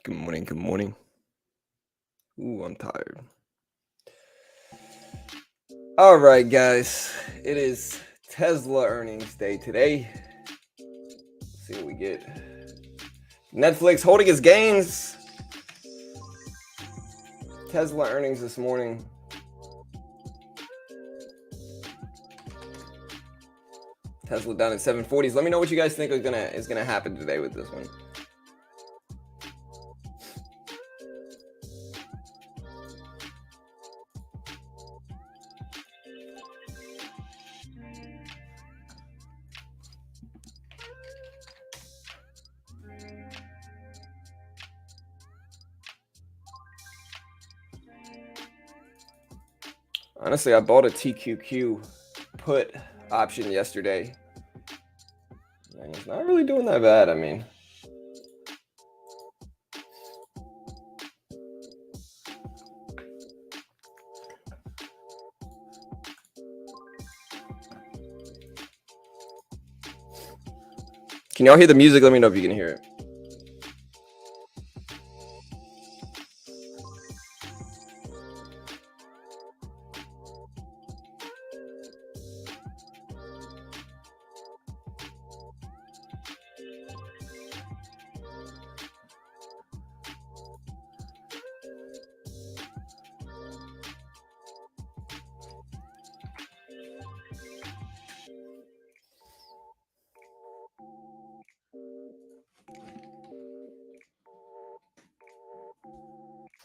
Good morning. Good morning. Ooh, I'm tired. All right, guys. It is Tesla earnings day today. Let's see what we get. Netflix holding its gains. Tesla earnings this morning. Tesla down at 740s. Let me know what you guys think is gonna happen today with this one. Honestly, I bought a TQQ put option yesterday. And it's not really doing that bad. I mean, can y'all hear the music? Let me know if you can hear it.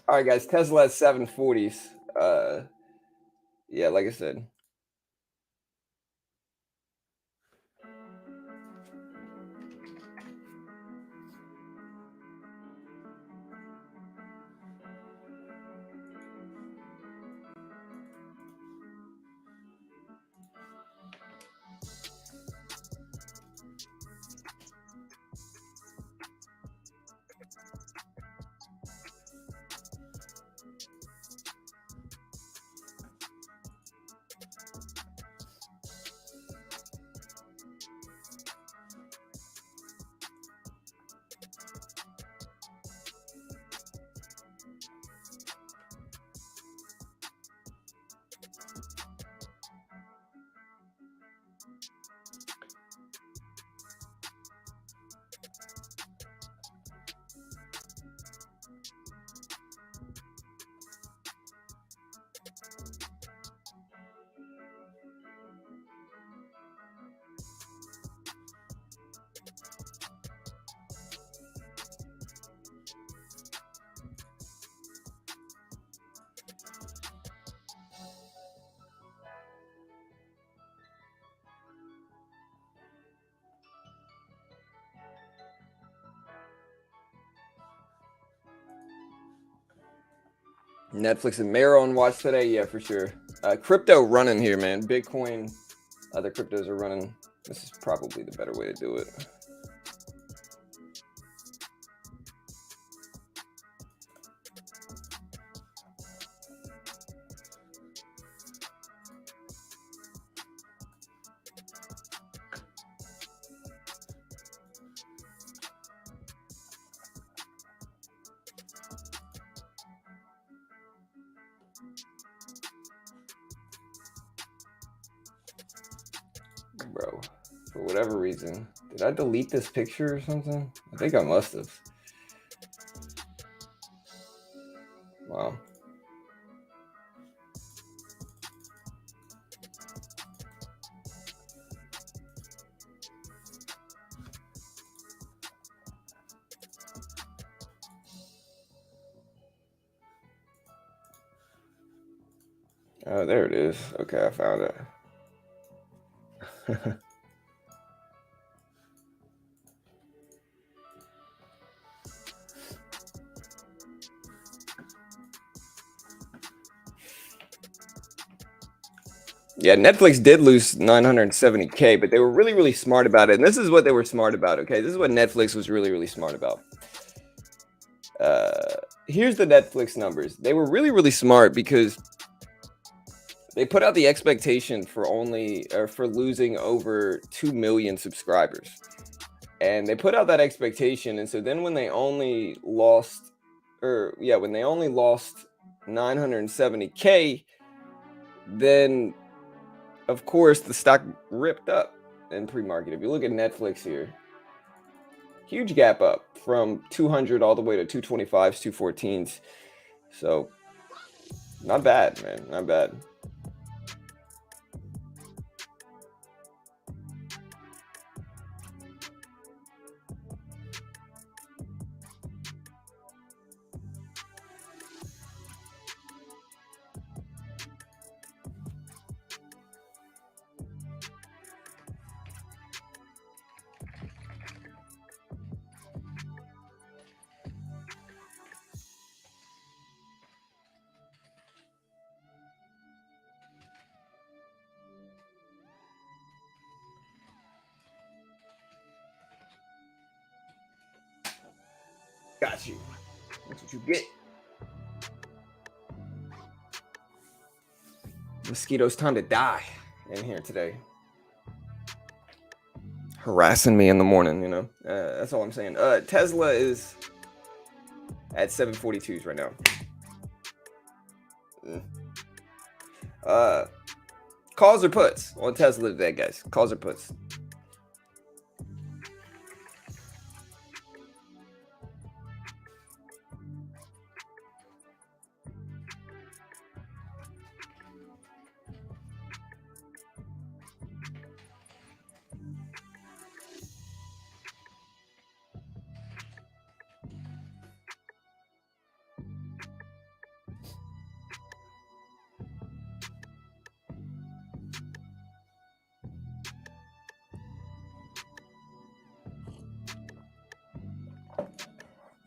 All right, guys. Tesla at 740s. Yeah, like I said. Netflix and Mero on watch today. Yeah, for sure. Crypto running here, man. Bitcoin, other cryptos are running. This is probably the better way to do it. Bro, for whatever reason, did I delete this picture or something? I think I must have. Wow. Oh, there it is. Okay, I found it. Yeah, Netflix did lose 970K, but they were really, really smart about it. And this is what they were smart about, okay? This is what Netflix was really, really smart about. Here's the Netflix numbers. They were really, really smart because They put out the expectation for losing over 2 million subscribers. And they put out that expectation, and so then when they only lost 970K, then of course the stock ripped up in pre-market. If you look at Netflix here, huge gap up from 200 all the way to 225s, 214s. So not bad, man, not bad. Got you. That's what you get. Mosquitoes time to die in here today. Harassing me in the morning, you know. That's all I'm saying. Tesla is at 742s right now. Calls or puts on Tesla today, guys. Calls or puts.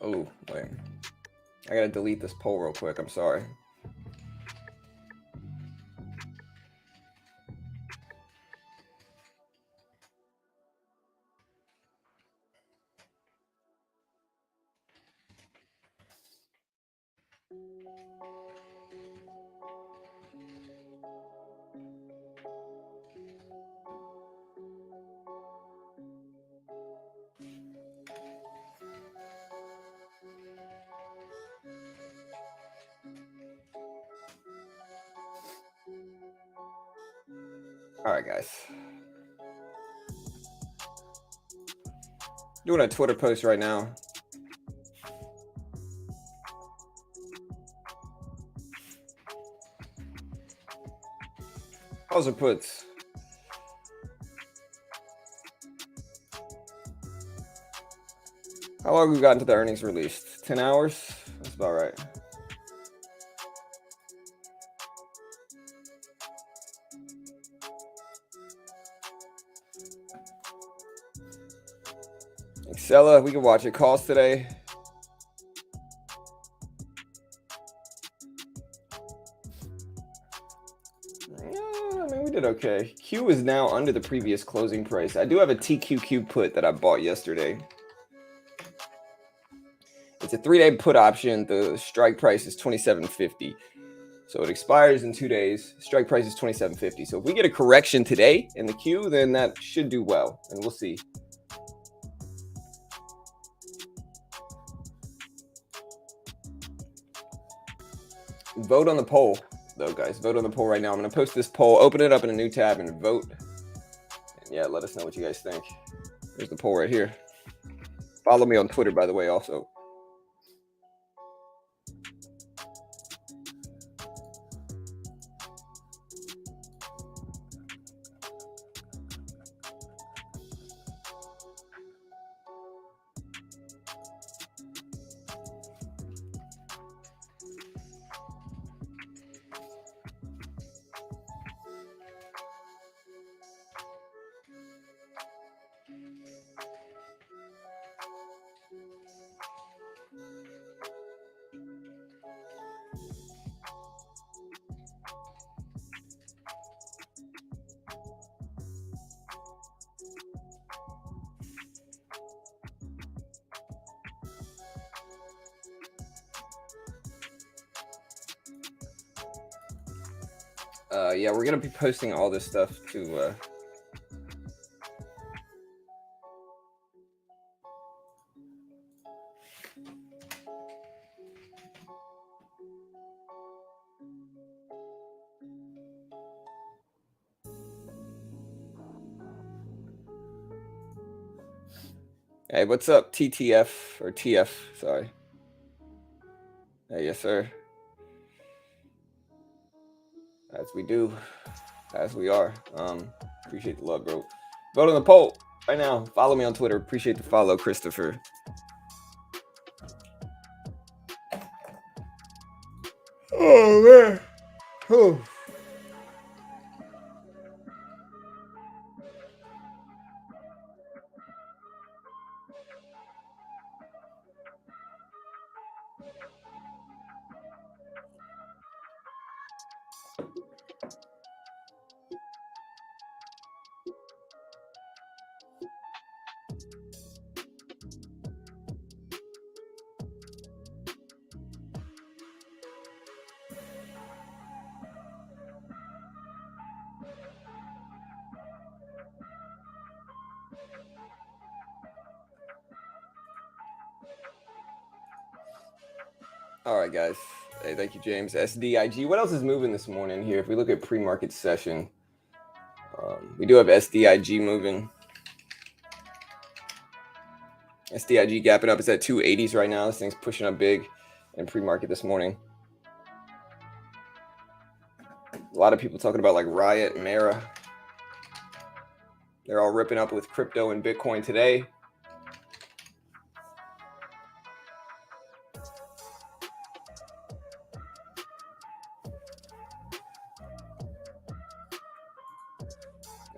Oh, wait. I gotta delete this poll real quick. I'm sorry. All right, guys. Doing a Twitter post right now. Calls or puts? How long have we gotten to the earnings release? 10 hours? That's about right. Xela, we can watch it. Calls today. I mean, we did okay. Q is now under the previous closing price. I do have a TQQ put that I bought yesterday. It's a 3-day put option. The strike price is $27.50. So it expires in 2 days. Strike price is $27.50. So if we get a correction today in the Q, then that should do well. And we'll see. Vote on the poll, though, guys. Vote on the poll right now. I'm going to post this poll, open it up in a new tab, and vote. And yeah, let us know what you guys think. There's the poll right here. Follow me on Twitter, by the way, also. Yeah, we're gonna be posting all this stuff to Hey, what's up, TTF or TF? Sorry. Hey, yes, sir. As we do, as we are. Appreciate the love, bro. Vote on the poll right now. Follow me on Twitter. Appreciate the follow, Christopher. Oh man. Whew. All right, guys. Hey, thank you, James. SDIG. What else is moving this morning here? If we look at pre-market session, we do have SDIG moving. SDIG gapping up. It's at 280s right now. This thing's pushing up big in pre-market this morning. A lot of people talking about like Riot, Mara. They're all ripping up with crypto and Bitcoin today.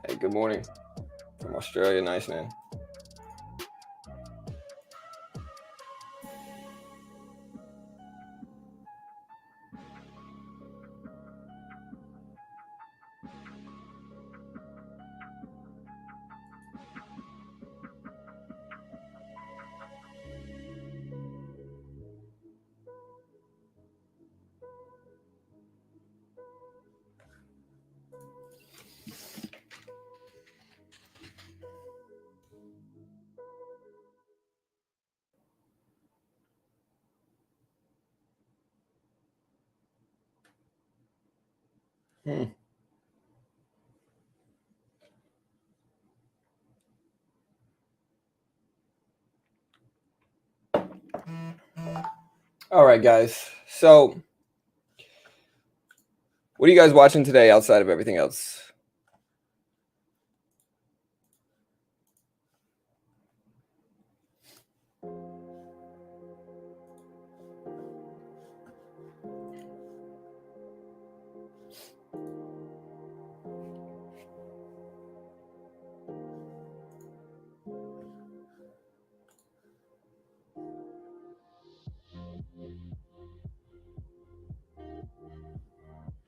Hey, good morning from Australia. Nice, man. All right, guys. So, what are you guys watching today outside of everything else?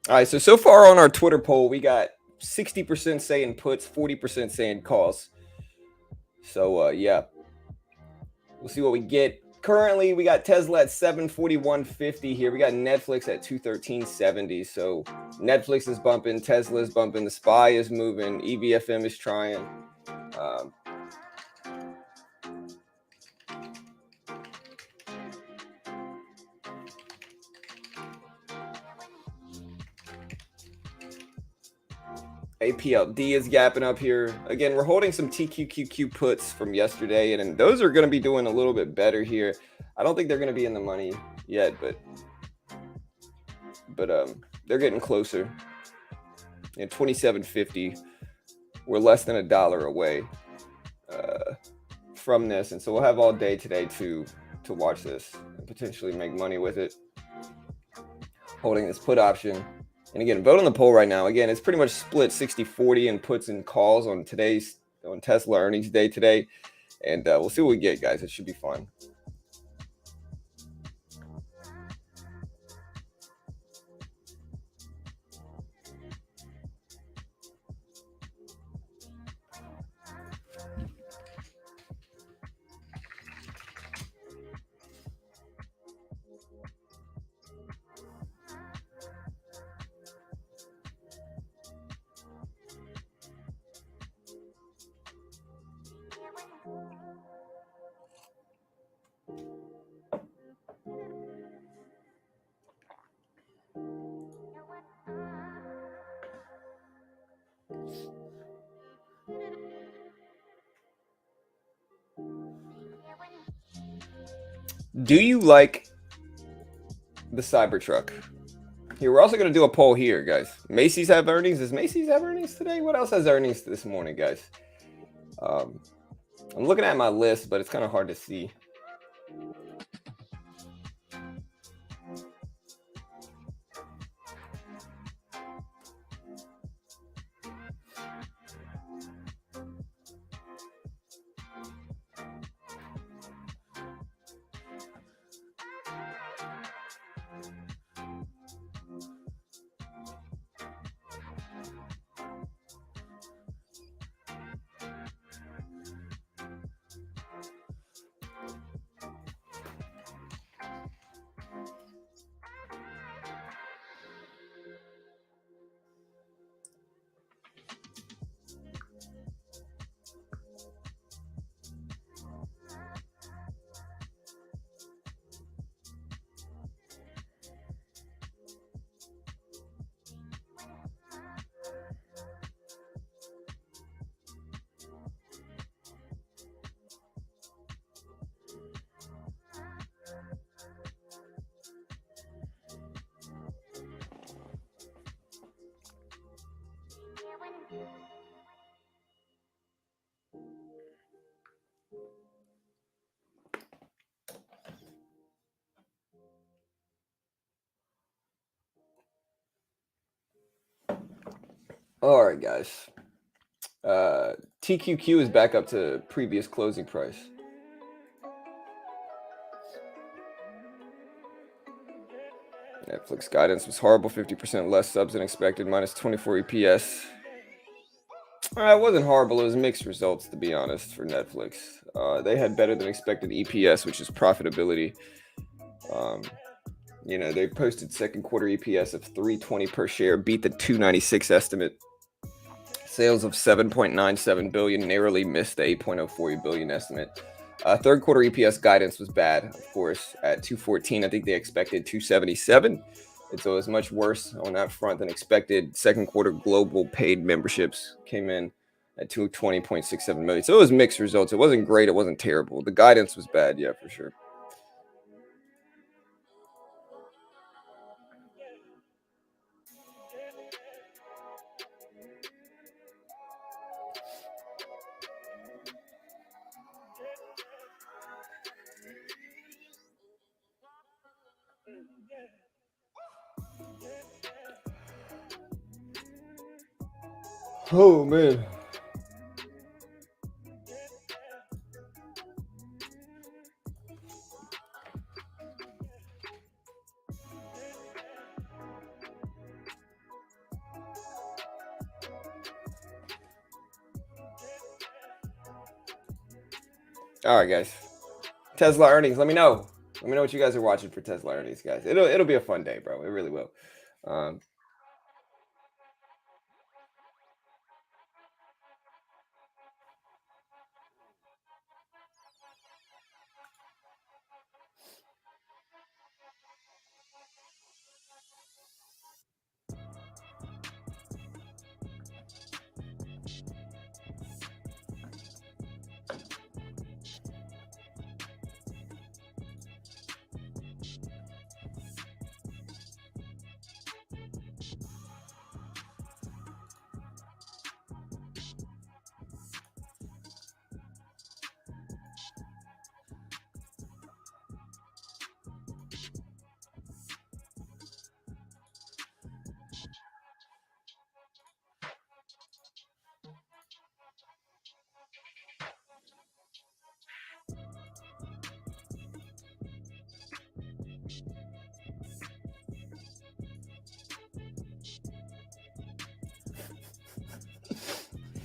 All right, so far on our Twitter poll, we got 60% saying puts, 40% saying calls. So, yeah, we'll see what we get. Currently, we got Tesla at 741.50 here. We got Netflix at 213.70. So, Netflix is bumping, Tesla is bumping, the SPY is moving, EVFM is trying. APLD is gapping up here. Again, we're holding some TQQQ puts from yesterday, and those are going to be doing a little bit better here. I don't think they're going to be in the money yet, but they're getting closer. At 27.50, we're less than $1 away from this, and so we'll have all day today to watch this and potentially make money with it. Holding this put option. And again, vote on the poll right now. Again, it's pretty much split 60-40 in puts and calls on Tesla earnings day today. And we'll see what we get, guys. It should be fun. Do you like the Cybertruck? Here, we're also going to do a poll here, guys. Macy's have earnings. Does Macy's have earnings today? What else has earnings this morning, guys? I'm looking at my list, but it's kind of hard to see. All right, guys. TQQ is back up to previous closing price. Netflix guidance was horrible, 50% less subs than expected, minus 24 EPS. It wasn't horrible. It was mixed results, to be honest, for Netflix. They had better than expected EPS, which is profitability. They posted second quarter EPS of $3.20 per share, beat the $2.96 estimate. Sales of $7.97 billion, narrowly missed the $8.04 billion estimate. Third quarter EPS guidance was bad, of course, at $2.14. I think they expected $2.77. And so it was much worse on that front than expected. Second quarter global paid memberships came in at 220.67 million. So it was mixed results. It wasn't great. It wasn't terrible. The guidance was bad, yeah, for sure. Oh, man. All right, guys. Tesla earnings. Let me know. Let me know what you guys are watching for Tesla earnings, guys. It'll be a fun day, bro. It really will.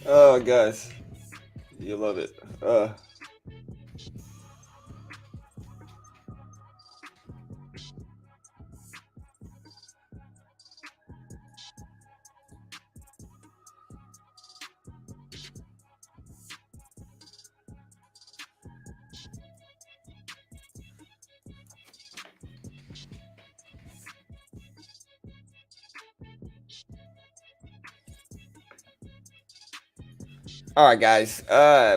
Oh, guys, you love it. All right, guys.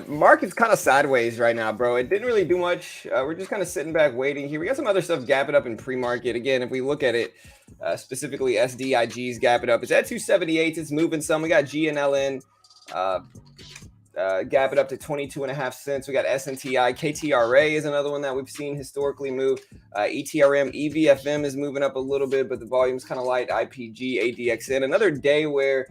Market's kind of sideways right now, bro. It didn't really do much. We're just kind of sitting back waiting here. We got some other stuff gapping up in pre-market. Again, if we look at it, specifically SDIG's gapping up. It's at 278. It's moving some. We got GNLN gapping up to 22.5 cents. We got SNTI. KTRA is another one that we've seen historically move. ETRM, EVFM is moving up a little bit, but the volume's kind of light. IPG, ADXN. Another day where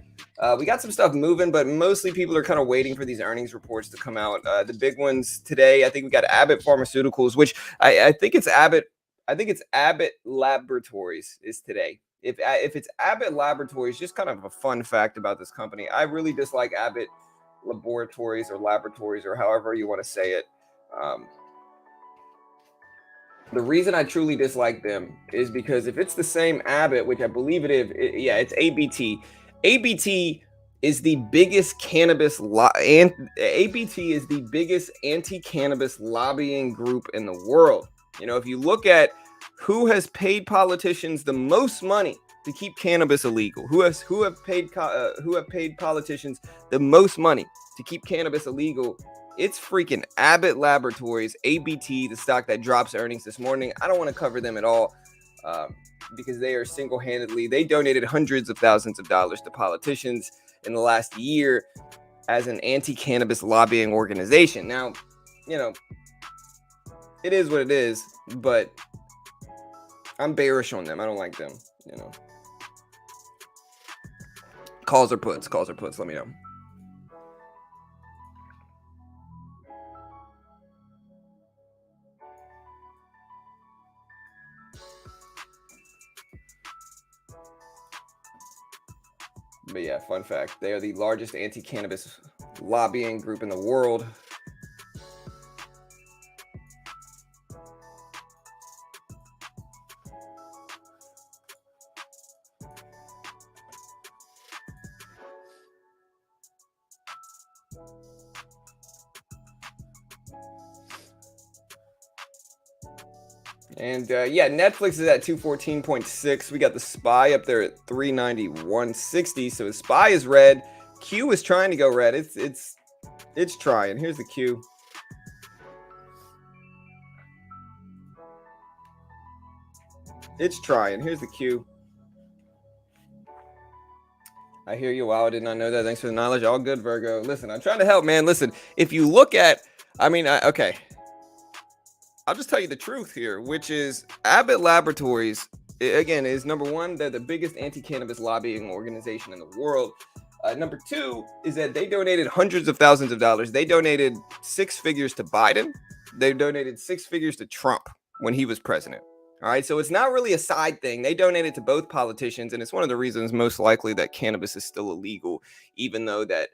we got some stuff moving, but mostly people are kind of waiting for these earnings reports to come out. The big ones today, I think we got Abbott Pharmaceuticals, which I think it's Abbott. I think it's Abbott Laboratories is today. If it's Abbott Laboratories, just kind of a fun fact about this company. I really dislike Abbott Laboratories or however you want to say it. The reason I truly dislike them is because if it's the same Abbott, which I believe it is, it's ABT. ABT is the biggest ABT is the biggest anti-cannabis lobbying group in the world. You know, if you look at who has paid politicians the most money to keep cannabis illegal, who have paid politicians the most money to keep cannabis illegal, it's freaking Abbott Laboratories, ABT, the stock that drops earnings this morning. I don't want to cover them at all because they are single-handedly, they donated hundreds of thousands of dollars to politicians in the last year as an anti-cannabis lobbying organization. Now, you know, it is what it is, but I'm bearish on them. I don't like them, you know. Calls or puts, let me know. But yeah, fun fact, they are the largest anti-cannabis lobbying group in the world. And Netflix is at 214.6. We got the SPY up there at 391.60. So the SPY is red. Q is trying to go red. It's trying. Here's the Q. It's trying. Here's the Q. I hear you. Wow, I did not know that. Thanks for the knowledge. All good, Virgo. Listen, I'm trying to help, man. Listen, if you look at, okay. I'll just tell you the truth here, which is Abbott Laboratories, again, is number one, they're the biggest anti-cannabis lobbying organization in the world. Number two is that they donated hundreds of thousands of dollars. They donated six figures to Biden. They donated six figures to Trump when he was president. All right, so it's not really a side thing. They donated to both politicians, and it's one of the reasons most likely that cannabis is still illegal, even though that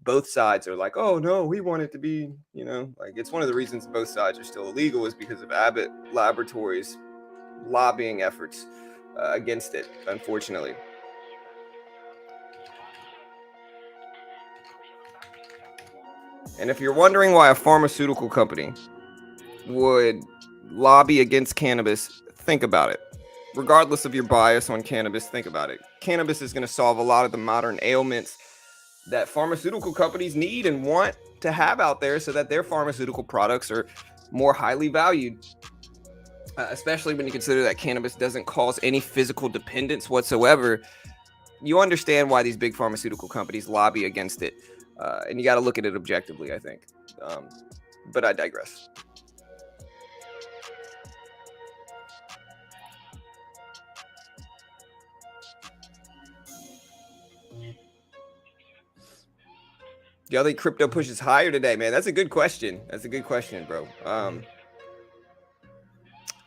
both sides are like, oh no, we want it to be, you know, like it's one of the reasons both sides are still illegal is because of Abbott Laboratories lobbying efforts against it, unfortunately. And if you're wondering why a pharmaceutical company would lobby against cannabis, think about it. Regardless of your bias on cannabis, think about it. Cannabis is going to solve a lot of the modern ailments that pharmaceutical companies need and want to have out there so that their pharmaceutical products are more highly valued, especially when you consider that cannabis doesn't cause any physical dependence whatsoever. You understand why these big pharmaceutical companies lobby against it, and you got to look at it objectively, I think. But I digress. Do y'all think crypto pushes higher today, man? That's a good question. Bro.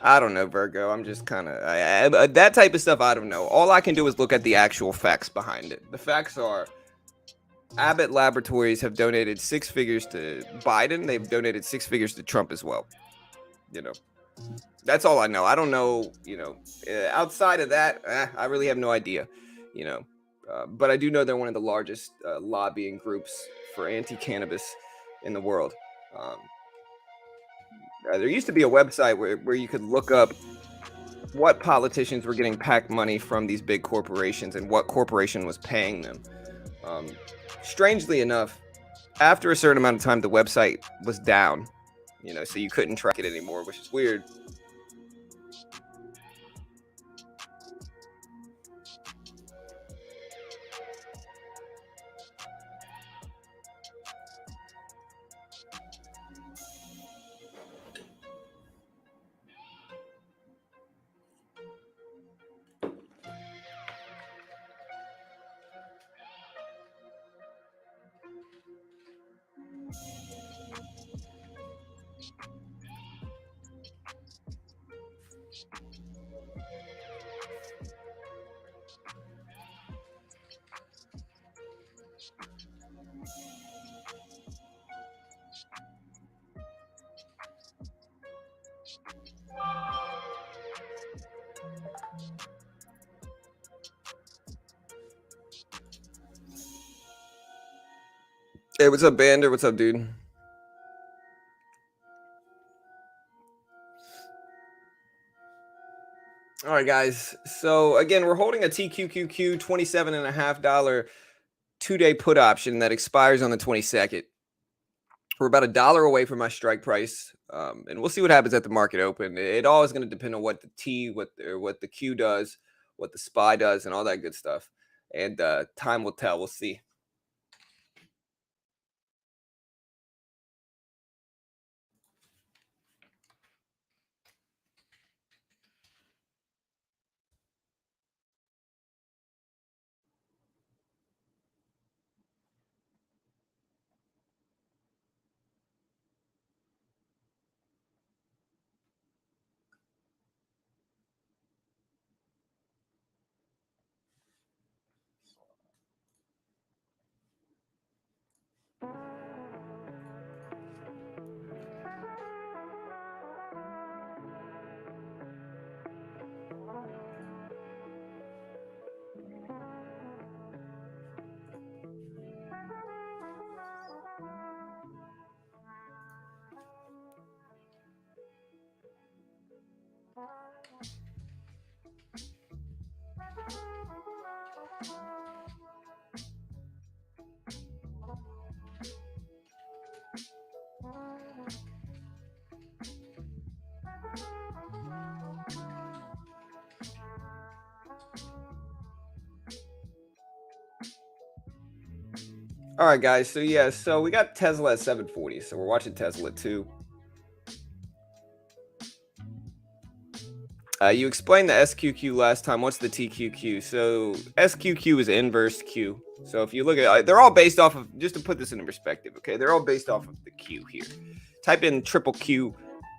I don't know, Virgo. I'm just kind of that type of stuff. I don't know. All I can do is look at the actual facts behind it. The facts are Abbott Laboratories have donated six figures to Biden. They've donated six figures to Trump as well. You know, that's all I know. I don't know. You know, outside of that, I really have no idea. You know, but I do know they're one of the largest lobbying groups for anti-cannabis in the world. There used to be a website where you could look up what politicians were getting PAC money from these big corporations and what corporation was paying them. Strangely enough, after a certain amount of time, the website was down, you know, so you couldn't track it anymore, which is weird. Hey, what's up, Bander? What's up, dude? All right, guys. So again, we're holding a TQQQ $27.50 2-day put option that expires on the 22nd. We're about $1 away from my strike price, and we'll see what happens at the market open. It all is going to depend on what the T, what the Q does, what the SPY does, and all that good stuff. And time will tell. We'll see. All right, guys. So yeah, so we got Tesla at 740. So we're watching Tesla too. You explained the SQQ last time. What's the TQQ? So SQQ is inverse Q. So if you look at, they're all based off of, just to put this into perspective, okay? They're all based off of the Q here. Type in triple Q.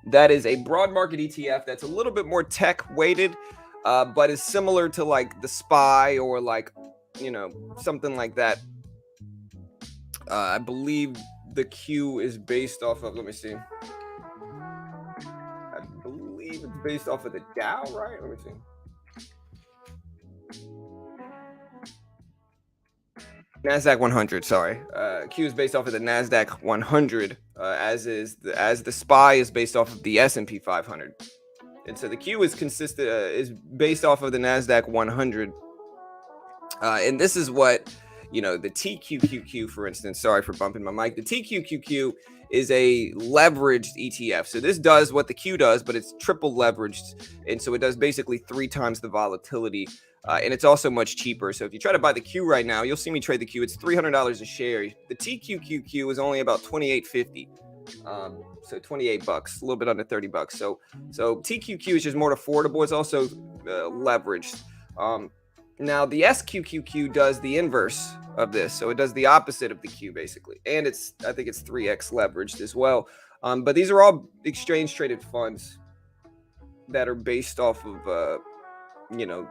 That is a broad market ETF that's a little bit more tech weighted, but is similar to like the SPY or like, you know, something like that. I believe the Q is based off of, let me see. I believe it's based off of the Dow, right? Let me see. Nasdaq 100. Sorry, Q is based off of the Nasdaq 100, as the SPY is based off of the S&P 500, and so the Q is is based off of the Nasdaq 100, and this is what, you know, the TQQQ, for instance. Sorry for bumping my mic. The TQQQ is a leveraged ETF. So this does what the Q does, but it's triple leveraged, and so it does basically 3 times the volatility. And it's also much cheaper. So if you try to buy the Q right now, you'll see me trade the Q. It's $300 a share. The TQQQ is only about $28.50. So 28 bucks, a little bit under 30 bucks. So TQQ is just more affordable. It's also leveraged. Now the SQQQ does the inverse of this. So it does the opposite of the Q basically. And I think it's 3x leveraged as well. But these are all exchange traded funds that are based off of, you know,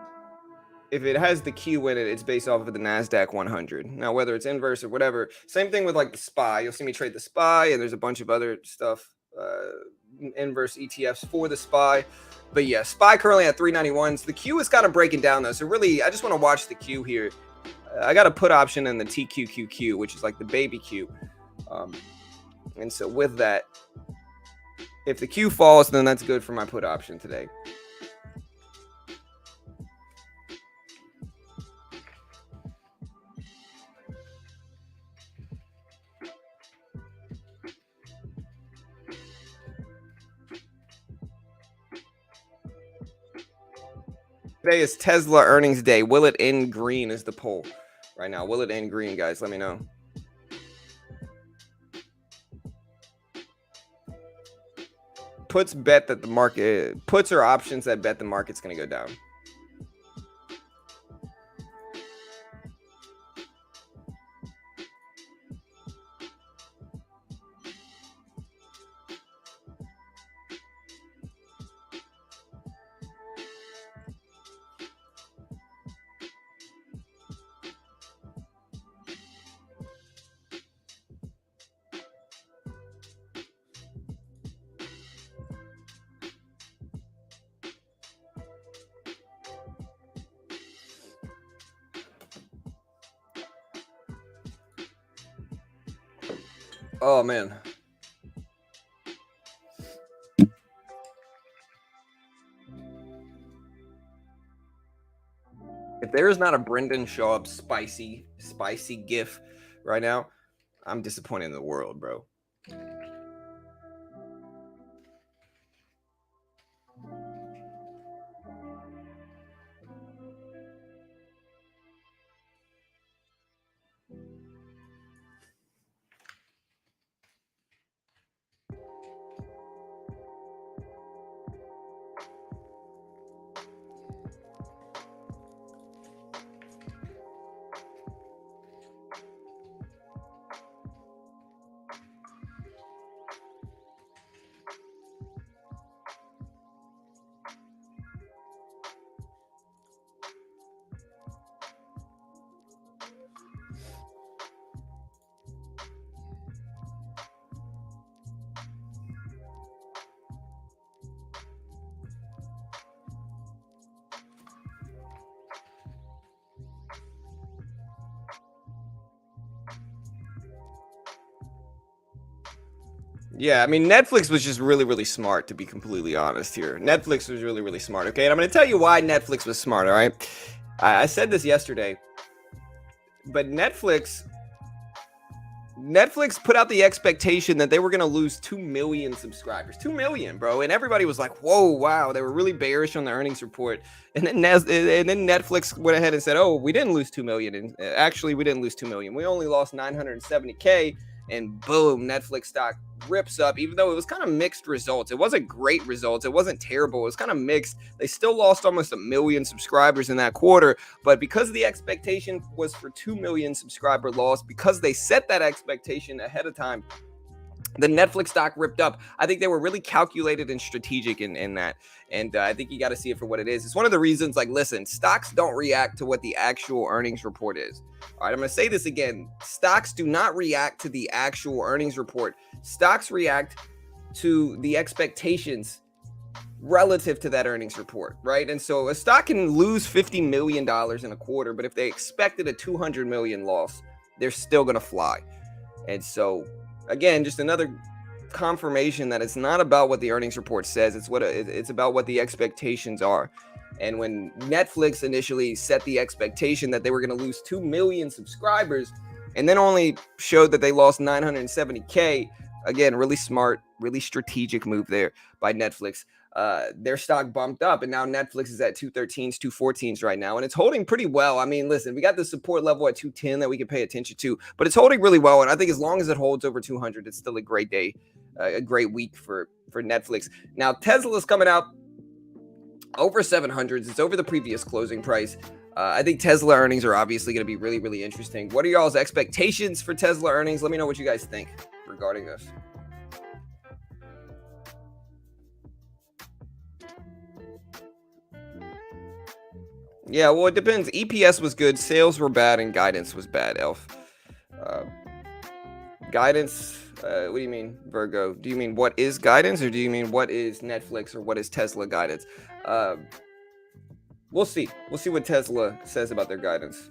if it has the Q in it, it's based off of the Nasdaq 100. Now, whether it's inverse or whatever, same thing with like the SPY. You'll see me trade the SPY, and there's a bunch of other stuff, inverse ETFs for the SPY. But yeah, SPY currently at 391. So the Q is kind of breaking down though. So really, I just want to watch the Q here. I got a put option in the TQQQ, which is like the baby Q. And so with that, if the Q falls, then that's good for my put option today. Today is Tesla earnings day. Will it end green is the poll right now. Will it end green, guys? Let me know. Puts bet that the market, puts or options that bet the market's going to go down. Oh, man. If there is not a Brendan Schaub spicy gif right now, I'm disappointed in the world, bro. Yeah, I mean, Netflix was just really, really smart, to be completely honest here. Netflix was really, really smart, okay? And I'm going to tell you why Netflix was smart, all right? I said this yesterday, but Netflix put out the expectation that they were going to lose 2 million subscribers. 2 million, bro. And everybody was like, whoa, wow. They were really bearish on the earnings report. And then Netflix went ahead and said, oh, we didn't lose 2 million. And actually, we didn't lose 2 million. We only lost 970K. And boom, Netflix stock rips up, even though it was kind of mixed results. It wasn't great results. It wasn't terrible. It was kind of mixed. They still lost almost 1 million subscribers in that quarter. But because the expectation was for 2 million subscriber loss, because they set that expectation ahead of time, the Netflix stock ripped up. I think they were really calculated and strategic in that. And I think you got to see it for what it is. It's one of the reasons, like, listen, stocks don't react to what the actual earnings report is. All right, I'm going to say this again. Stocks do not react to the actual earnings report. Stocks react to the expectations relative to that earnings report, right? And so a stock can lose $50 million in a quarter, but if they expected a 200 million loss, they're still going to fly. And so, again, just another confirmation that it's not about what the earnings report says. It's about what the expectations are. And when Netflix initially set the expectation that they were going to lose 2 million subscribers and then only showed that they lost 970K, again, really smart, really strategic move there by Netflix. Their stock bumped up, and now Netflix is at 213s, 214s right now, and it's holding pretty well. I mean, listen, we got the support level at 210 that we can pay attention to, but it's holding really well, and I think as long as it holds over 200, it's still a great day, a great week for Netflix. Now, Tesla's coming out over 700s. It's over the previous closing price. I think Tesla earnings are obviously going to be really, really interesting. What are y'all's expectations for Tesla earnings? Let me know what you guys think regarding this. Yeah, well, it depends. EPS was good, sales were bad, and guidance was bad, Elf. Guidance, what do you mean, Virgo? Do you mean what is guidance, or do you mean what is Netflix, or what is Tesla guidance? We'll see. We'll see what Tesla says about their guidance.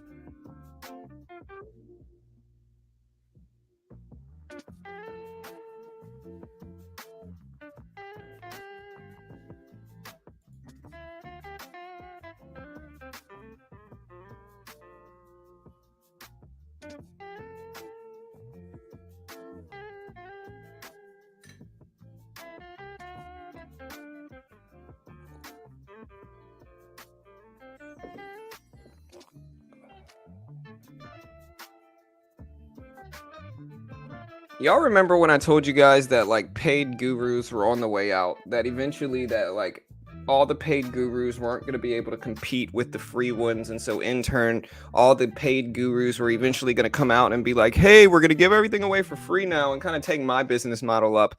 Y'all remember when I told you guys that like paid gurus were on the way out? That eventually that like all the paid gurus weren't going to be able to compete with the free ones, and so in turn, all the paid gurus were eventually going to come out and be like, "Hey, we're going to give everything away for free now," and kind of take my business model up,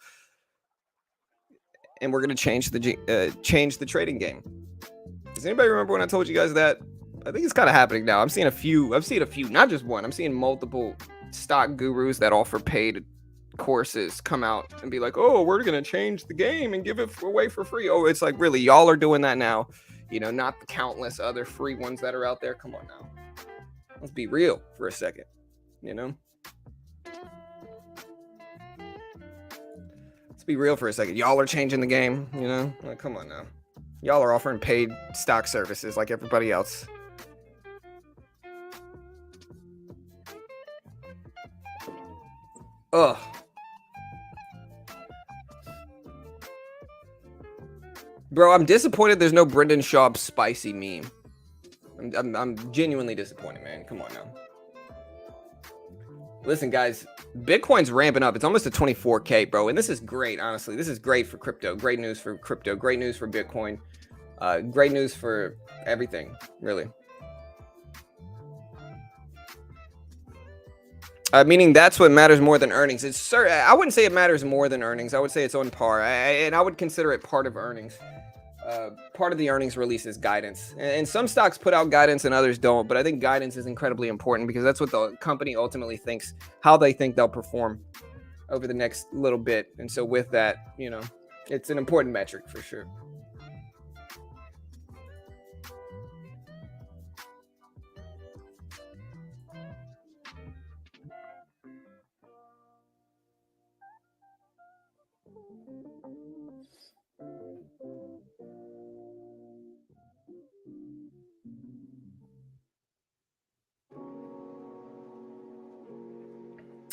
and we're going to change the trading game. Does anybody remember when I told you guys that? I think it's kind of happening now. I've seen a few, not just one. I'm seeing multiple stock gurus that offer paid courses come out and be like, "Oh, we're going to change the game and give it away for free." Oh, it's like, really, y'all are doing that now? You know, not the countless other free ones that are out there. Come on now. Let's be real for a second, you know? Let's be real for a second. Y'all are changing the game, you know? Like, come on now. Y'all are offering paid stock services like everybody else. Ugh. Bro, I'm disappointed there's no Brendan Schaub spicy meme. I'm genuinely disappointed, man. Come on now. Listen, guys, Bitcoin's ramping up. It's almost at 24K, bro. And this is great, honestly. This is great for crypto. Great news for crypto. Great news for Bitcoin. Great news for everything, really. Meaning that's what matters more than earnings. I wouldn't say it matters more than earnings. I would say it's on par. And I would consider it part of earnings. Part of the earnings release is guidance, and some stocks put out guidance and others don't, but I think guidance is incredibly important because that's what the company ultimately thinks, how they think they'll perform over the next little bit. And so with that, you know, it's an important metric for sure.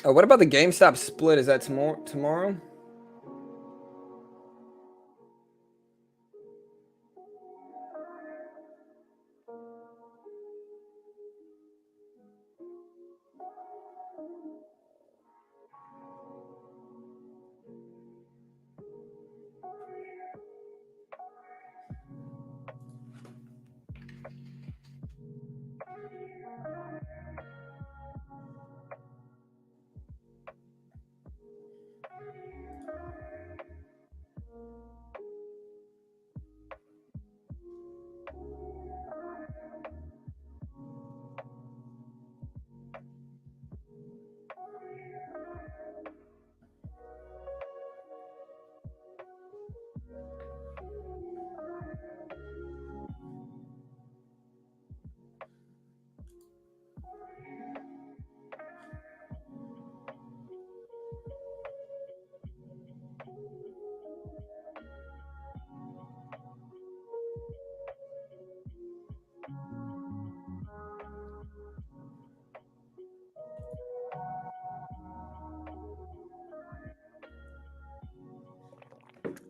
What about the GameStop split? Is that tomorrow?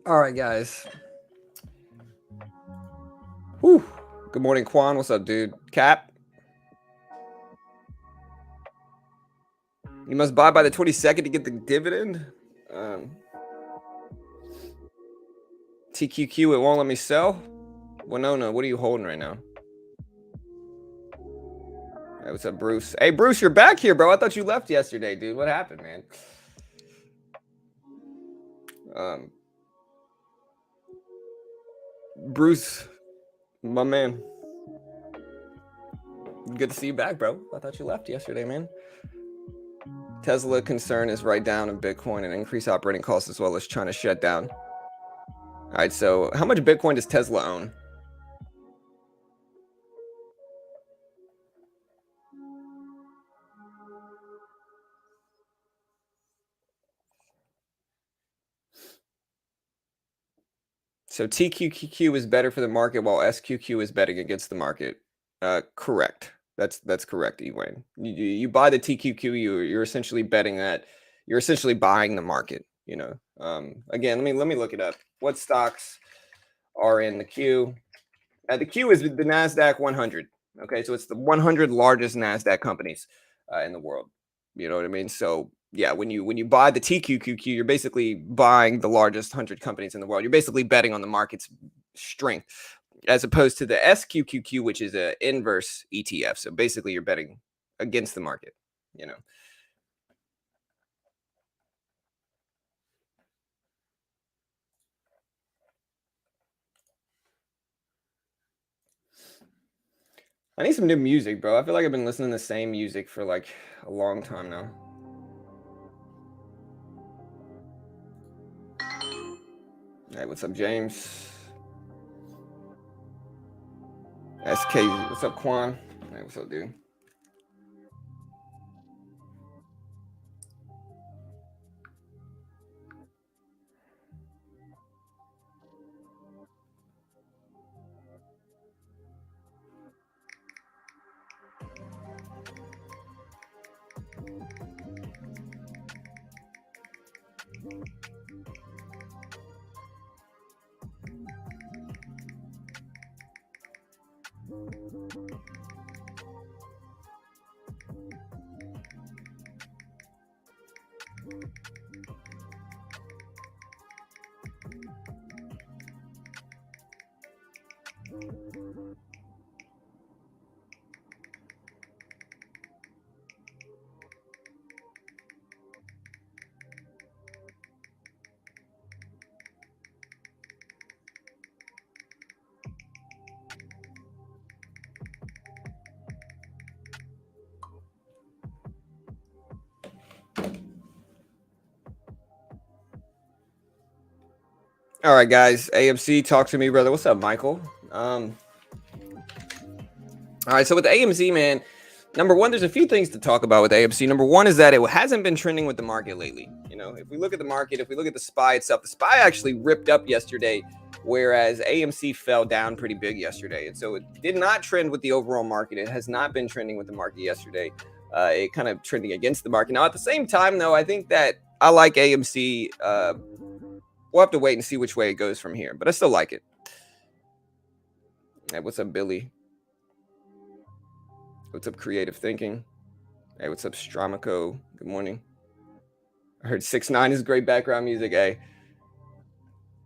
All right, guys. Whew. Good morning, Quan. What's up, dude? Cap? You must buy by the 22nd to get the dividend? TQQ, it won't let me sell? Winona, what are you holding right now? Hey, what's up, Bruce? Hey, Bruce, you're back here, bro. I thought you left yesterday, dude. What happened, man? Bruce, my man. Good to see you back, bro. I thought you left yesterday, man. Tesla concern is write down in Bitcoin and increase operating costs as well as trying to shut down. All right, so how much Bitcoin does Tesla own? So TQQQ is better for the market while SQQ is betting against the market. Correct. That's correct, Ewan. You buy the TQQ, you're essentially betting that you're essentially buying the market. You know. Again, let me look it up. What stocks are in the queue? The queue is the Nasdaq 100. Okay, so it's the 100 largest Nasdaq companies in the world. You know what I mean? So Yeah, when you buy the TQQQ, you're basically buying the largest 100 companies in the world. You're basically betting on the market's strength, as opposed to the SQQQ, which is an inverse ETF. So basically, you're betting against the market. You know. I need some new music, bro. I feel like I've been listening to the same music for like a long time now. Hey, what's up, James? SK, what's up, Quan? Hey, what's up, dude? All right, guys. AMC, talk to me, brother. What's up, Michael? All right, so with the AMC, man, number one, there's a few things to talk about with AMC. Number one is that it hasn't been trending with the market lately. You know, if we look at the market, if we look at the SPY itself, the SPY actually ripped up yesterday, whereas AMC fell down pretty big yesterday. And so it did not trend with the overall market. It has not been trending with the market yesterday. It kind of trending against the market. Now, at the same time, though, I think that I like AMC. We'll have to wait and see which way it goes from here, but I still like it. Hey, what's up, Billy? What's up, Creative Thinking? Hey, what's up, Stramico? Good morning. I heard 6ix9ine is great background music. Hey,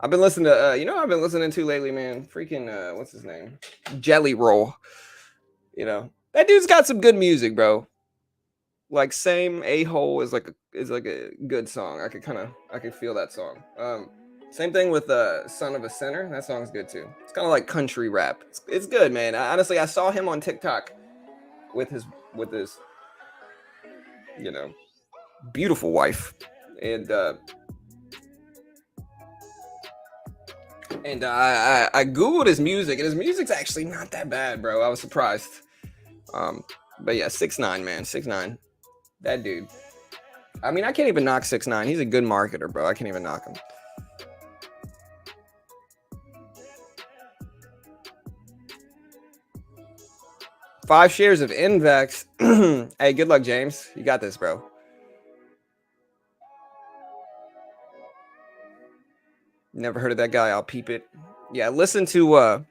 I've been listening to, you know what I've been listening to lately, man? Freaking, what's his name? Jelly Roll. You know, that dude's got some good music, bro. Like Same A-Hole is like a good song. I could feel that song. Same thing with Son of a Sinner. That song's good too. It's kind of like country rap. It's good, man. Honestly, I saw him on TikTok with his you know, beautiful wife, and I googled his music, and his music's actually not that bad, bro. I was surprised. But yeah, 6ix9ine, man, 6ix9ine, that dude. I mean, I can't even knock 6ix9ine. He's a good marketer, bro. I can't even knock him. Five shares of Nflx. Hey, good luck, James. You got this, bro. Never heard of that guy. I'll peep it. Yeah, listen to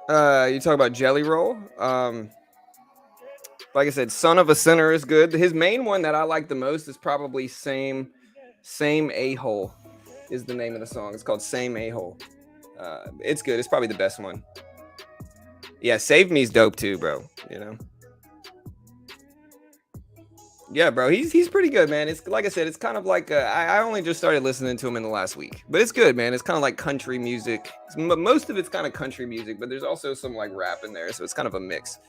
you talk about Jelly Roll. Like I said, Son of a Sinner is good. His main one that I like the most is probably Same A-Hole is the name of the song. It's called Same A-Hole. It's good. It's probably the best one. Yeah, Save Me's dope too, bro. You know. Yeah, bro, he's pretty good, man. It's like I said, it's kind of like I only just started listening to him in the last week, but it's good, man. It's kind of like country music. Most of it's kind of country music, but there's also some like rap in there, so it's kind of a mix.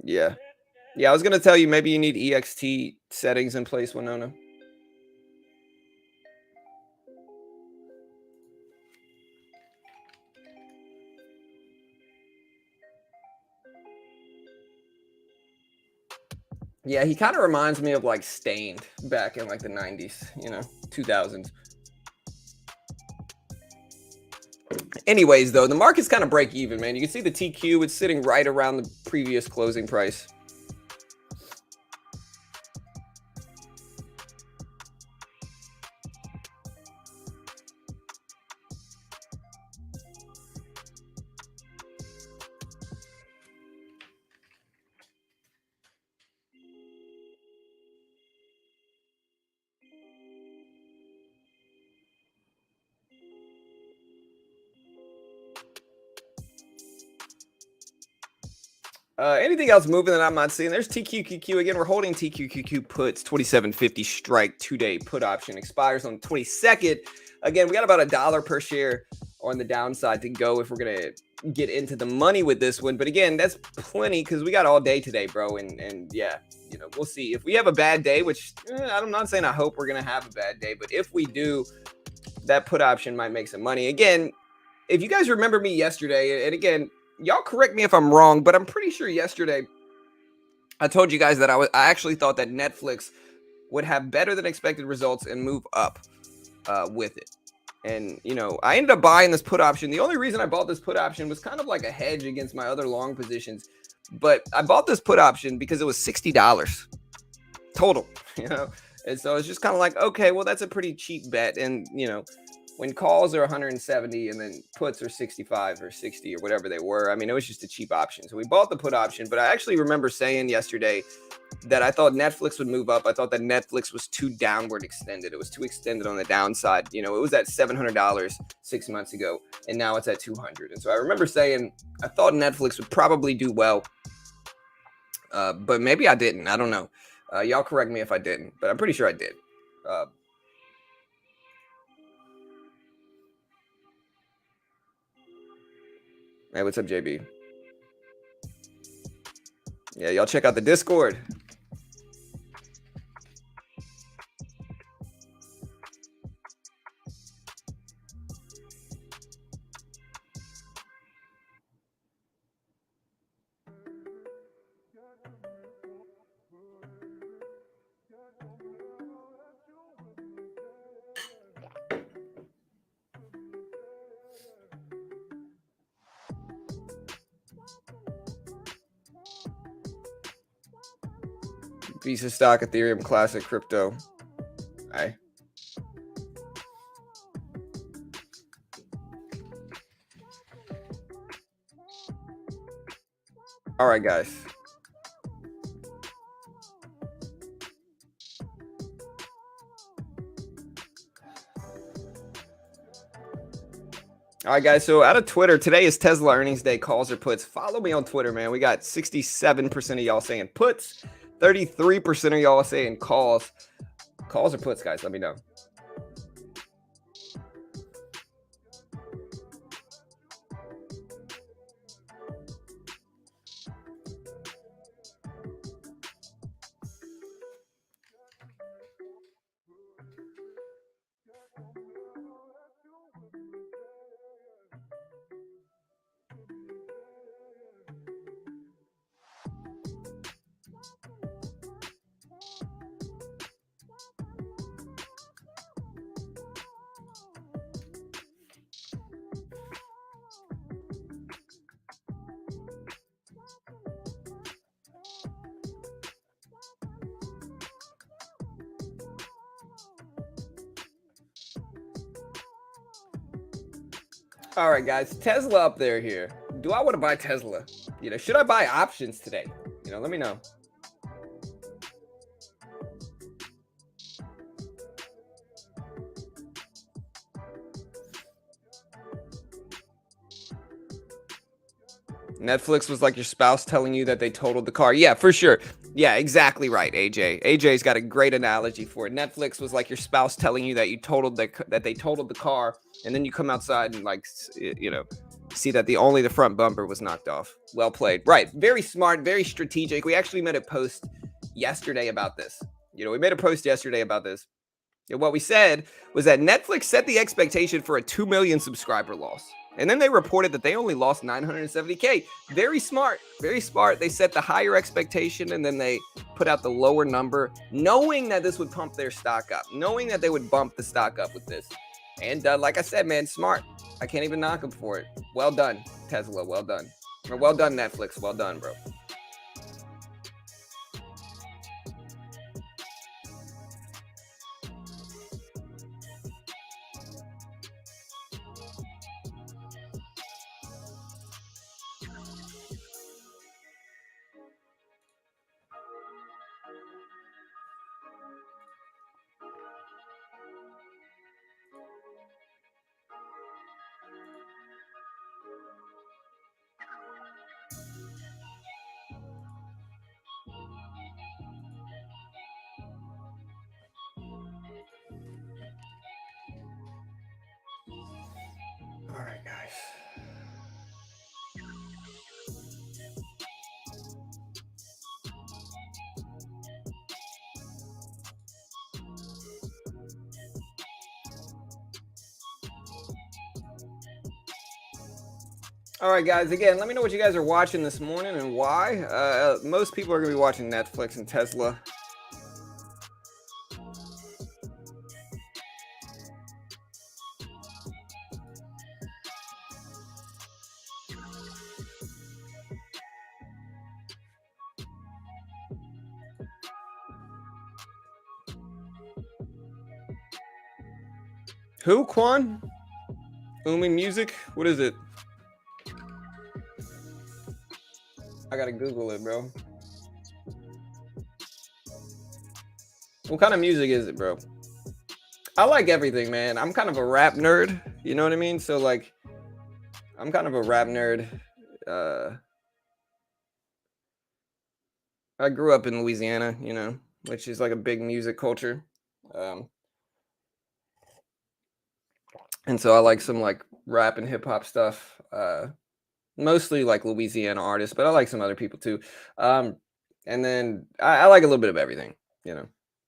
Yeah, I was gonna tell you maybe you need EXT settings in place, Winona. Yeah, he kind of reminds me of like Stained back in like the 90s, you know, 2000s. Anyways, though, the market's kind of break even, man. You can see the TQ, it's sitting right around the previous closing price. Anything else moving that I'm not seeing? There's TQQQ again. We're holding TQQQ puts 27.50 strike 2-day put option expires on 22nd. Again, we got about $1 per share on the downside to go if we're gonna get into the money with this one. But again, that's plenty because we got all day today, bro. And yeah, we'll see if we have a bad day. Which I'm not saying I hope we're gonna have a bad day, but if we do, that put option might make some money. Again, if you guys remember me yesterday, and again, y'all correct me if I'm wrong, but I'm pretty sure yesterday I told you guys that I actually thought that Netflix would have better than expected results and move up with it. And I ended up buying this put option. The only reason I bought this put option was kind of like a hedge against my other long positions. But I bought this put option because it was $60 total, And so it's just kind of like, okay, well, that's a pretty cheap bet. And, when calls are 170 and then puts are 65 or 60 or whatever they were, I mean, it was just a cheap option. So we bought the put option. But I actually remember saying yesterday that I thought Netflix would move up. I thought that Netflix was too downward extended. It was too extended on the downside. It was at $700 6 months ago, and now it's at $200. And so I remember saying I thought Netflix would probably do well, but maybe I didn't. I don't know. Y'all correct me if I didn't, but I'm pretty sure I did. Hey, what's up, JB? Yeah, y'all check out the Discord. Visa stock, Ethereum, classic, crypto. Aye. All right, guys. All right, guys. So out of Twitter, today is Tesla earnings day. Calls or puts? Follow me on Twitter, man. We got 67% of y'all saying puts, 33% of y'all saying calls. Calls or puts, guys? Let me know. All right, guys. Tesla up there here. Do I want to buy Tesla? Should I buy options today? Let me know. Netflix was like your spouse telling you that they totaled the car. Yeah, for sure. Yeah, exactly right, AJ. AJ's got a great analogy for it. Netflix was like your spouse telling you that that they totaled the car, and then you come outside and see that only the front bumper was knocked off. Well played. Right. Very smart, very strategic. We actually made a post yesterday about this. We made a post yesterday about this. And what we said was that Netflix set the expectation for a 2 million subscriber loss. And then they reported that they only lost 970K. Very smart. Very smart. They set the higher expectation and then they put out the lower number, knowing that this would pump their stock up, knowing that they would bump the stock up with this. And like I said, man, smart. I can't even knock them for it. Well done, Tesla. Well done. Or well done, Netflix. Well done, bro. All right, guys. Again, let me know what you guys are watching this morning and why. Most people are going to be watching Netflix and Tesla. Who, Quan? Umi Music? What is it? I gotta Google it, bro. What kind of music is it, bro? I like everything, man. I'm kind of a rap nerd. You know what I mean? So, like, I'm kind of a rap nerd. I grew up in Louisiana, you know, which is like a big music culture. Um, and so I like some like rap and hip hop stuff. Mostly like Louisiana artists, but I like some other people too. And then I like a little bit of everything, you know.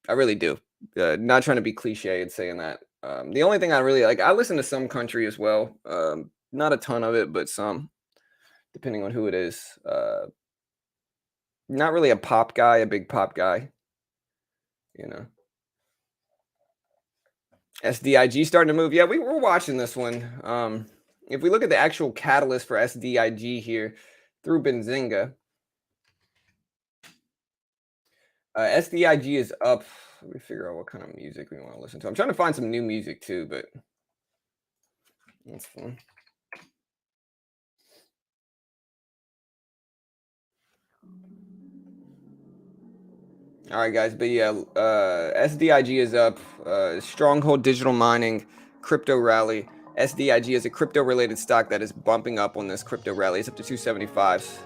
I really do. Not trying to be cliche and saying that. The only thing I really like, I listen to some country as well. Not a ton of it, but some, depending on who it is. Not really a pop guy, a big pop guy, you know. SDIG starting to move. Yeah, we're watching this one. If we look at the actual catalyst for SDIG here through Benzinga, SDIG is up. Let me figure out what kind of music we want to listen to. I'm trying to find some new music too, but that's fun. All right, guys. But yeah, SDIG is up. Stronghold Digital Mining, crypto rally. SDIG is a crypto related stock that is bumping up on this crypto rally. It's up to 275s.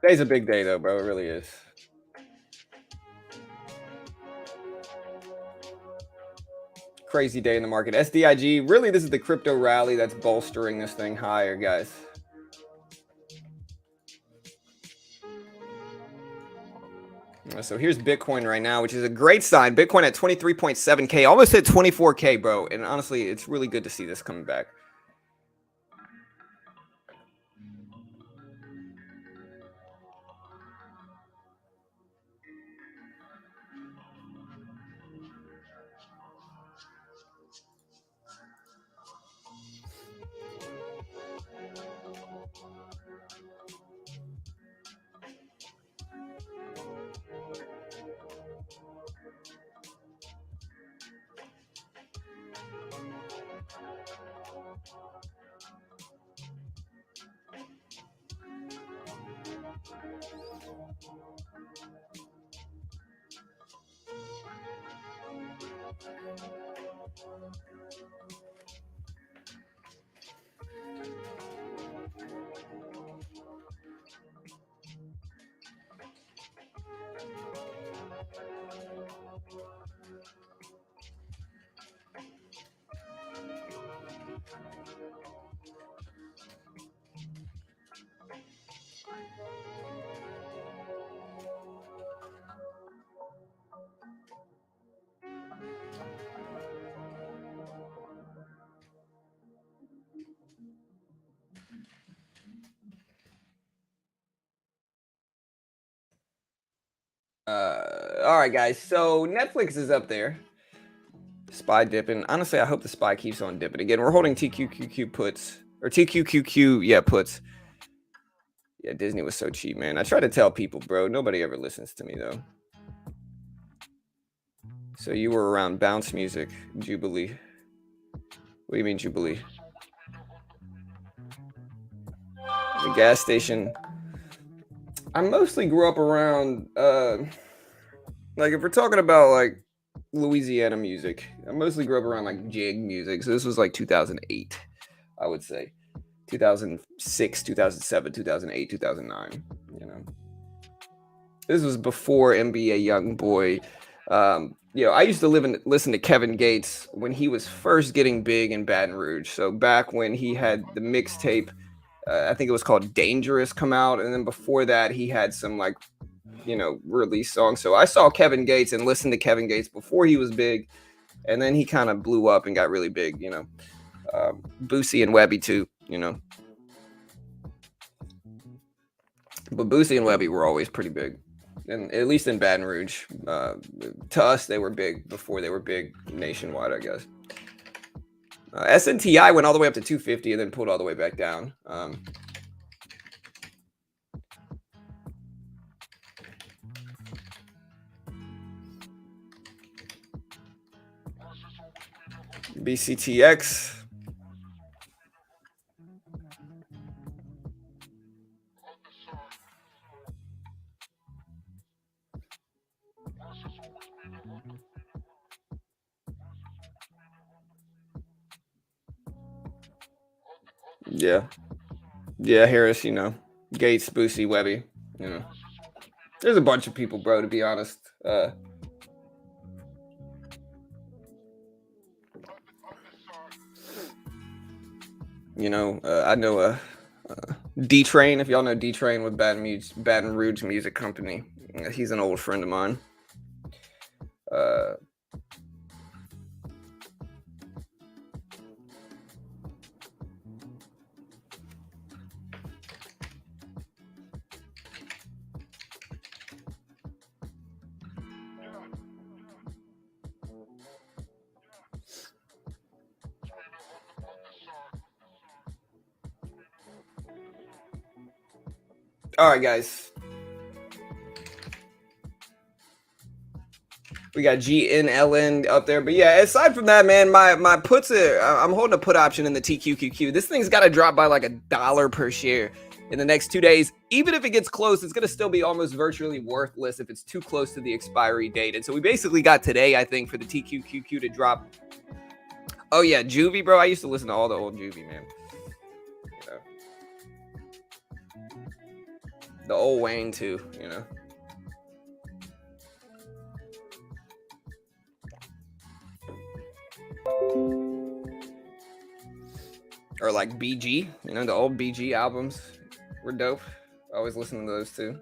Today's a big day though, bro. It really is. Crazy day in the market. SDIG, really, this is the crypto rally that's bolstering this thing higher, guys. So here's Bitcoin right now, which is a great sign. Bitcoin at 23.7K, almost hit 24K, bro. And honestly, it's really good to see this coming back. All right, guys. So Netflix is up there. SPY dipping. Honestly, I hope the SPY keeps on dipping. Again, we're holding TQQQ puts. Or TQQQ, yeah, puts. Yeah, Disney was so cheap, man. I try to tell people, bro. Nobody ever listens to me, though. So you were around bounce music, Jubilee. What do you mean, Jubilee? The gas station. I mostly grew up around, like, if we're talking about, like, Louisiana music, I mostly grew up around, like, jig music. So this was, like, 2008. I would say 2006, 2007, 2008, 2009. You know, this was before NBA YoungBoy. You know, I used to listen to Kevin Gates when he was first getting big in Baton Rouge. So back when he had the mixtape, I think it was called Dangerous, come out, and then before that he had some like, you know, release songs. So I saw Kevin Gates and listened to Kevin Gates before he was big, and then he kind of blew up and got really big. You know, Boosie and Webby too. You know, but Boosie and Webby were always pretty big. And at least in Baton Rouge, to us, they were big before they were big nationwide, I guess. SNTI went all the way up to 250 and then pulled all the way back down. BCTX. Yeah. Yeah, Harris, you know. Gates, Boosie, Webby, you know. There's a bunch of people, bro, to be honest. You know, I know D-Train, if y'all know D-Train with Baton Rouge Music Company. He's an old friend of mine. All right, guys. We got GNLN up there. But yeah, aside from that, man, my puts are, I'm holding a put option in the TQQQ. This thing's got to drop by like $1 per share in the next 2 days. Even if it gets close, it's going to still be almost virtually worthless if it's too close to the expiry date. And so we basically got today, I think, for the TQQQ to drop. Oh, yeah, Juvie, bro. I used to listen to all the old Juvie, man. You know. The old Wayne, too, you know. Or like BG, you know, the old BG albums were dope. I always listen to those too.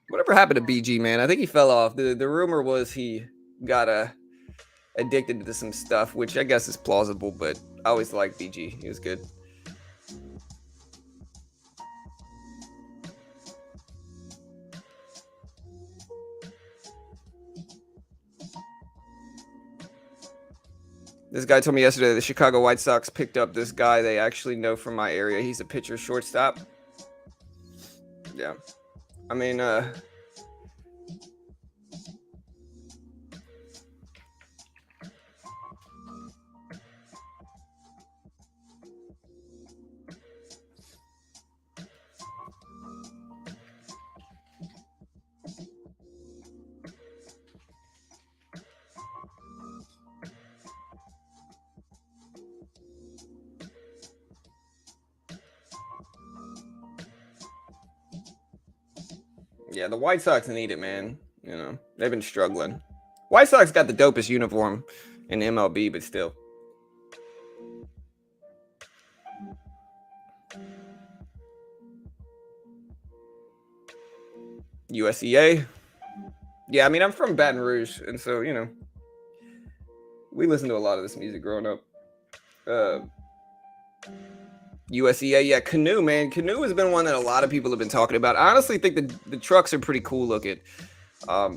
Whatever happened to BG, man? I think he fell off. The rumor was he got addicted to some stuff, which I guess is plausible, but I always liked BG. He was good. This guy told me yesterday the Chicago White Sox picked up this guy they actually know from my area. He's a pitcher shortstop. Yeah. I mean, yeah, the White Sox need it, man. You know, they've been struggling. White Sox got the dopest uniform in MLB, but still. USEA. Yeah, I mean, I'm from Baton Rouge, and so, you know, we listened to a lot of this music growing up. USEA, yeah, Canoe, man. Canoe has been one that a lot of people have been talking about. I honestly think the trucks are pretty cool looking. I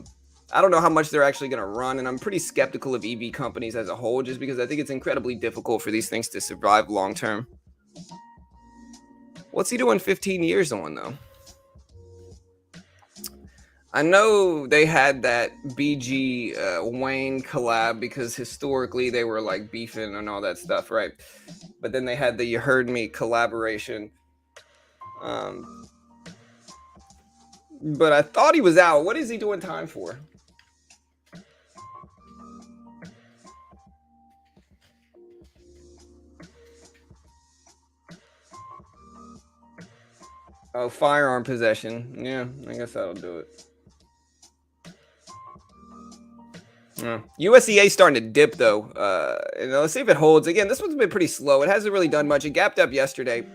don't know how much they're actually going to run, and I'm pretty skeptical of EV companies as a whole, just because I think it's incredibly difficult for these things to survive long term. What's he doing 15 years on, though? I know they had that BG Wayne collab because historically they were like beefing and all that stuff, right? But then they had the You Heard Me collaboration. But I thought he was out. What is he doing time for? Oh, firearm possession. Yeah, I guess that'll do it. USEA starting to dip though. Let's see if it holds. Again, this one's been pretty slow. It hasn't really done much. It gapped up yesterday.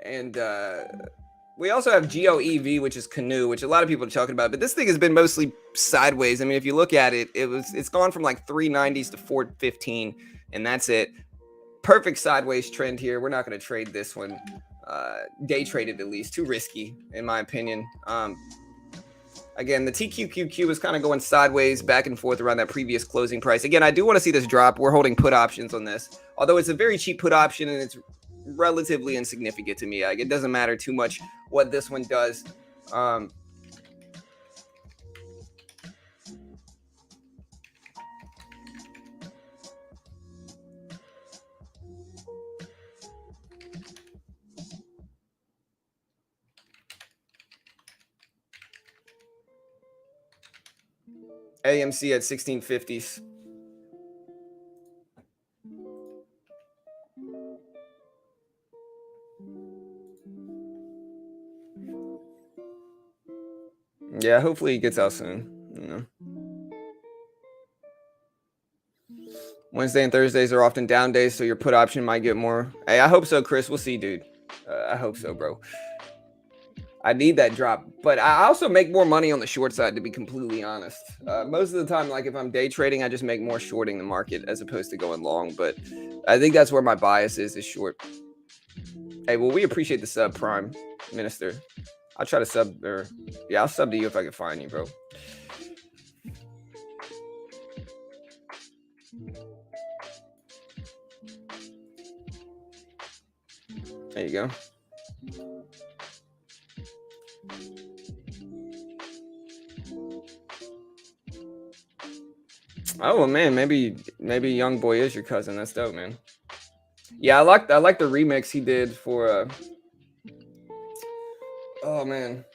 And we also have GOEV, which is Canoe, which a lot of people are talking about. But this thing has been mostly sideways. I mean, if you look at it, it's gone from like 390s to 415, and that's it. Perfect sideways trend here. We're not going to trade this one. Day traded at least. Too risky, in my opinion. Again, the TQQQ is kind of going sideways, back and forth around that previous closing price. Again, I do want to see this drop. We're holding put options on this, although it's a very cheap put option and it's relatively insignificant to me. Like, it doesn't matter too much what this one does. AMC at 1650s. Yeah, hopefully he gets out soon. You know, Wednesday and Thursdays are often down days, so your put option might get more. Hey, I hope so, Chris. We'll see, dude. I hope so, bro. I need that drop, but I also make more money on the short side, to be completely honest. Most of the time, like if I'm day trading, I just make more shorting the market as opposed to going long. But I think that's where my bias is short. Hey, well, we appreciate the sub, Prime Minister. I'll try to sub, or yeah, I'll sub to you if I can find you, bro. There you go. Oh man, maybe Young Boy is your cousin. That's dope, man. Yeah, I like the remix he did for oh man.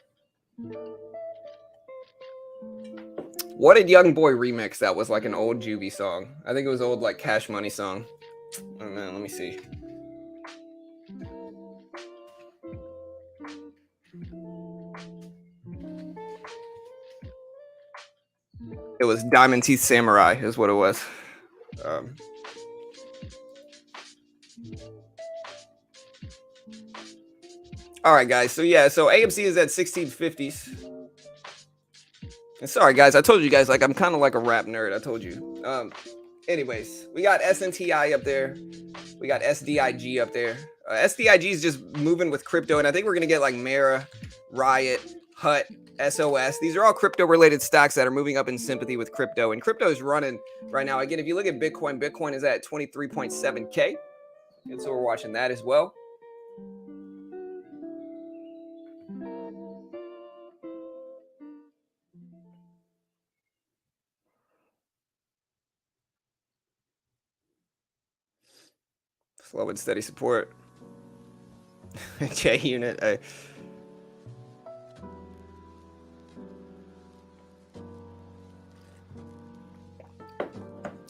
What did Young Boy remix that was like an old Juvie song? I think it was old like Cash Money song. Oh man, let me see. It was Diamond Teeth Samurai is what it was. All right, guys. So yeah, so AMC is at 1650s. And sorry, guys. I told you guys, like, I'm kind of like a rap nerd. I told you. Anyways, we got SNTI up there. We got SDIG up there. SDIG is just moving with crypto, and I think we're gonna get like Mara, Riot, Hut, SOS. These are all crypto-related stocks that are moving up in sympathy with crypto, and crypto is running right now. Again, if you look at Bitcoin, Bitcoin is at 23.7K, and so we're watching that as well. Slow and steady support. J unit.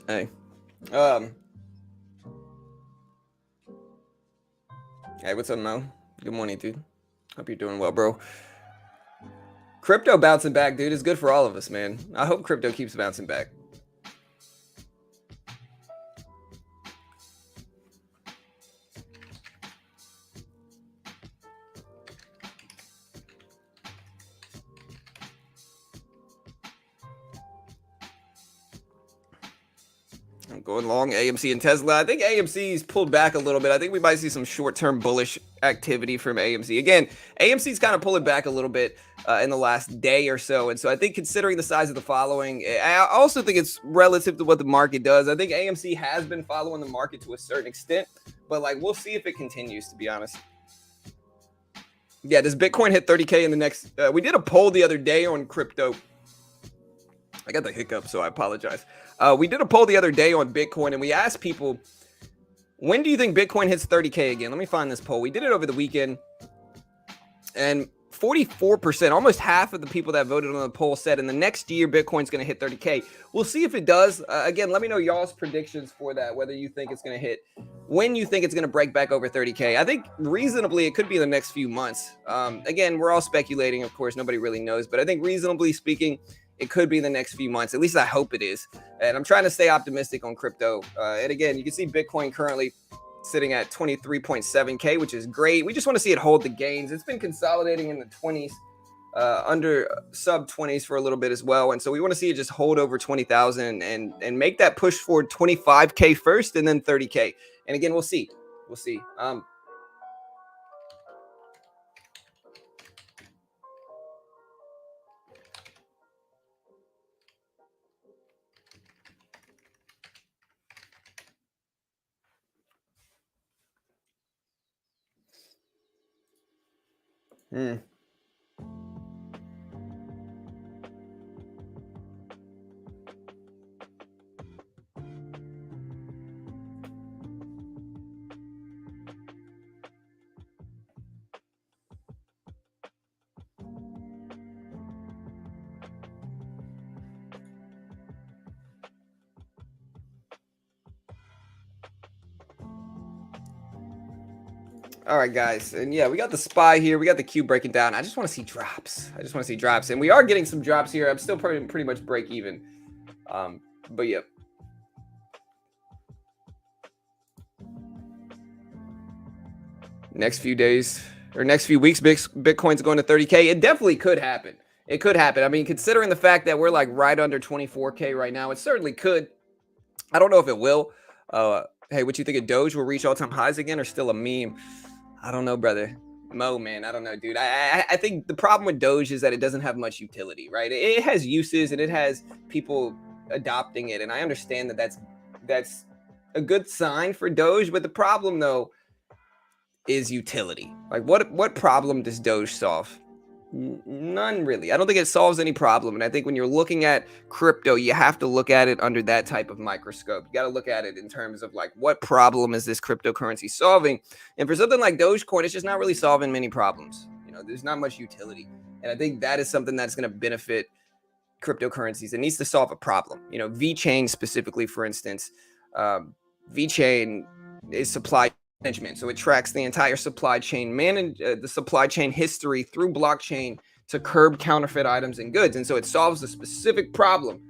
Hey. Hey, what's up, Mo? Good morning, dude. Hope you're doing well, bro. Crypto bouncing back, dude, is good for all of us, man. I hope crypto keeps bouncing back. I'm going long AMC and Tesla. I think AMC's pulled back a little bit. I think we might see some short-term bullish activity from AMC. Again, AMC's kind of pulling back a little bit in the last day or so. And so I think considering the size of the following, I also think it's relative to what the market does. I think AMC has been following the market to a certain extent, but like we'll see if it continues, to be honest. Yeah, does Bitcoin hit 30K in the next? We did a poll the other day on crypto. I got the hiccup, so I apologize. We did a poll the other day on Bitcoin, and we asked people, when do you think Bitcoin hits 30K again? Let me find this poll. We did it over the weekend, and 44%, almost half of the people that voted on the poll said in the next year Bitcoin's going to hit 30K. We'll see if it does. Again, let me know y'all's predictions for that, whether you think it's going to hit, when you think it's going to break back over 30K. I think reasonably it could be in the next few months. Again, we're all speculating, of course, nobody really knows, but I think reasonably speaking, it could be in the next few months. At least I hope it is. And I'm trying to stay optimistic on crypto. And again, you can see Bitcoin currently sitting at 23.7K, which is great. We just want to see it hold the gains. It's been consolidating in the 20s, under sub 20s for a little bit as well. And so we want to see it just hold over 20,000 and make that push for 25K first and then 30K. And again, we'll see. We'll see. All right, guys. And yeah, we got the SPY here. We got the Q breaking down. I just want to see drops. I just want to see drops. And we are getting some drops here. I'm still pretty much break even. But yeah. Next few days or next few weeks, Bitcoin's going to 30K. It definitely could happen. It could happen. I mean, considering the fact that we're like right under 24K right now, it certainly could. I don't know if it will. Hey, what you think of Doge will reach all-time highs again or still a meme? I don't know, brother. Mo, man, I don't know, dude. I think the problem with Doge is that it doesn't have much utility, right? It has uses and it has people adopting it, and I understand that that's a good sign for Doge. But the problem, though, is utility. Like, what problem does Doge solve? None, really. I don't think it solves any problem. And I think when you're looking at crypto, you have to look at it under that type of microscope. You got to look at it in terms of like, what problem is this cryptocurrency solving? And for something like Dogecoin, it's just not really solving many problems. You know, there's not much utility. And I think that is something that's going to benefit cryptocurrencies. It needs to solve a problem. You know, VeChain specifically, for instance, VeChain is supply management. So it tracks the entire supply chain, the supply chain history through blockchain to curb counterfeit items and goods. And so it solves a specific problem.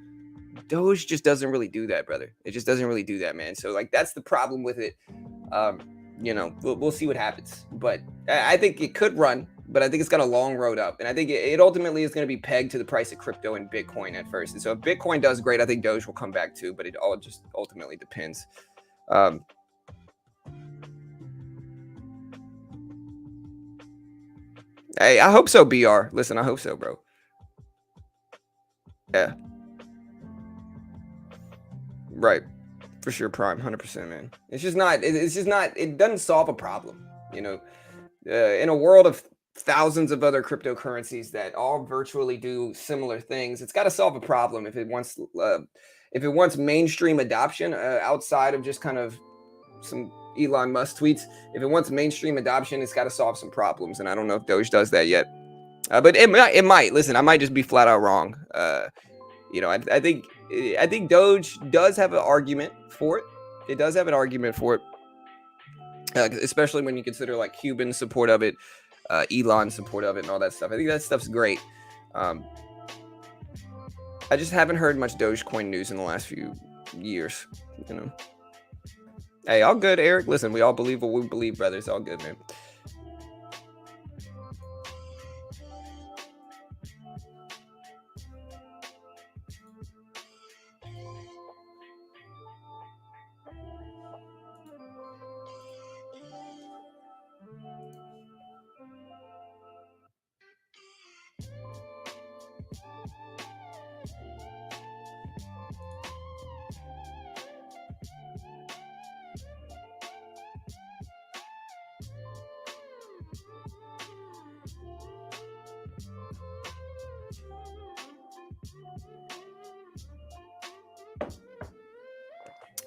Doge just doesn't really do that, brother. It just doesn't really do that, man. So like, that's the problem with it. You know, we'll see what happens. But I think it could run, but I think it's got a long road up. And I think it ultimately is going to be pegged to the price of crypto and Bitcoin at first. And so if Bitcoin does great, I think Doge will come back too, but it all just ultimately depends. Hey, I hope so, BR. Listen, I hope so, bro. Yeah. Right. For sure, Prime. 100%, man. It's just not, it doesn't solve a problem. You know, in a world of thousands of other cryptocurrencies that all virtually do similar things, it's got to solve a problem if it wants mainstream adoption outside of just kind of some Elon Musk tweets. If it wants mainstream adoption, it's got to solve some problems, and I don't know if Doge does that yet. But it might. Listen, I might just be flat out wrong. You know, I think Doge does have an argument for it. It does have an argument for it, especially when you consider like Cuban support of it, Elon support of it, and all that stuff. I think that stuff's great. I just haven't heard much Dogecoin news in the last few years. You know. Hey, all good, Eric. Listen, we all believe what we believe, brother. It's all good, man.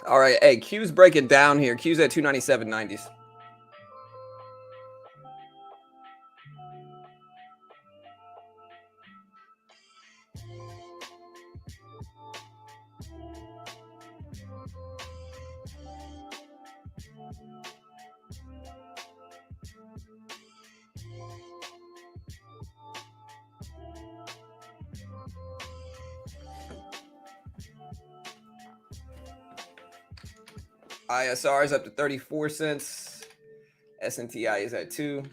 All right, hey, Q's breaking down here. Q's at 297.90s. ISR is up to 34 cents. SNTI is at 2.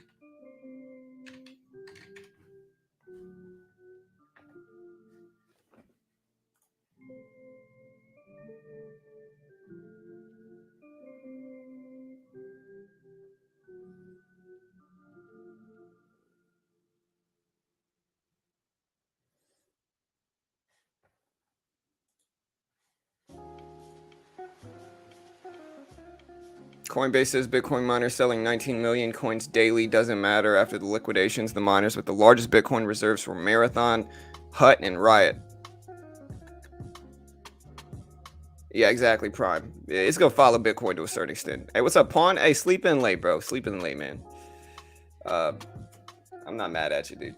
Coinbase says Bitcoin miners selling 19 million coins daily. Doesn't matter after the liquidations. The miners with the largest Bitcoin reserves were Marathon, Hut, and Riot. Yeah, exactly, Prime. Yeah, it's going to follow Bitcoin to a certain extent. Hey, what's up, Pawn? Hey, sleep in late, bro. Sleep in late, man. I'm not mad at you, dude.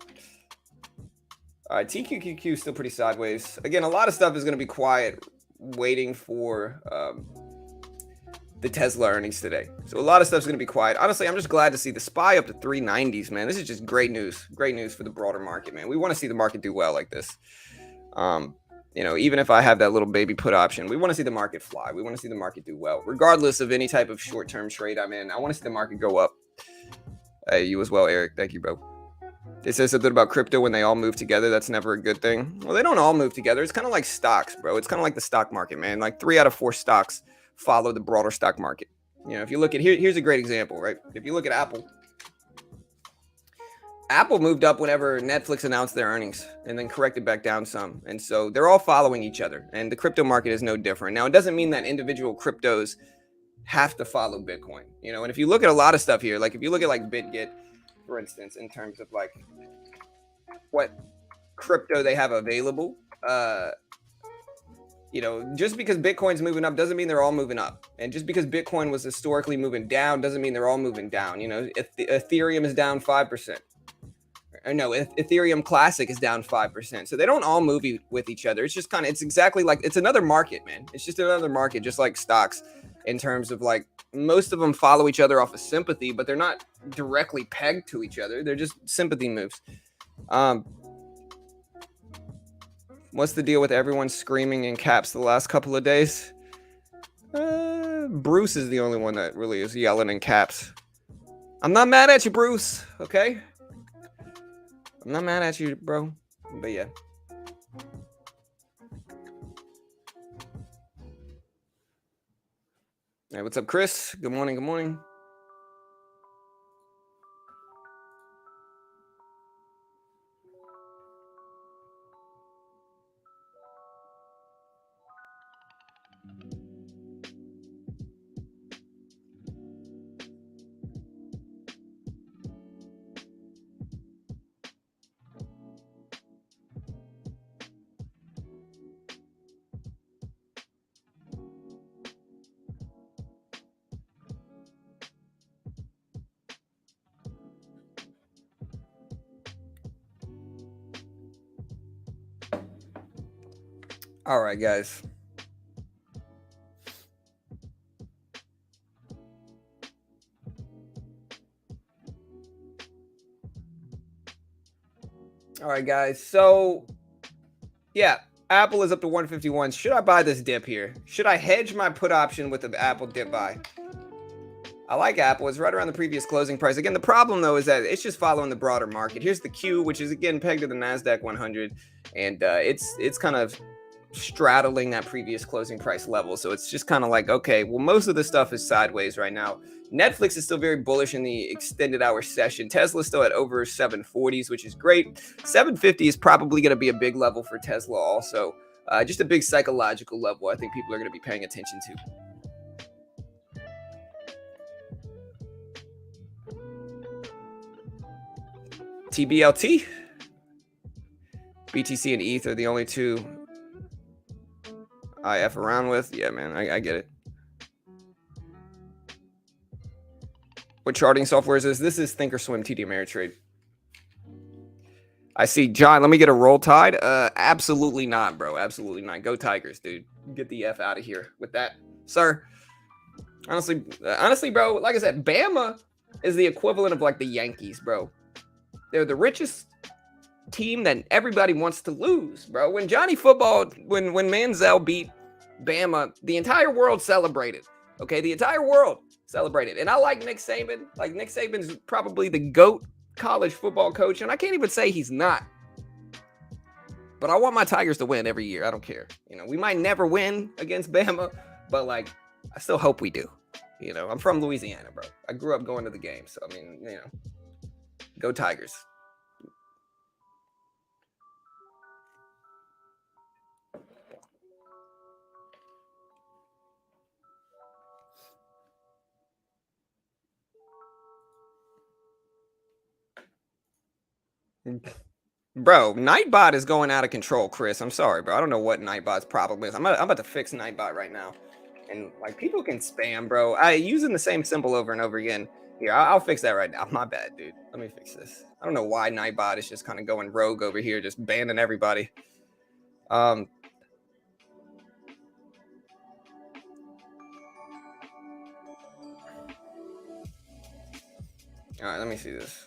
All right, TQQQ is still pretty sideways. Again, a lot of stuff is going to be quiet, waiting for the Tesla earnings today. So a lot of stuff's going to be quiet. Honestly, I'm just glad to see the SPY up to 390s, man. This is just great news. Great news for the broader market, man. We want to see the market do well like this. You know, even if I have that little baby put option, we want to see the market fly. We want to see the market do well, regardless of any type of short-term trade I'm in. I want to see the market go up. Hey, you as well, Eric. Thank you, bro. They said something about crypto when they all move together. That's never a good thing. Well, they don't all move together. It's kind of like stocks, bro. It's kind of like the stock market, man. Like 3 out of 4 stocks follow the broader stock market. You know, if you look at here's a great example, right? If you look at Apple moved up whenever Netflix announced their earnings and then corrected back down some. And so they're all following each other. And the crypto market is no different. Now, it doesn't mean that individual cryptos have to follow Bitcoin. You know, and if you look at a lot of stuff here, like if you look at like BitGet, for instance, in terms of like what crypto they have available, you know, just because Bitcoin's moving up doesn't mean they're all moving up. And just because Bitcoin was historically moving down doesn't mean they're all moving down. You know, if Ethereum is down 5%. Or no, Ethereum Classic is down 5%. So they don't all move with each other. It's just kind of, it's exactly like, it's another market, man. It's just another market, just like stocks, in terms of like, most of them follow each other off of sympathy, but they're not directly pegged to each other. They're just sympathy moves. What's the deal with everyone screaming in caps the last couple of days? Bruce is the only one that really is yelling in caps. I'm not mad at you, Bruce. Okay? I'm not mad at you, bro. But yeah. Hey, what's up, Chris? Good morning. Good morning. All right, guys. All right, guys. So, yeah, Apple is up to 151. Should I buy this dip here? Should I hedge my put option with the Apple dip buy? I like Apple. It's right around the previous closing price. Again, the problem, though, is that it's just following the broader market. Here's the Q, which is, again, pegged to the Nasdaq 100. And it's kind of straddling that previous closing price level. So it's just kind of like, okay, well, most of the stuff is sideways right now. Netflix is still very bullish in the extended hour session. Tesla's still at over 740s, which is great. 750 is probably going to be a big level for Tesla also. Just a big psychological level I think people are going to be paying attention to. TBLT, BTC and ETH are the only two I F around with. Yeah, man, I get it. What charting software is this? This is Thinkorswim TD Ameritrade. I see, John. Let me get a roll tide. Absolutely not, bro. Absolutely not. Go Tigers, dude. Get the F out of here with that, sir. Honestly, bro. Like I said, Bama is the equivalent of like the Yankees, bro. They're the richest team that everybody wants to lose, bro. When Johnny Football, when Manziel beat Bama, the entire world celebrated. Okay, the entire world celebrated. And I like Nick Saban. Like, Nick Saban's probably the GOAT college football coach, and I can't even say he's not. But I want my Tigers to win every year. I don't care. You know, we might never win against Bama, but like, I still hope we do. You know, I'm from Louisiana, bro. I grew up going to the game. So, I mean, you know, go Tigers. Bro, Nightbot is going out of control, Chris. I'm sorry, bro. I don't know what Nightbot's problem is. I'm about to fix Nightbot right now. And like, people can spam, bro. I using the same symbol over and over again. Here, I'll fix that right now. My bad, dude. Let me fix this. I don't know why Nightbot is just kind of going rogue over here, just banning everybody. All right, let me see this.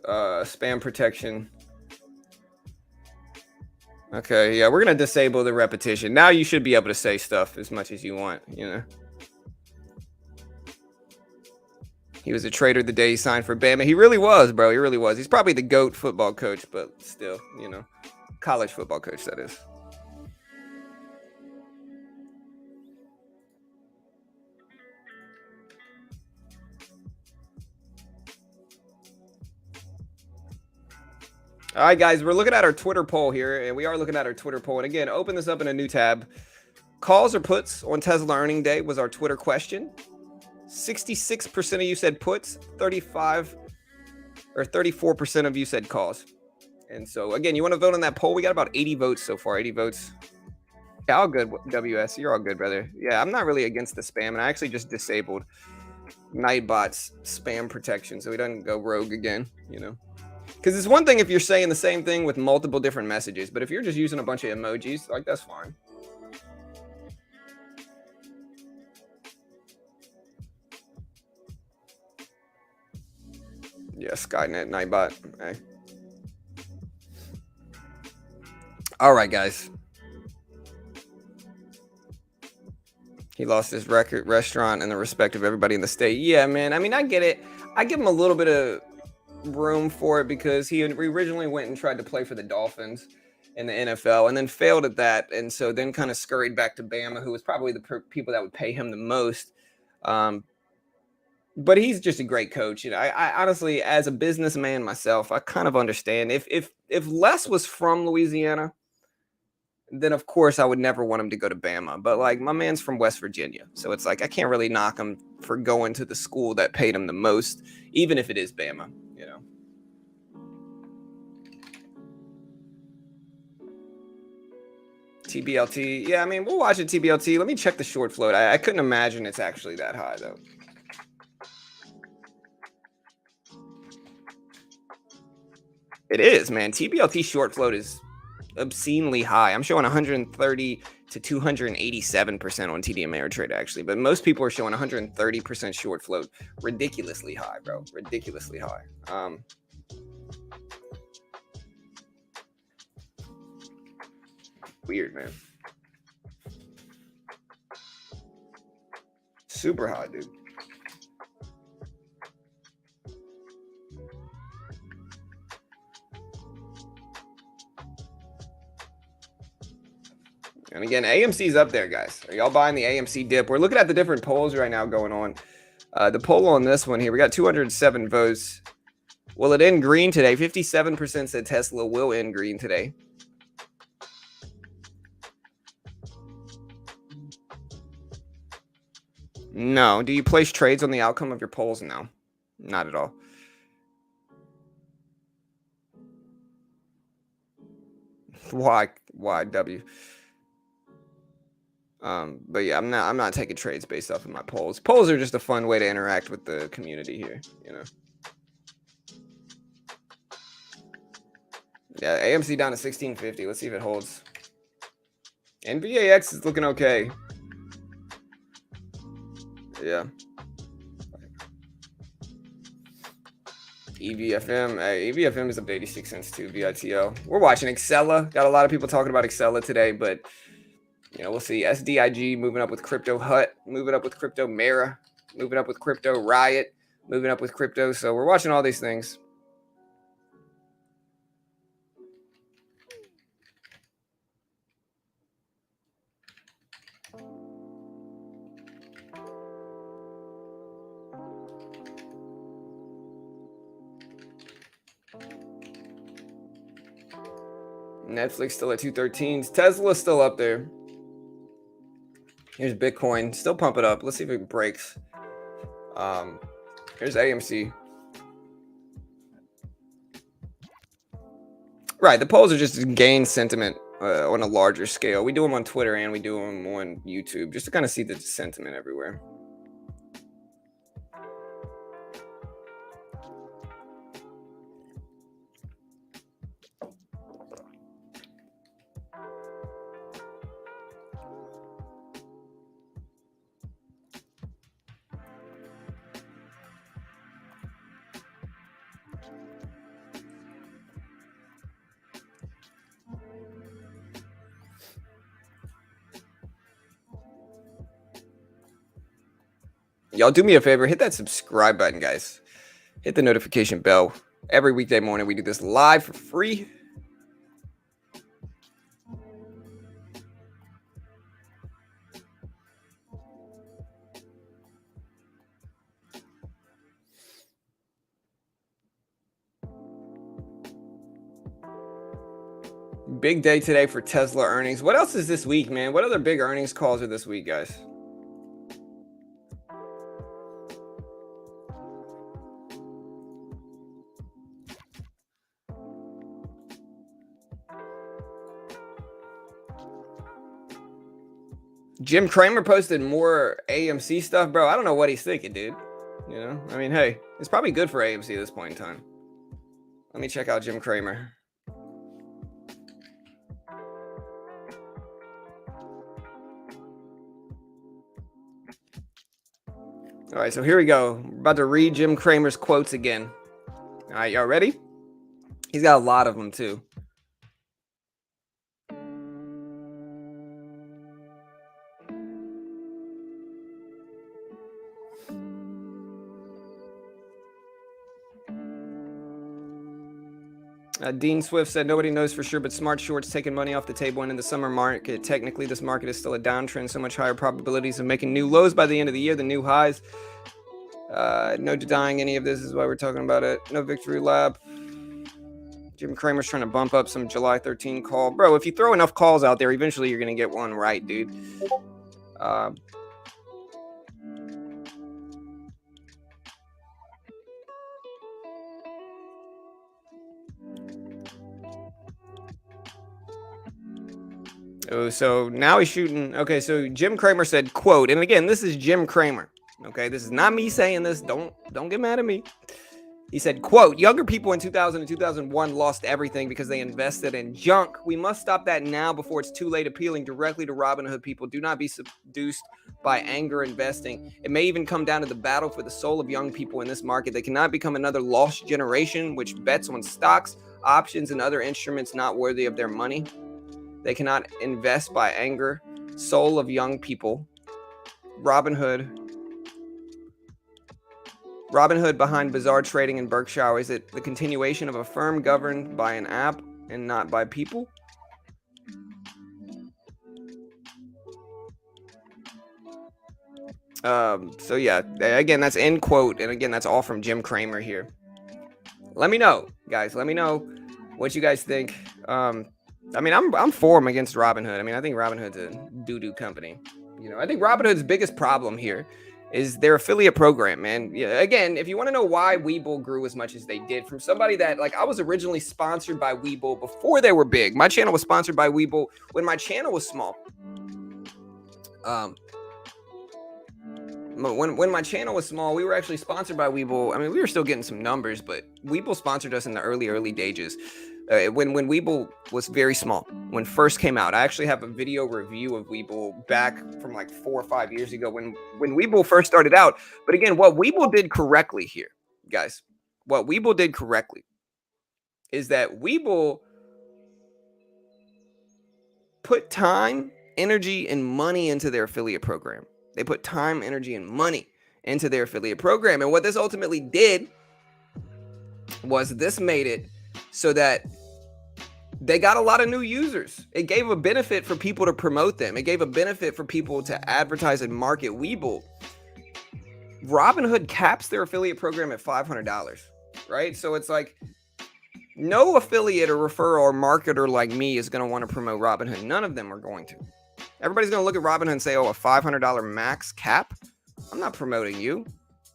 Spam protection. Okay, yeah, we're gonna disable the repetition. Now you should be able to say stuff as much as you want, you know. He was a traitor the day he signed for Bama. He really was, bro. He really was. He's probably the GOAT football coach, but still, you know, college football coach, that is. All right, guys, we're looking at our Twitter poll here, and we are looking at our Twitter poll. And again, open this up in a new tab. Calls or puts on Tesla earning day was our Twitter question. 66% of you said puts, 34% of you said calls. And so, again, you want to vote on that poll? We got about 80 votes so far, 80 votes. Yeah, all good, WS. You're all good, brother. Yeah, I'm not really against the spam, and I actually just disabled Nightbot's spam protection so he doesn't go rogue again, you know. Because it's one thing if you're saying the same thing with multiple different messages, but if you're just using a bunch of emojis, like, that's fine. Yeah, Skynet, Nightbot. Okay. All right, guys. He lost his restaurant and the respect of everybody in the state. Yeah, man. I mean, I get it. I give him a little bit of room for it because he originally went and tried to play for the Dolphins in the NFL and then failed at that, and so then kind of scurried back to Bama, who was probably the people that would pay him the most. But he's just a great coach. You know, I honestly, as a businessman myself, I kind of understand if Les was from Louisiana, then of course I would never want him to go to Bama. But like, my man's from West Virginia, so it's like I can't really knock him for going to the school that paid him the most, even if it is Bama. You know. Tblt. Yeah, I mean, we'll watch it, Tblt. Let me check the short float. I couldn't imagine it's actually that high, though. It is, man. Tblt short float is obscenely high. I'm showing 130 to 287% on TD Ameritrade, actually. But most people are showing 130% short float. Ridiculously high, bro. Ridiculously high. Weird, man. Super high, dude. And again, AMC's up there, guys. Are y'all buying the AMC dip? We're looking at the different polls right now going on. The poll on this one here, we got 207 votes. Will it end green today? 57% said Tesla will end green today. No. Do you place trades on the outcome of your polls? No, not at all. Why W? But yeah, I'm not taking trades based off of my polls. Polls are just a fun way to interact with the community here, you know. Yeah, AMC down to 1650. Let's see if it holds. NVAX is looking okay. Yeah. EVFM. Hey, EVFM is up to 86 cents too. VITO. We're watching Xela. Got a lot of people talking about Xela today, but You know, we'll see SDIG moving up with Crypto Hut, moving up with Crypto Mara, moving up with Crypto Riot, moving up with crypto. So we're watching all these things. Netflix still at 213s. Tesla still up there. Here's Bitcoin. Still pump it up. Let's see if it breaks. Here's AMC. Right, the polls are just to gain sentiment on a larger scale. We do them on Twitter and we do them on YouTube just to kind of see the sentiment everywhere. Y'all do me a favor, hit that subscribe button, guys. Hit the notification bell. Every weekday morning, we do this live for free. Big day today for Tesla earnings. What else is this week, man? What other big earnings calls are this week, guys? Jim Cramer posted more AMC stuff, bro. I don't know what he's thinking, dude. You know, I mean, hey, it's probably good for AMC at this point in time. Let me check out Jim Cramer. All right, so here we go. We're about to read Jim Cramer's quotes again. All right, y'all ready? He's got a lot of them, too. Dean Swift said, nobody knows for sure, but smart shorts taking money off the table and in the summer market. Technically, this market is still a downtrend, so much higher probabilities of making new lows by the end of the year than new highs. No denying any of this is why we're talking about it. No victory lap. Jim Cramer's trying to bump up some July 13 call. Bro, if you throw enough calls out there, eventually you're going to get one right, dude. Oh, so now he's shooting. Okay, so Jim Cramer said, quote, and again, this is Jim Cramer. Okay, this is not me saying this. Don't get mad at me. He said, quote, younger people in 2000 and 2001 lost everything because they invested in junk. We must stop that now before it's too late. Appealing directly to Robinhood people. Do not be seduced by anger investing. It may even come down to the battle for the soul of young people in this market. They cannot become another lost generation which bets on stocks, options, and other instruments not worthy of their money. They cannot invest by anger. Soul of young people. Robinhood behind bizarre trading in Berkshire. Is it the continuation of a firm governed by an app and not by people? So yeah, again, that's end quote. And again, that's all from Jim Cramer here. Let me know, guys. Let me know what you guys think. I mean, I'm for him against Robinhood. I mean, I think Robinhood's a doo-doo company. You know, I think Robinhood's biggest problem here is their affiliate program, man. Yeah, again, if you want to know why Webull grew as much as they did, from somebody that, like, I was originally sponsored by Webull before they were big. My channel was sponsored by Webull when my channel was small. When my channel was small, we were actually sponsored by Webull. I mean, we were still getting some numbers, but Webull sponsored us in the early days. When Webull was very small, when first came out. I actually have a video review of Webull back from like 4 or 5 years ago when Webull first started out. But again, what Webull did correctly here, guys, what Webull did correctly is that Webull put time energy and money into their affiliate program. They put time, energy, and money into their affiliate program. And what this ultimately did was this made it so that they got a lot of new users. It gave a benefit for people to promote them. It gave a benefit for people to advertise and market Webull. Robinhood caps their affiliate program at $500, right? So it's like no affiliate or referral or marketer like me is going to want to promote Robinhood. None of them are going to. Everybody's going to look at Robinhood and say, oh, a $500 max cap? I'm not promoting you.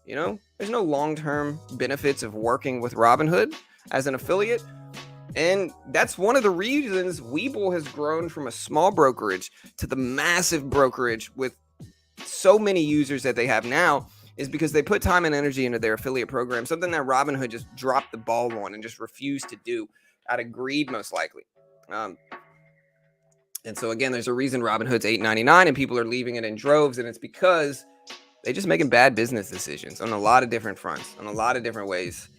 You know, there's no long-term benefits of working with Robinhood as an affiliate. And that's one of the reasons Webull has grown from a small brokerage to the massive brokerage with so many users that they have now, is because they put time and energy into their affiliate program, something that Robinhood just dropped the ball on and just refused to do out of greed, most likely. And so, again, there's a reason Robinhood's $8.99 and people are leaving it in droves, and it's because they're just making bad business decisions on a lot of different fronts, on a lot of different ways.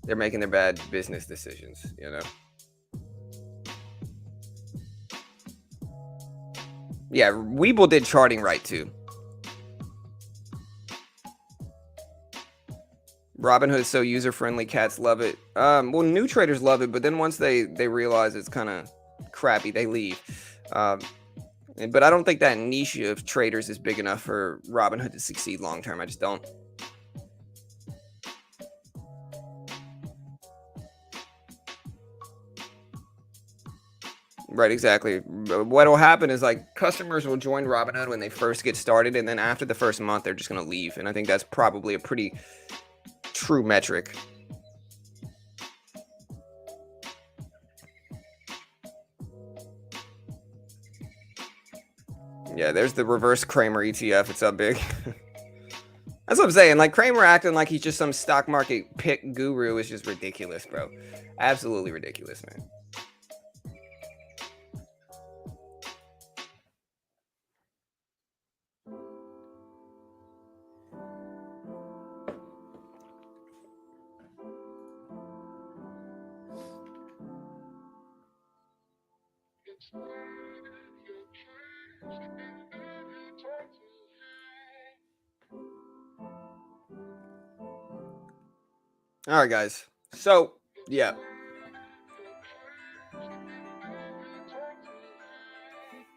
They're making their bad business decisions, you know. Yeah, Webull did charting right, too. Robinhood is so user-friendly, cats love it. Well, new traders love it, but then once they realize it's kind of crappy, they leave. But I don't think that niche of traders is big enough for Robinhood to succeed long-term. I just don't. Right, exactly. What will happen is like customers will join Robinhood when they first get started, and then after the first month, they're just going to leave. And I think that's probably a pretty true metric. Yeah, there's the reverse Cramer ETF. It's up big. That's what I'm saying. Like Cramer acting like he's just some stock market pick guru is just ridiculous, bro. Absolutely ridiculous, man. All right, guys. So, yeah.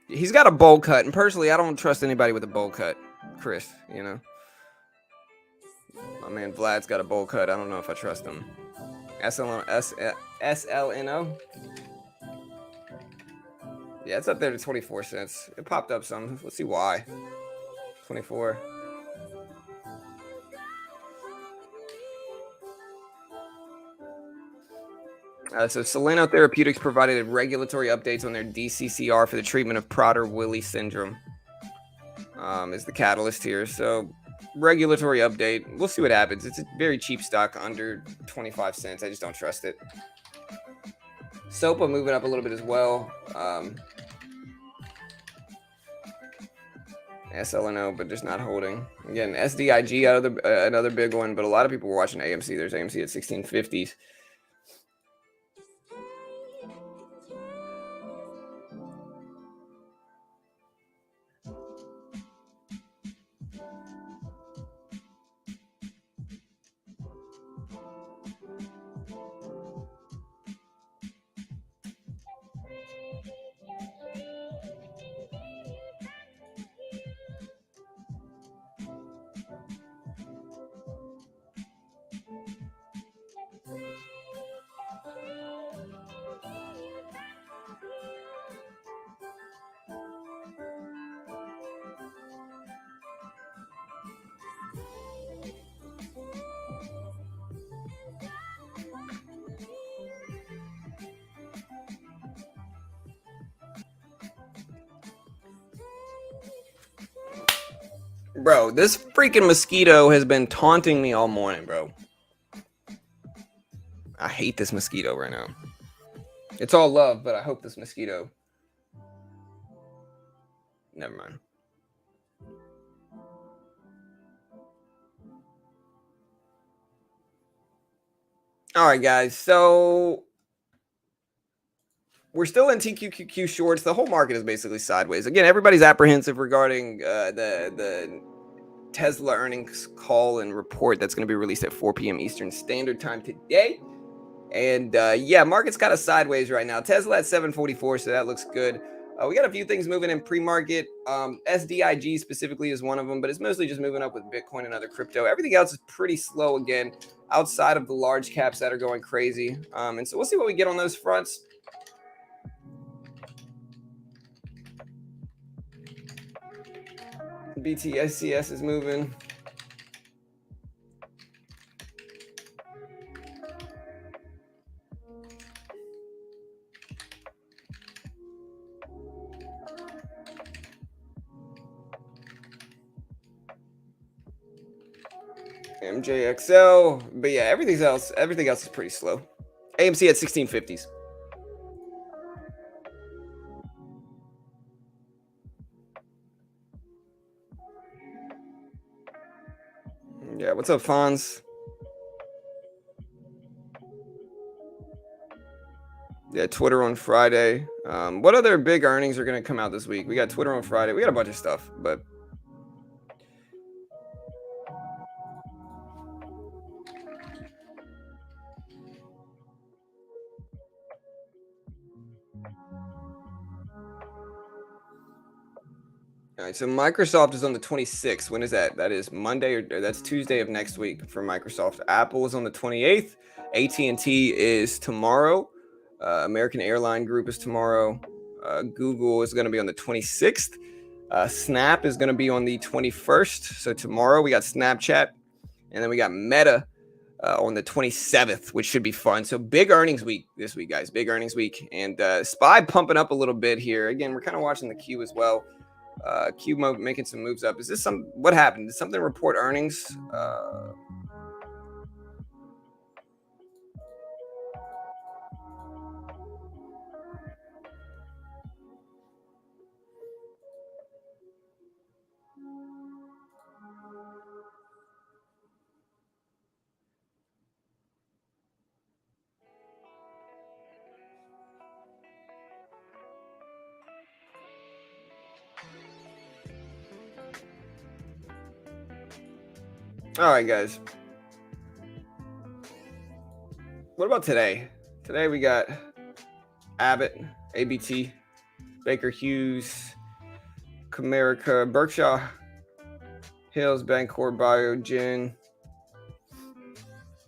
He's got a bowl cut, and personally, I don't trust anybody with a bowl cut, Chris, you know. My man Vlad's got a bowl cut. I don't know if I trust him. SLNO? Yeah, it's up there to 24 cents. It popped up some. Let's see why. 24. So Soleno Therapeutics provided regulatory updates on their DCCR for the treatment of Prader-Willi syndrome. Is the catalyst here. So regulatory update. We'll see what happens. It's a very cheap stock, under 25 cents. I just don't trust it. SOPA moving up a little bit as well. SLNO, but just not holding. Again, SDIG, another big one, but a lot of people were watching AMC. There's AMC at 1650s. Bro, this freaking mosquito has been taunting me all morning, bro. I hate this mosquito right now. It's all love, but I hope this mosquito... Never mind. All right, guys. So we're still in TQQQ shorts. The whole market is basically sideways. Again, everybody's apprehensive regarding the Tesla earnings call and report that's going to be released at 4 p.m. Eastern Standard Time today. And yeah, market's kind of sideways right now. Tesla at 744, so that looks good. We got a few things moving in pre-market. SDIG specifically is one of them, but it's mostly just moving up with Bitcoin and other crypto. Everything else is pretty slow again, outside of the large caps that are going crazy. And so we'll see what we get on those fronts. BTSCS is moving. MJXL, but yeah, everything else is pretty slow. AMC at 1650s. Yeah, what's up, Fonz? Yeah, Twtr on Friday. What other big earnings are going to come out this week? We got Twtr on Friday. We got a bunch of stuff, but all right, so Microsoft is on the 26th. When is that? That is Monday, or that's Tuesday of next week for Microsoft. Apple is on the 28th. AT&T is tomorrow. American Airline Group is tomorrow. Google is going to be on the 26th. Snap is going to be on the 21st. So tomorrow we got Snapchat. And then we got Meta on the 27th, which should be fun. So big earnings week this week, guys. Big earnings week. And SPY pumping up a little bit here. Again, we're kind of watching the Q as well. Q making some moves up. Is this what happened? Did something report earnings? All right, guys. What about today? Today we got Abbott, ABT, Baker Hughes, Comerica, Berkshire Hills, Bancorp, Biogen,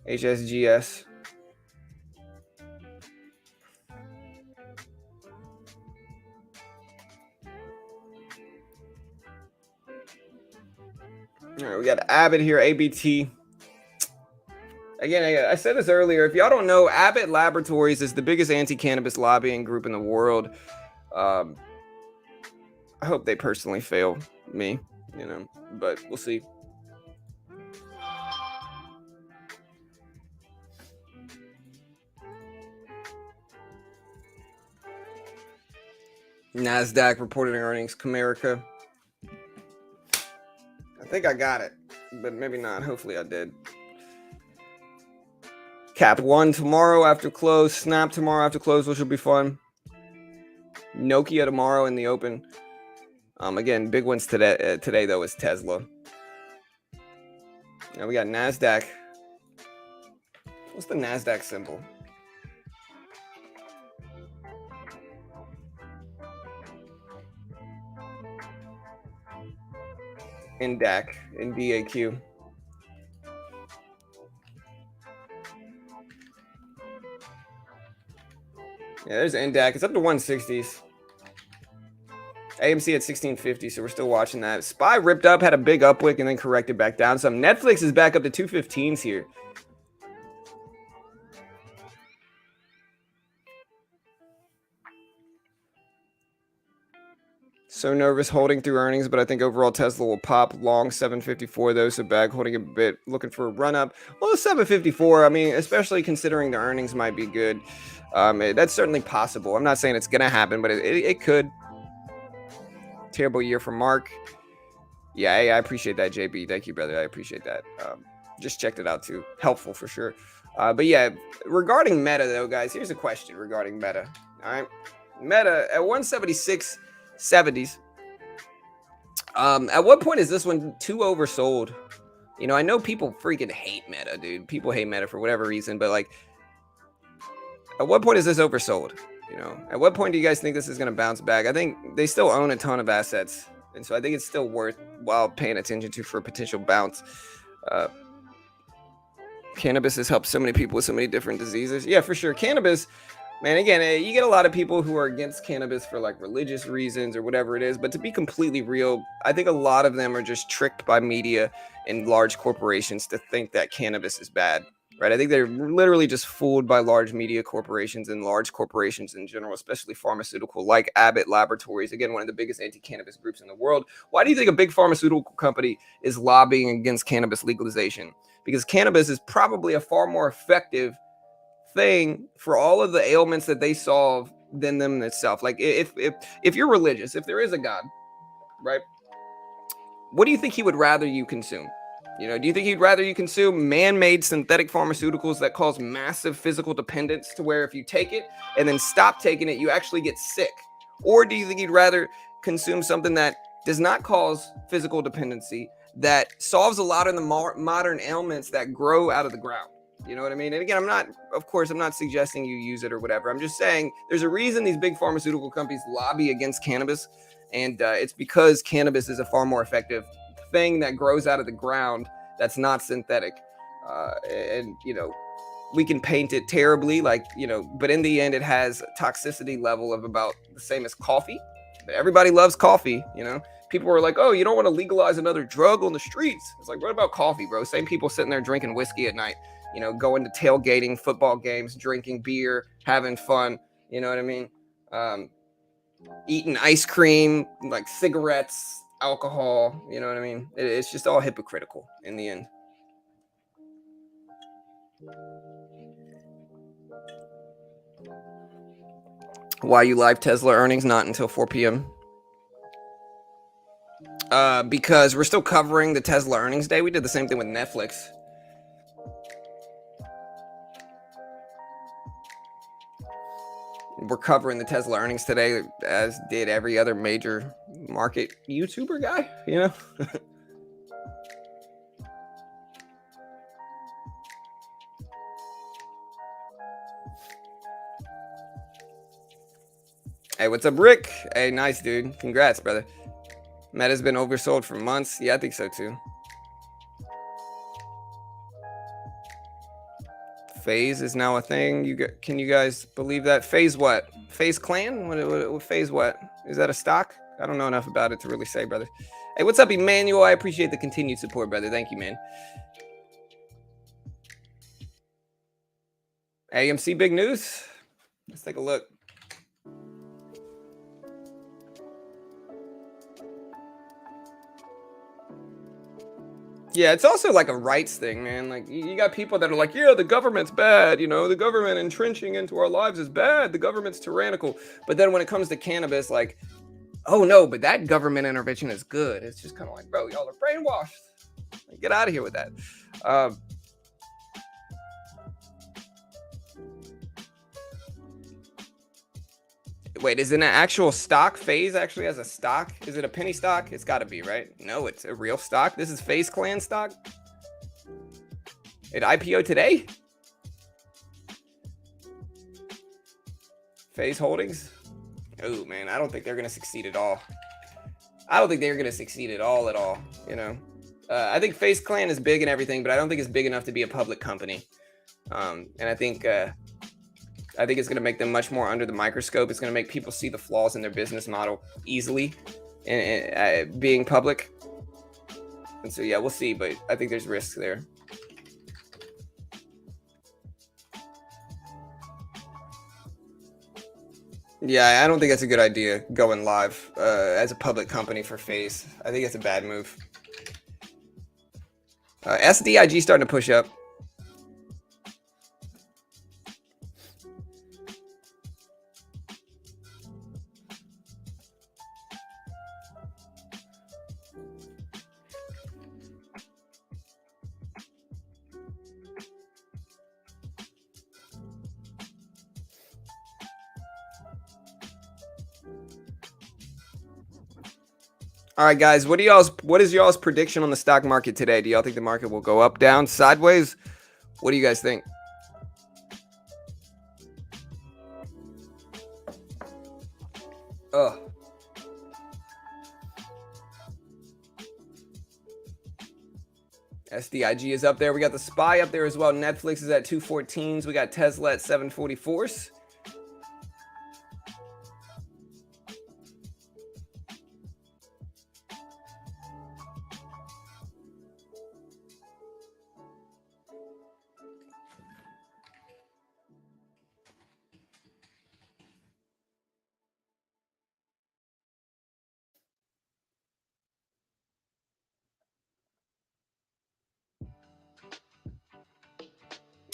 HSGS. All right, we got Abbott here, ABT. Again, I said this earlier. If y'all don't know, Abbott Laboratories is the biggest anti-cannabis lobbying group in the world. I hope they personally fail me, but we'll see. Nasdaq reported earnings, Comerica. I think I got it, but maybe not. Hopefully I did. Cap 1 tomorrow after close. Snap tomorrow after close, which will be fun. Nokia tomorrow in the open. Again, big ones today. Today though is Tesla. Now we got Nasdaq. What's the Nasdaq symbol? NDAQ, NDAQ. Yeah, there's NDAQ. It's up to 160s. AMC at 1650, so we're still watching that. SPY ripped up, had a big upwick, and then corrected back down. Some Netflix is back up to 215s here. So nervous holding through earnings, but I think overall Tesla will pop. Long 754 though, so bag holding a bit, looking for a run up. Well, 754, I mean, especially considering the earnings might be good. That's certainly possible. I'm not saying it's going to happen, but it could. Terrible year for Mark. Yeah, hey, I appreciate that, JB. Thank you, brother. I appreciate that. Just checked it out too. Helpful for sure. But yeah, regarding Meta though, guys, here's a question regarding Meta. All right. Meta at 176.70s. At what point is this one too oversold? You know, I know people freaking hate Meta, dude. People hate Meta for whatever reason, but like, at what point is this oversold? You know, at what point do you guys think this is going to bounce back? I think they still own a ton of assets, and so I think it's still worthwhile paying attention to for a potential bounce. Cannabis has helped so many people with so many different diseases. Yeah, for sure. Cannabis, man, again, you get a lot of people who are against cannabis for like religious reasons or whatever it is. But to be completely real, I think a lot of them are just tricked by media and large corporations to think that cannabis is bad. Right. I think they're literally just fooled by large media corporations and large corporations in general, especially pharmaceutical, like Abbott Laboratories, again, one of the biggest anti-cannabis groups in the world. Why do you think a big pharmaceutical company is lobbying against cannabis legalization? Because cannabis is probably a far more effective thing for all of the ailments that they solve than them itself. Like if you're religious, if there is a God, right? What do you think he would rather you consume? You know, do you think he'd rather you consume man-made synthetic pharmaceuticals that cause massive physical dependence to where if you take it and then stop taking it, you actually get sick? Or do you think he'd rather consume something that does not cause physical dependency, that solves a lot of the modern ailments that grow out of the ground? You know what I mean? And again, I'm not suggesting you use it or whatever. I'm just saying there's a reason these big pharmaceutical companies lobby against cannabis. And it's because cannabis is a far more effective thing that grows out of the ground that's not synthetic. And, you know, we can paint it terribly, like, you know, but in the end, it has a toxicity level of about the same as coffee. But everybody loves coffee, you know. People were like, oh, you don't want to legalize another drug on the streets. It's like, what about coffee, bro? Same people sitting there drinking whiskey at night, you know, going to tailgating, football games, drinking beer, having fun. You know what I mean? Eating ice cream, like cigarettes, alcohol. You know what I mean? It's just all hypocritical in the end. Why you live Tesla earnings? Not until 4 p.m. Because we're still covering the Tesla earnings day. We did the same thing with Nflx. We're covering the Tesla earnings today, as did every other major market YouTuber guy, you know? Hey, what's up, Rick? Hey, nice, dude. Congrats, brother. Meta's been oversold for months. Yeah, I think so, too. Phase is now a thing. Can you guys believe that? Phase what? Phase Clan? What phase what? Is that a stock? I don't know enough about it to really say, brother. Hey, what's up, Emmanuel? I appreciate the continued support, brother. Thank you, man. AMC big news. Let's take a look. Yeah, it's also like a rights thing, man. Like, you got people that are like, yeah, the government's bad. You know, the government entrenching into our lives is bad. The government's tyrannical. But then when it comes to cannabis, like, oh no, but that government intervention is good. It's just kind of like, bro, y'all are brainwashed. Like, get out of here with that. Wait, is it an actual stock? Phase actually has a stock? Is it a penny stock? It's got to be, right? No, it's a real stock. This is Phase Clan stock. It IPO today? Phase Holdings? Oh, man, I don't think they're going to succeed at all. I don't think they're going to succeed at all, you know? I think Phase Clan is big and everything, but I don't think it's big enough to be a public company. And I think it's going to make them much more under the microscope. It's going to make people see the flaws in their business model easily, and being public. And so, yeah, we'll see. But I think there's risks there. Yeah, I don't think that's a good idea, going live as a public company for Phase. I think it's a bad move. SDIG starting to push up. All right, guys, what is y'all's prediction on the stock market today? Do y'all think the market will go up, down, sideways? What do you guys think? Ugh. SDIG is up there. We got the SPY up there as well. Netflix is at 214s. We got Tesla at 744s.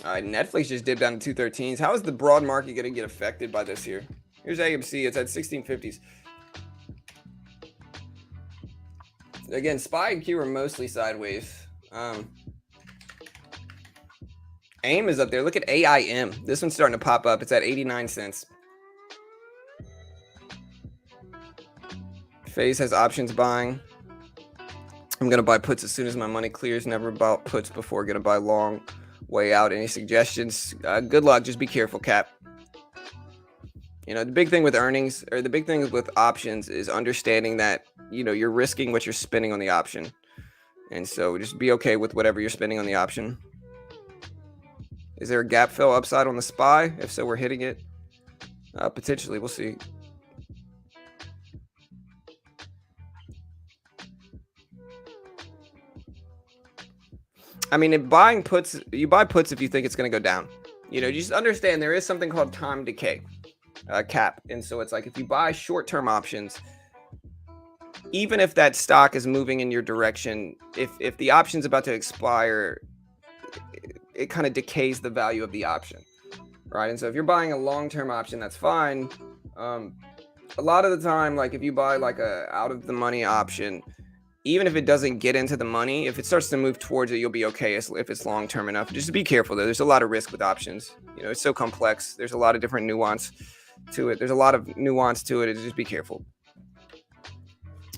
All right, Netflix just dipped down to 213s. How is the broad market going to get affected by this here? Here's AMC. It's at 1650s. Again, SPY and Q are mostly sideways. AIM is up there. Look at AIM. This one's starting to pop up. It's at 89 cents. FaZe has options buying. I'm going to buy puts as soon as my money clears. Never bought puts before. Going to buy long way out. Any suggestions? Good luck. Just be careful, Cap. You know, the big thing with earnings, or the big thing with options, is understanding that, you know, you're risking what you're spending on the option. And so just be okay with whatever you're spending on the option. Is there a gap fill upside on the SPY? If so, we're hitting it. Potentially. We'll see. I mean, if buying puts, you buy puts if you think it's going to go down. You know, just understand there is something called time decay, cap. And so it's like if you buy short-term options, even if that stock is moving in your direction, if the option's about to expire, it kind of decays the value of the option, right? And so if you're buying a long-term option, that's fine. A lot of the time, like if you buy like a out-of-the-money option, even if it doesn't get into the money, if it starts to move towards it, you'll be okay if it's long-term enough. Just be careful, though. There's a lot of risk with options. You know, it's so complex. There's a lot of different nuance to it. Just be careful.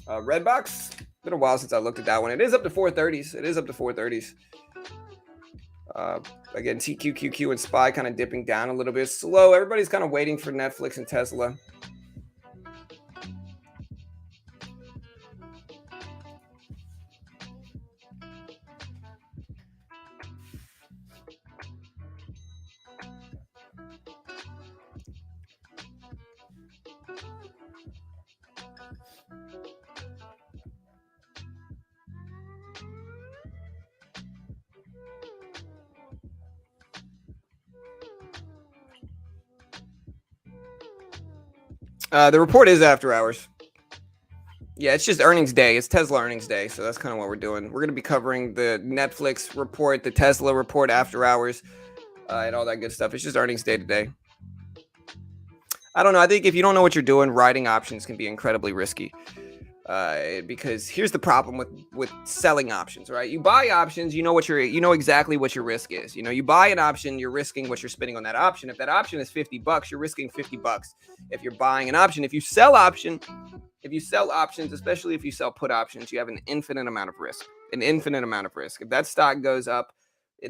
Redbox, been a while since I looked at that one. It is up to 430s. Again, TQQQ and SPY kind of dipping down a little bit. Slow. Everybody's kind of waiting for Netflix and Tesla. The report is after hours. Yeah, it's just earnings day. It's Tesla earnings day. So that's kind of what we're doing. We're going to be covering the Netflix report, the Tesla report after hours, and all that good stuff. It's just earnings day today. I don't know. I think if you don't know what you're doing, writing options can be incredibly risky. Because here's the problem with selling options, right? You buy options, you know exactly what your risk is. You know, you buy an option, you're risking what you're spending on that option. If that option is $50, you're risking $50. If you're buying an option, if you sell options, especially if you sell put options, you have an infinite amount of risk. If that stock goes up,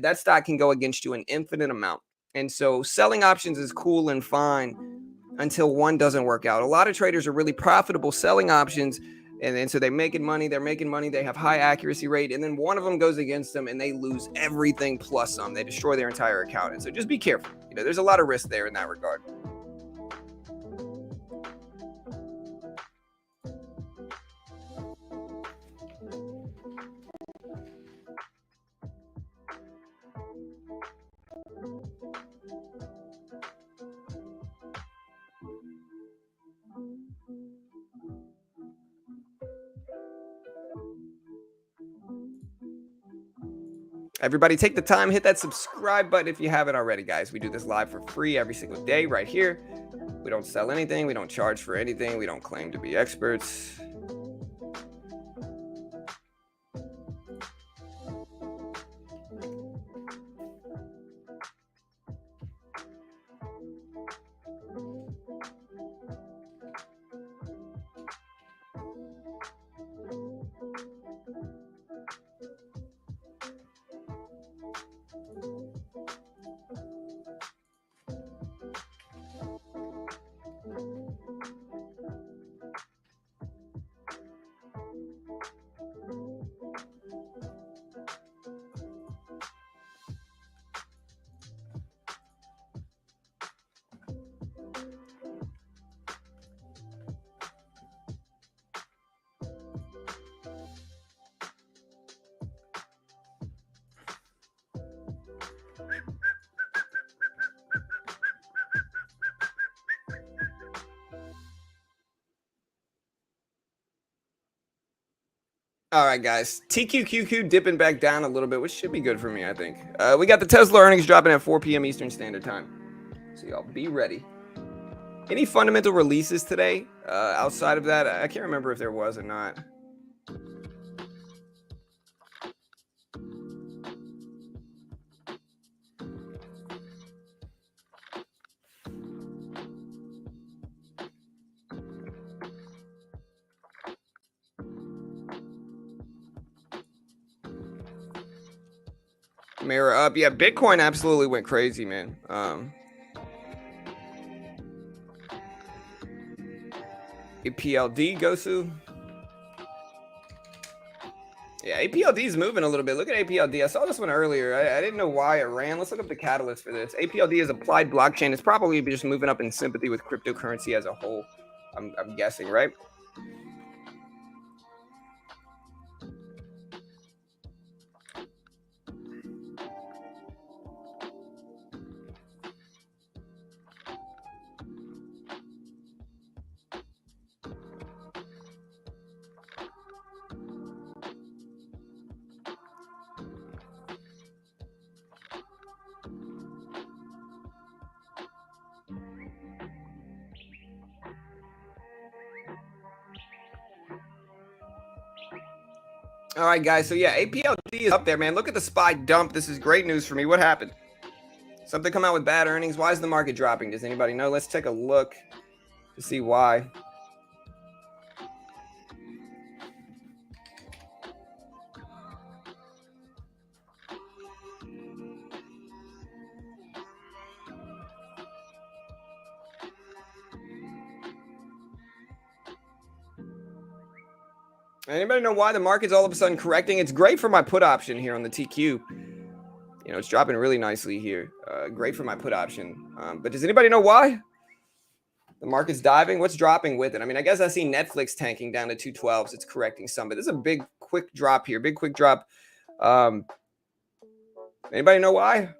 that stock can go against you an infinite amount. And so selling options is cool and fine until one doesn't work out. A lot of traders are really profitable selling options. And so they're making money, they have high accuracy rate, and then one of them goes against them and they lose everything plus some. They destroy their entire account. And so just be careful. You know, there's a lot of risk there in that regard. Everybody take the time, hit that subscribe button if you haven't already, guys. We do this live for free every single day right here. We don't sell anything. We don't charge for anything. We don't claim to be experts. All right, guys. TQQQ dipping back down a little bit, which should be good for me, I think. We got the Tesla earnings dropping at 4 p.m. Eastern Standard Time. So y'all be ready. Any fundamental releases today? Outside of that, I can't remember if there was or not. Mirror up. Yeah, Bitcoin absolutely went crazy, man. APLD, Gosu. Yeah, APLD is moving a little bit. Look at APLD. I saw this one earlier. I didn't know why it ran. Let's look up the catalyst for this. APLD is applied blockchain. It's probably just moving up in sympathy with cryptocurrency as a whole. I'm guessing, right? All right, guys. So yeah, APLD is up there, man. Look at the SPY dump. This is great news for me. What happened? Something come out with bad earnings. Why is the market dropping? Does anybody know? Let's take a look to see why. Anybody know why the market's all of a sudden correcting? It's great for my put option here on the TQ. You know, it's dropping really nicely here. Great for my put option. But does anybody know why? The market's diving. What's dropping with it? I mean, I guess I see Netflix tanking down to 212s. It's correcting some, but this is a big, quick drop here. Big, quick drop. Anybody know why?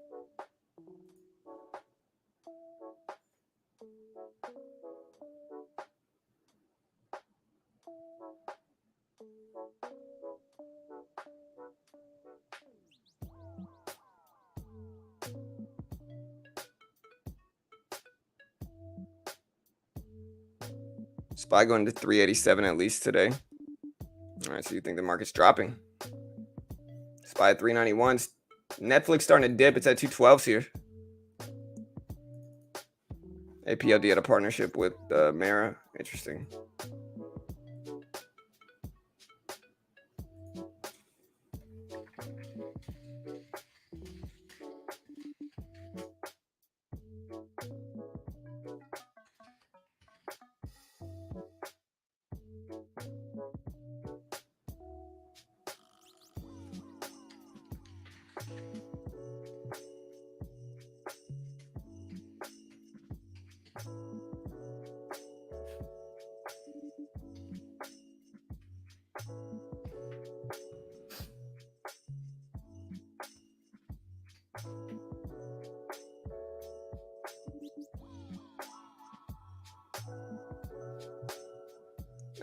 SPY going to 387 at least today. All right, so you think the market's dropping? SPY at 391. Netflix starting to dip. It's at 212s here. APLD had a partnership with Mara. Interesting.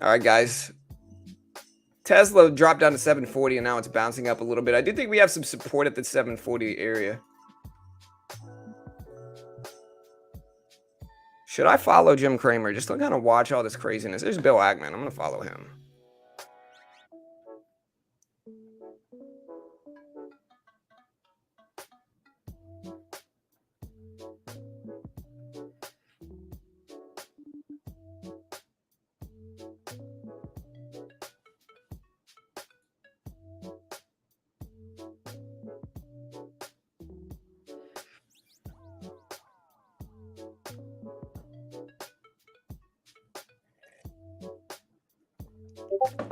All right, guys. Tesla dropped down to 740 and now it's bouncing up a little bit. I do think we have some support at the 740 area. Should I follow Jim Cramer just to kind of watch all this craziness? There's Bill Ackman. I'm going to follow him.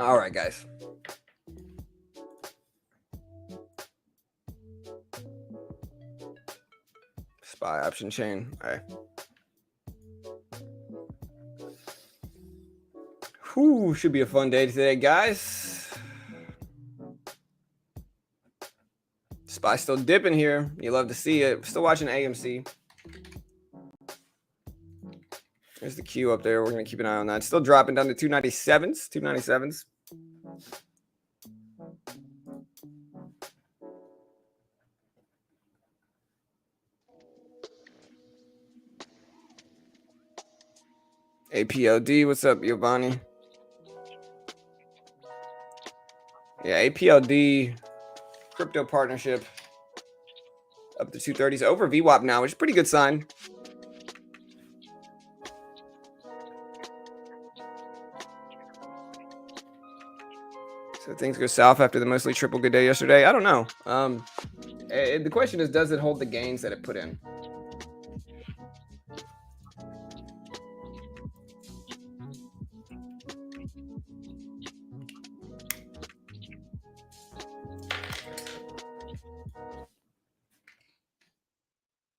All right, guys. SPY option chain. All right. Whew, should be a fun day today, guys. SPY still dipping here. You love to see it. Still watching AMC. There's the Q up there. We're going to keep an eye on that. Still dropping down to 297s. 297s. APLD, what's up, Giovanni? Yeah, APLD crypto partnership up to 230s over VWAP now, which is a pretty good sign. So things go south after the mostly triple good day yesterday. I don't know. The question is, does it hold the gains that it put in?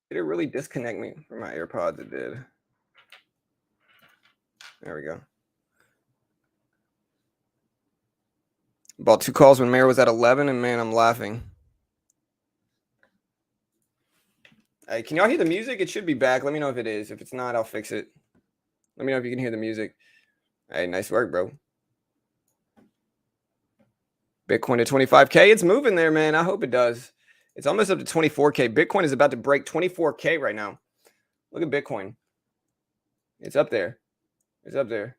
Did it really disconnect me from my AirPods? It did. There we go. Bought 2 calls when Mayor was at 11, and man, I'm laughing. Hey, can y'all hear the music? It should be back. Let me know if it is. If it's not, I'll fix it. Let me know if you can hear the music. Hey, nice work, bro. Bitcoin at 25K. It's moving there, man. I hope it does. It's almost up to 24K. Bitcoin is about to break 24K right now. Look at Bitcoin. It's up there. It's up there.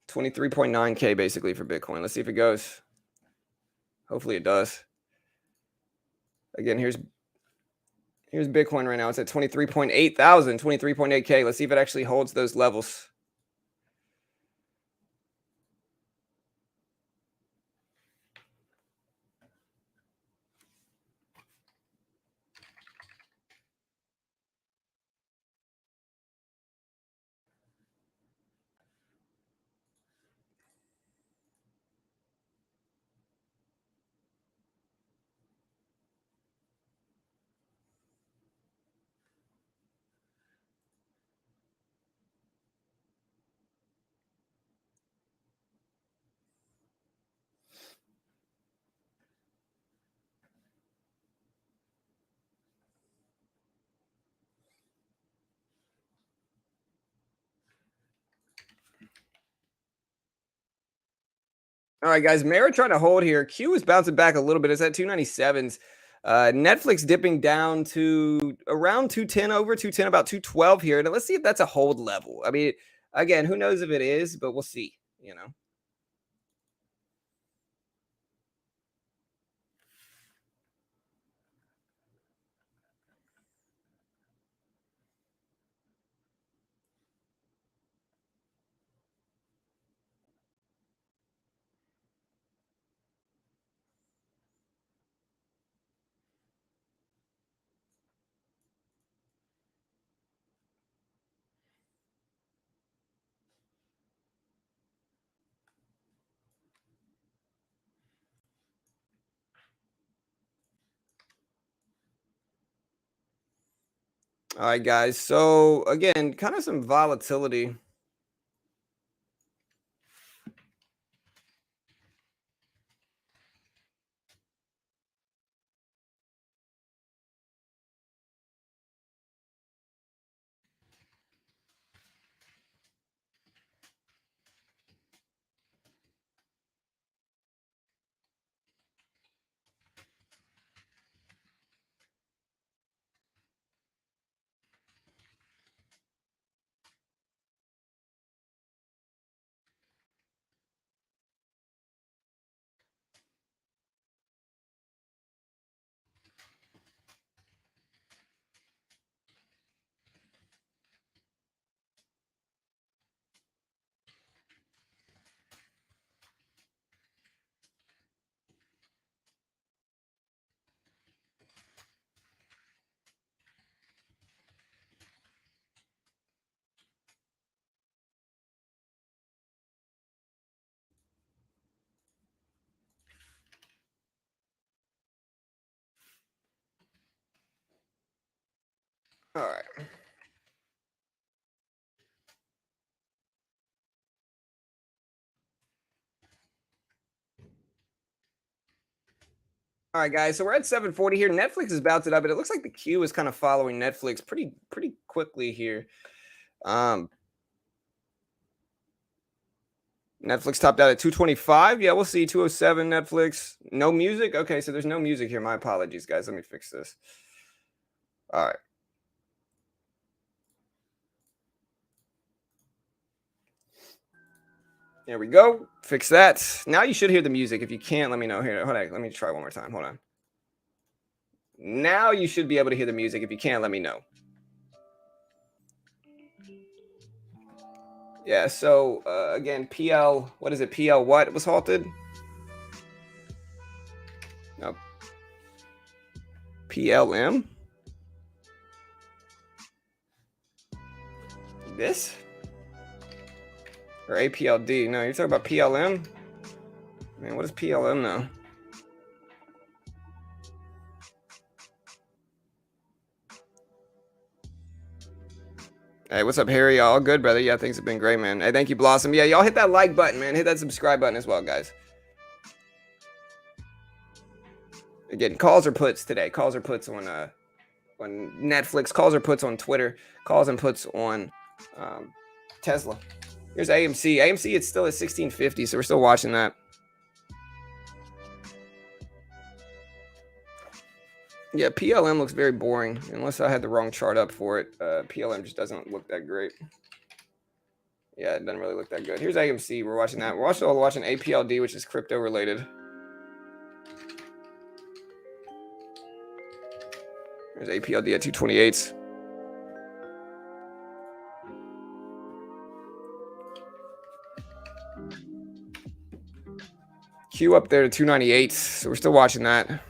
$23.9K basically for Bitcoin. Let's see if it goes. Hopefully it does. Again, here's Bitcoin right now. It's at 23.8 thousand, 23.8K. Let's see if it actually holds those levels. All right, guys. Mara trying to hold here. Q is bouncing back a little bit. It's at 297s. Netflix dipping down to around 210, over 210, about 212 here. And let's see if that's a hold level. I mean, again, who knows if it is, but we'll see, you know. All right, guys. So again, kind of some volatility. All right. All right, guys. So we're at 740 here. Netflix is bouncing up, but it looks like the Q is kind of following Netflix pretty quickly here. Netflix topped out at 225. Yeah, we'll see. 207 Netflix. No music? Okay, so there's no music here. My apologies, guys. Let me fix this. All right. There we go. Fix that. Now you should hear the music. If you can't, let me know. Here, hold on. Let me try one more time. Hold on. Now you should be able to hear the music. If you can't, let me know. Yeah, so again, PL, what is it? PL what was halted? No. PLM? This? Or APLD? No, you're talking about PLM? Man, what is PLM now? Hey, what's up, Harry? All good, brother? Yeah, things have been great, man. Hey, thank you, Blossom. Yeah, y'all hit that like button, man. Hit that subscribe button as well, guys. Again, calls or puts today. Calls or puts on Netflix. Calls or puts on Twitter. Calls and puts on Tesla. Here's AMC. AMC, it's still at 1650, so we're still watching that. Yeah, PLM looks very boring. Unless I had the wrong chart up for it. PLM just doesn't look that great. Yeah, it doesn't really look that good. Here's AMC. We're watching that. We're also watching APLD, which is crypto related. There's APLD at 228. Q up there to 298. So we're still watching that.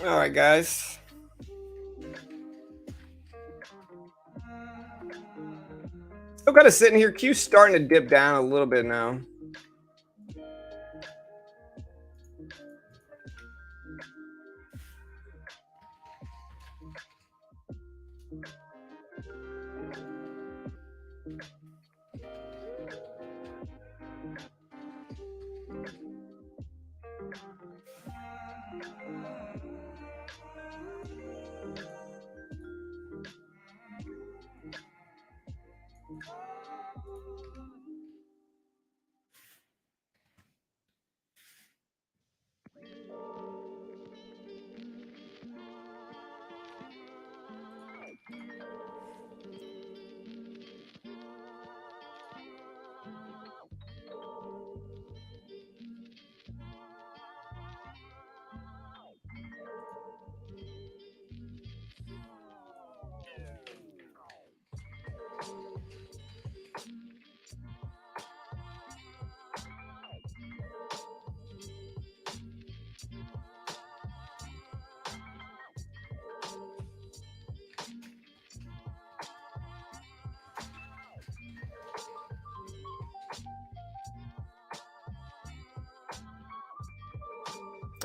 All right, guys. Still kind of sitting here. Q's starting to dip down a little bit now.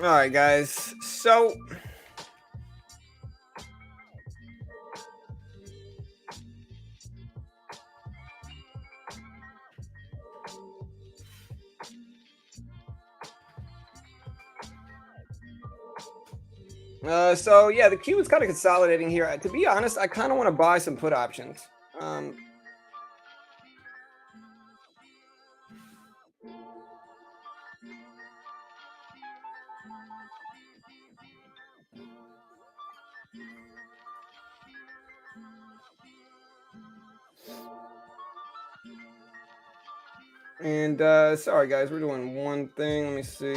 All right, guys. So So yeah, the Q is kind of consolidating here. To be honest, I kind of want to buy some put options. Um, and sorry guys, we're doing one thing. Let me see.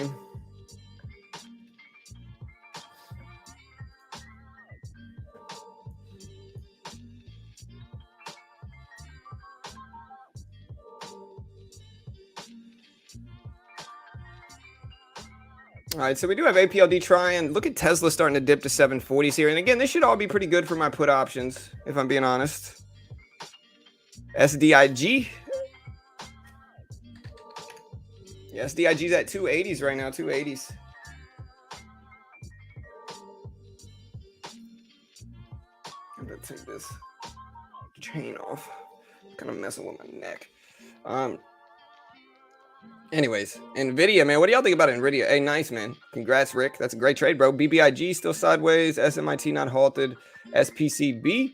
All right, so we do have APLD trying. Look at Tesla starting to dip to 740s here. And again, this should all be pretty good for my put options, if I'm being honest. SDIG. Yeah, SDIG's at 280s right now, 280s. I'm gonna take this chain off. Kind of messing with my neck. Anyways, Nvidia, man, what do y'all think about Nvidia? Hey, nice, man. Congrats, Rick. That's a great trade, bro. BBIG still sideways. SMIT not halted. SPCB.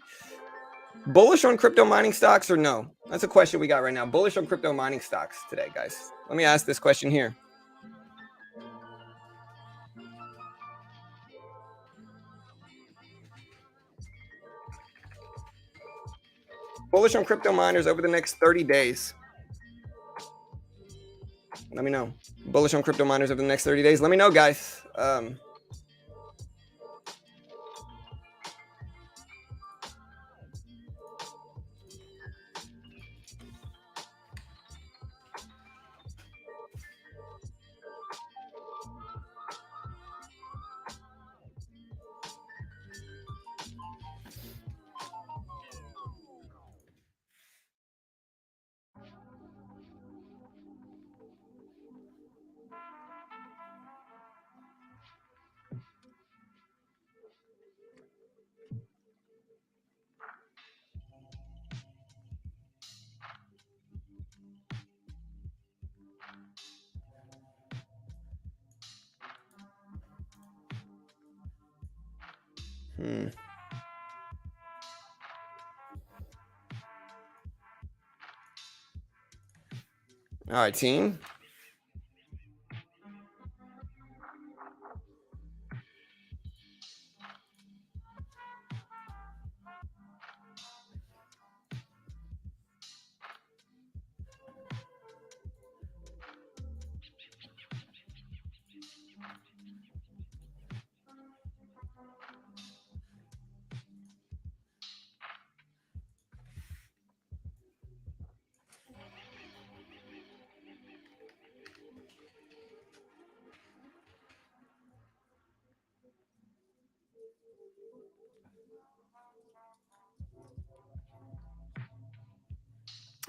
Bullish on crypto mining stocks or no? That's a question we got right now. Bullish on crypto mining stocks today, guys. Let me ask this question here. Bullish on crypto miners over the next 30 days. Let me know. Bullish on crypto miners over the next 30 days. Let me know, guys. All right, team.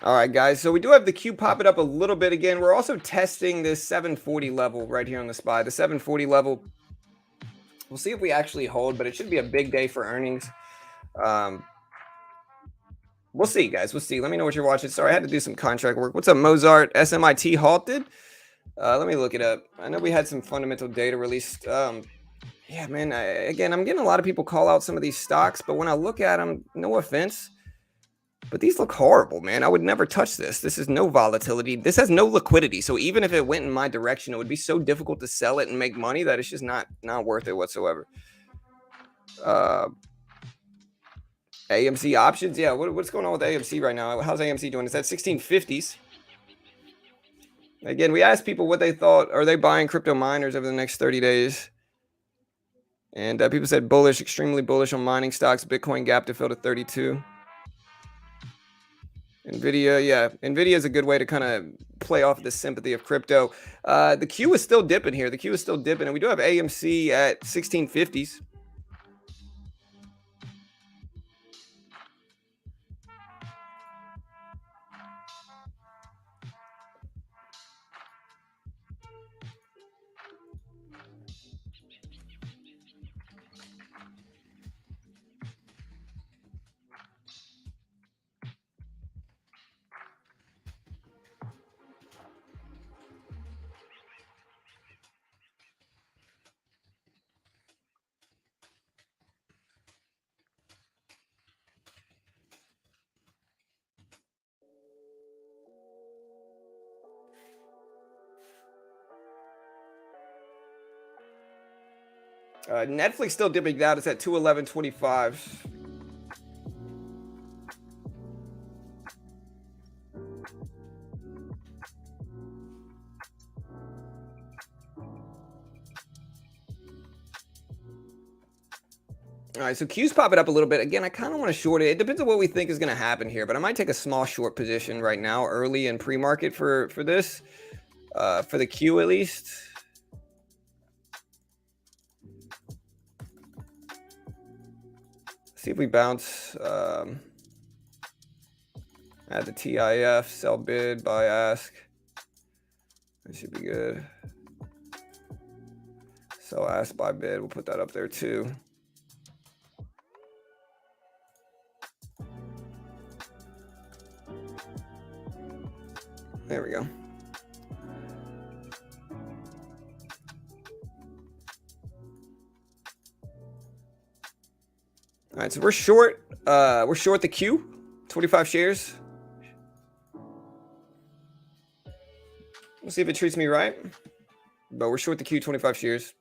All right, guys. So we do have the Q pop it up a little bit again. We're also testing this 740 level right here on the SPY. The 740 level. We'll see if we actually hold, but it should be a big day for earnings. We'll see, guys. We'll see. Let me know what you're watching. Sorry, I had to do some contract work. What's up, Mozart? SMIT halted. Let me look it up. I know we had some fundamental data released. Yeah, man. Again, I'm getting a lot of people call out some of these stocks, but when I look at them, no offense, but these look horrible, man. I would never touch this. This is no volatility. This has no liquidity. So even if it went in my direction, it would be so difficult to sell it and make money that it's just not worth it whatsoever. AMC options. Yeah, what's going on with AMC right now? How's AMC doing? It's at 1650s. Again, we asked people what they thought. Are they buying crypto miners over the next 30 days? And people said bullish, extremely bullish on mining stocks. Bitcoin gap to fill to 32. Nvidia, yeah. Nvidia is a good way to kind of play off the sympathy of crypto. The Q is still dipping here. The Q is still dipping. And we do have AMC at 1650s. Netflix still dipping down. It's at 211.25. All right, so Q's popping up a little bit. Again, I kind of want to short it. It depends on what we think is going to happen here, but I might take a small short position right now, early in pre-market for this, for the Q at least. See if we bounce at the TIF, sell bid, buy ask. That should be good. Sell ask, buy bid. We'll put that up there too. There we go. All right, so we're short the Q, 25 shares. We'll see if it treats me right. But we're short the Q, 25 shares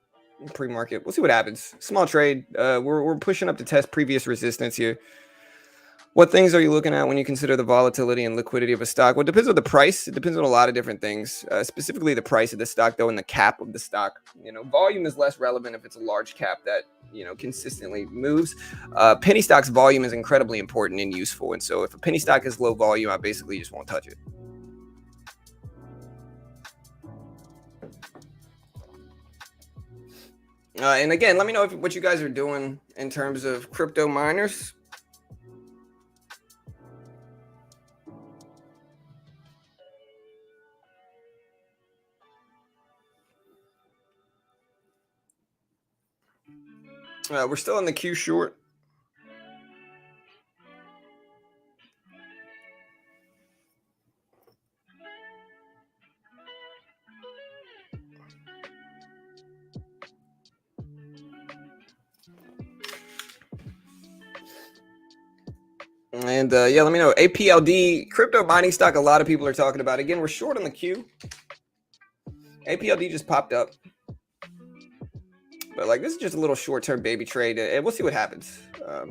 pre-market. We'll see what happens. Small trade. We're pushing up to test previous resistance here. What things are you looking at when you consider the volatility and liquidity of a stock? Well, it depends on the price. It depends on a lot of different things, specifically the price of the stock, though, and the cap of the stock. Volume is less relevant if it's a large cap that, consistently moves. Penny stock's volume is incredibly important and useful. And so if a penny stock is low volume, I basically just won't touch it. And again, let me know what you guys are doing in terms of crypto miners. We're still in the Q short. And yeah, let me know. APLD, crypto mining stock, a lot of people are talking about. Again, we're short on the Q. APLD just popped up. But this is just a little short-term baby trade, and we'll see what happens. All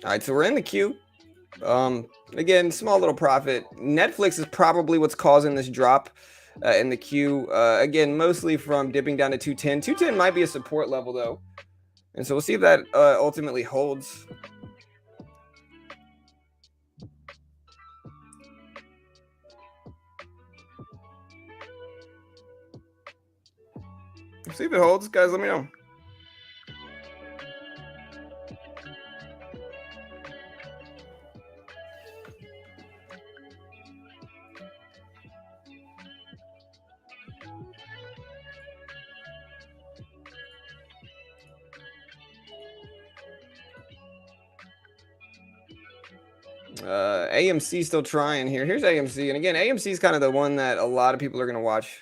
right, so we're in the queue. Again, small little profit. Netflix is probably what's causing this drop in the queue. Again, mostly from dipping down to 210. 210 might be a support level, though. And so we'll see if that ultimately holds. See if it holds, guys. Let me know. AMC still trying here. Here's AMC, and again, AMC is kind of the one that a lot of people are going to watch.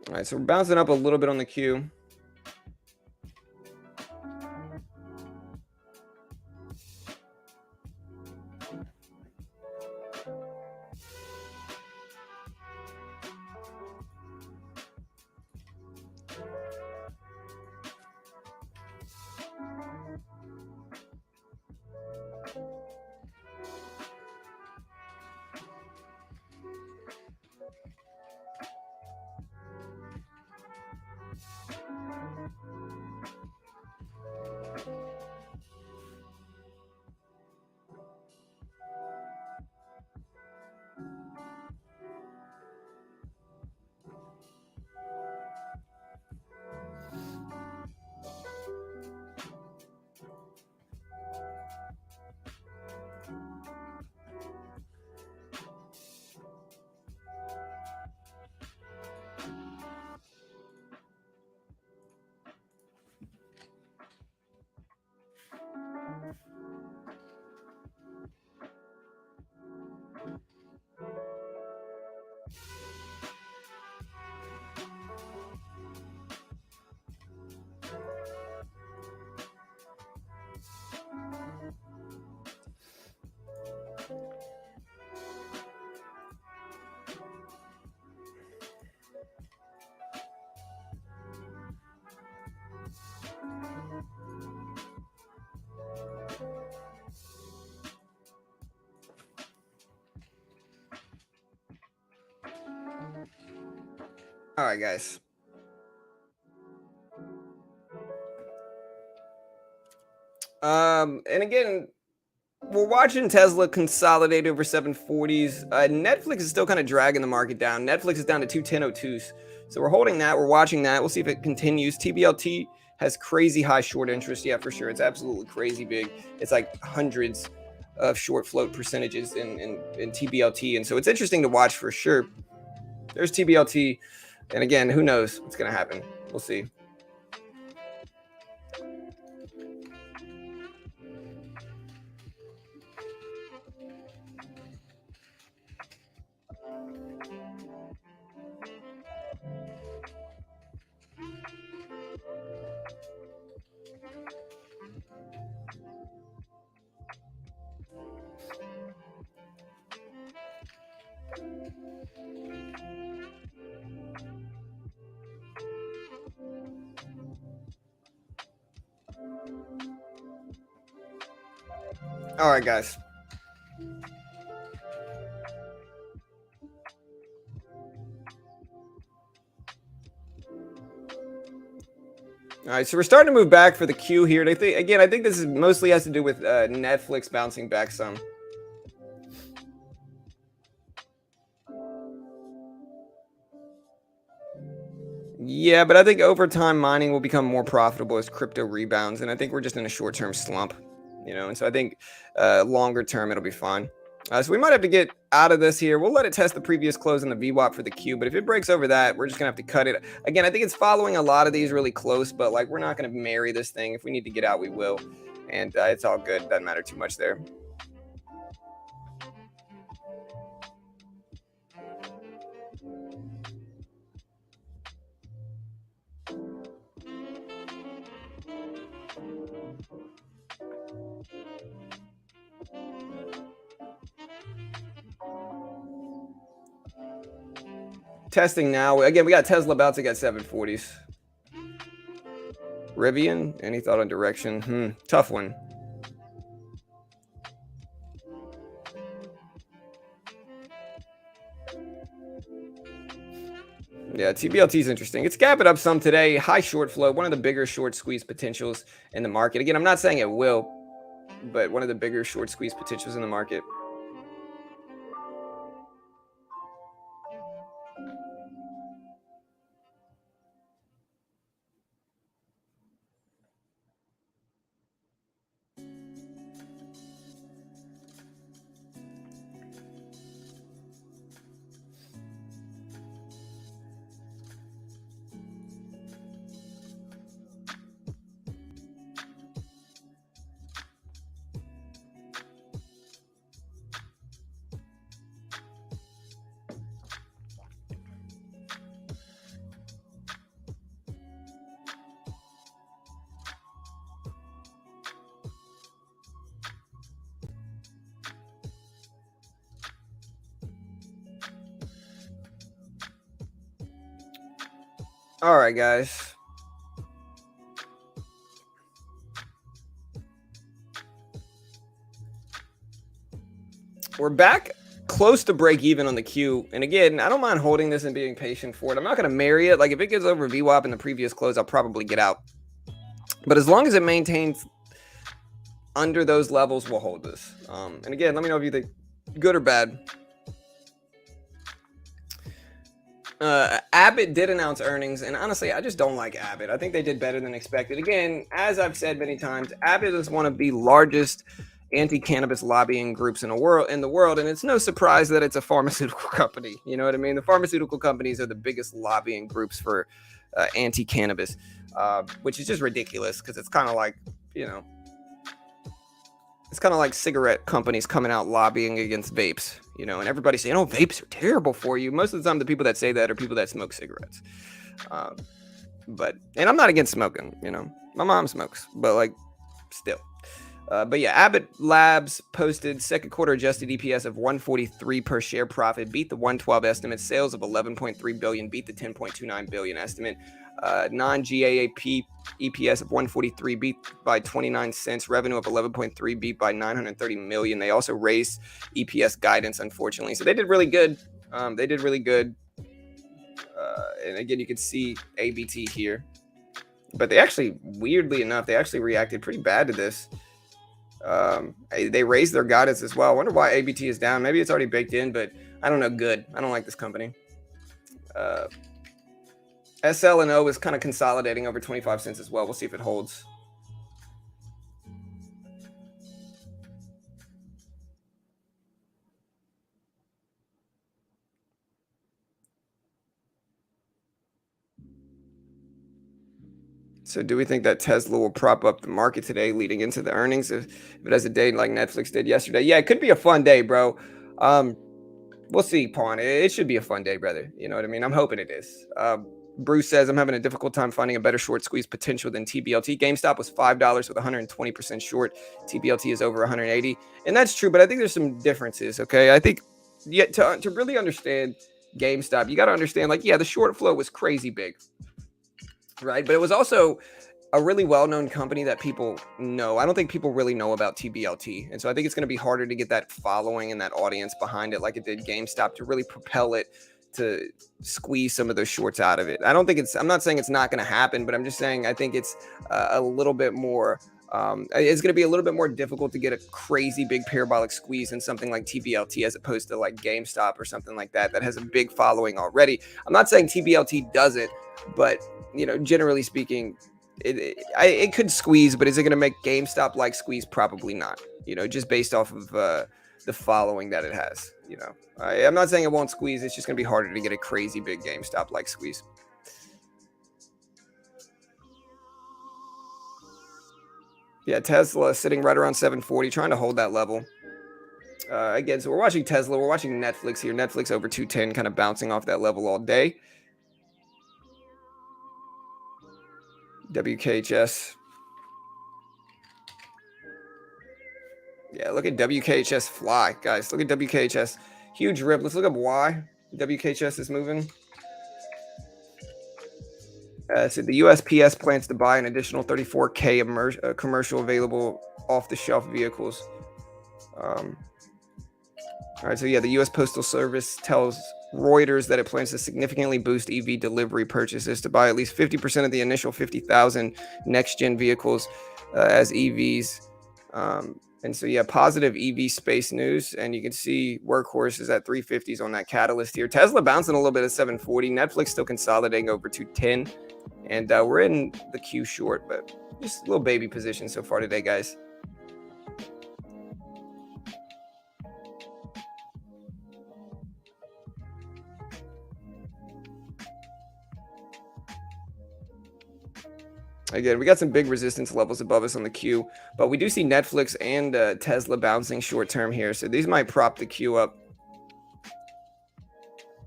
All right, so we're bouncing up a little bit on the Q. All right, guys. And again, we're watching Tesla consolidate over 740s. Netflix is still kind of dragging the market down. Netflix is down to 210.02s. So we're holding that. We're watching that. We'll see if it continues. TBLT has crazy high short interest. Yeah, for sure. It's absolutely crazy big. It's like hundreds of short float percentages in TBLT. And so it's interesting to watch for sure. There's TBLT. And again, who knows what's going to happen? We'll see. All right, guys. All right, so we're starting to move back for the Q here. And I think this is mostly has to do with Netflix bouncing back some. Yeah, but I think over time mining will become more profitable as crypto rebounds, and I think we're just in a short-term slump, and so I think longer term it'll be fine. So we might have to get out of this here. We'll let it test the previous close in the VWAP for the Q, but if it breaks over that, we're just gonna have to cut it. Again, I think it's following a lot of these really close, but like we're not gonna marry this thing. If we need to get out, we will, and it's all good. Doesn't matter too much there. Testing now. Again, we got Tesla about to get 740s. Rivian, any thought on direction? Tough one. Yeah, TBLT is interesting. It's gapping up some today. High short flow, one of the bigger short squeeze potentials in the market. Again, I'm not saying it will, but one of the bigger short squeeze potentials in the market. All right, guys. We're back close to break even on the Q. And again, I don't mind holding this and being patient for it. I'm not going to marry it. Like if it gets over VWAP in the previous close, I'll probably get out. But as long as it maintains under those levels, we'll hold this. And again, let me know if you think good or bad. Abbott did announce earnings, and honestly, I just don't like Abbott. I think they did better than expected. Again, as I've said many times, Abbott is one of the largest anti-cannabis lobbying groups in the world, and it's no surprise that it's a pharmaceutical company. You know what I mean? The pharmaceutical companies are the biggest lobbying groups for anti-cannabis, which is just ridiculous because it's kind of like, it's kind of like cigarette companies coming out lobbying against vapes, and everybody saying, oh, vapes are terrible for you. Most of the time, the people that say that are people that smoke cigarettes. And I'm not against smoking, my mom smokes, but like still. But yeah, Abbott Labs posted second quarter adjusted EPS of 143 per share profit, beat the 112 estimate, sales of 11.3 billion, beat the 10.29 billion estimate. Non-GAAP EPS of 143 beat by 29 cents, revenue of 11.3 beat by 930 million. They also raised EPS guidance, unfortunately. So they did really good. And again, you can see ABT here. But they actually, weirdly enough, they actually reacted pretty bad to this. They raised their guidance as well. I wonder why ABT is down. Maybe it's already baked in, but I don't know. Good. I don't like this company. SL&O is kind of consolidating over 25 cents as well. We'll see if it holds. So do we think that Tesla will prop up the market today leading into the earnings if it has a day like Netflix did yesterday? Yeah, it could be a fun day, bro. We'll see, Pawn. It should be a fun day, brother. You know what I mean? I'm hoping it is. Bruce says, I'm having a difficult time finding a better short squeeze potential than TBLT. GameStop was $5 with 120% short. TBLT is over 180. And that's true, but I think there's some differences, okay? I think to really understand GameStop, you got to understand, like, yeah, the short flow was crazy big, right? But it was also a really well-known company that people know. I don't think people really know about TBLT. And so I think it's going to be harder to get that following and that audience behind it like it did GameStop to really propel it to squeeze some of those shorts out of it. I'm not saying it's not going to happen, but I'm just saying I think it's a little bit more it's going to be a little bit more difficult to get a crazy big parabolic squeeze in something like TBLT as opposed to like GameStop or something like that has a big following already. I'm not saying TBLT doesn't, but generally speaking, it could squeeze, but is it going to make GameStop like squeeze? Probably not. Just based off of the following that it has. I'm not saying it won't squeeze. It's just going to be harder to get a crazy big GameStop like squeeze. Yeah, Tesla sitting right around 740, trying to hold that level. Again, so we're watching Tesla. We're watching Netflix here. Netflix over 210, kind of bouncing off that level all day. WKHS. Yeah, look at WKHS fly, guys. Look at WKHS. Huge rip. Let's look up why WKHS is moving. So the USPS plans to buy an additional 34K commercial available off-the-shelf vehicles. All right, so yeah, the U.S. Postal Service tells Reuters that it plans to significantly boost EV delivery purchases to buy at least 50% of the initial 50,000 next-gen vehicles as EVs. And so, yeah, positive EV space news. And you can see Workhorse is at 350s on that catalyst here. Tesla bouncing a little bit at 740. Netflix still consolidating over 210. And we're in the Q short, but just a little baby position so far today, guys. Again, we got some big resistance levels above us on the Q, but we do see Netflix and Tesla bouncing short term here. So these might prop the Q up.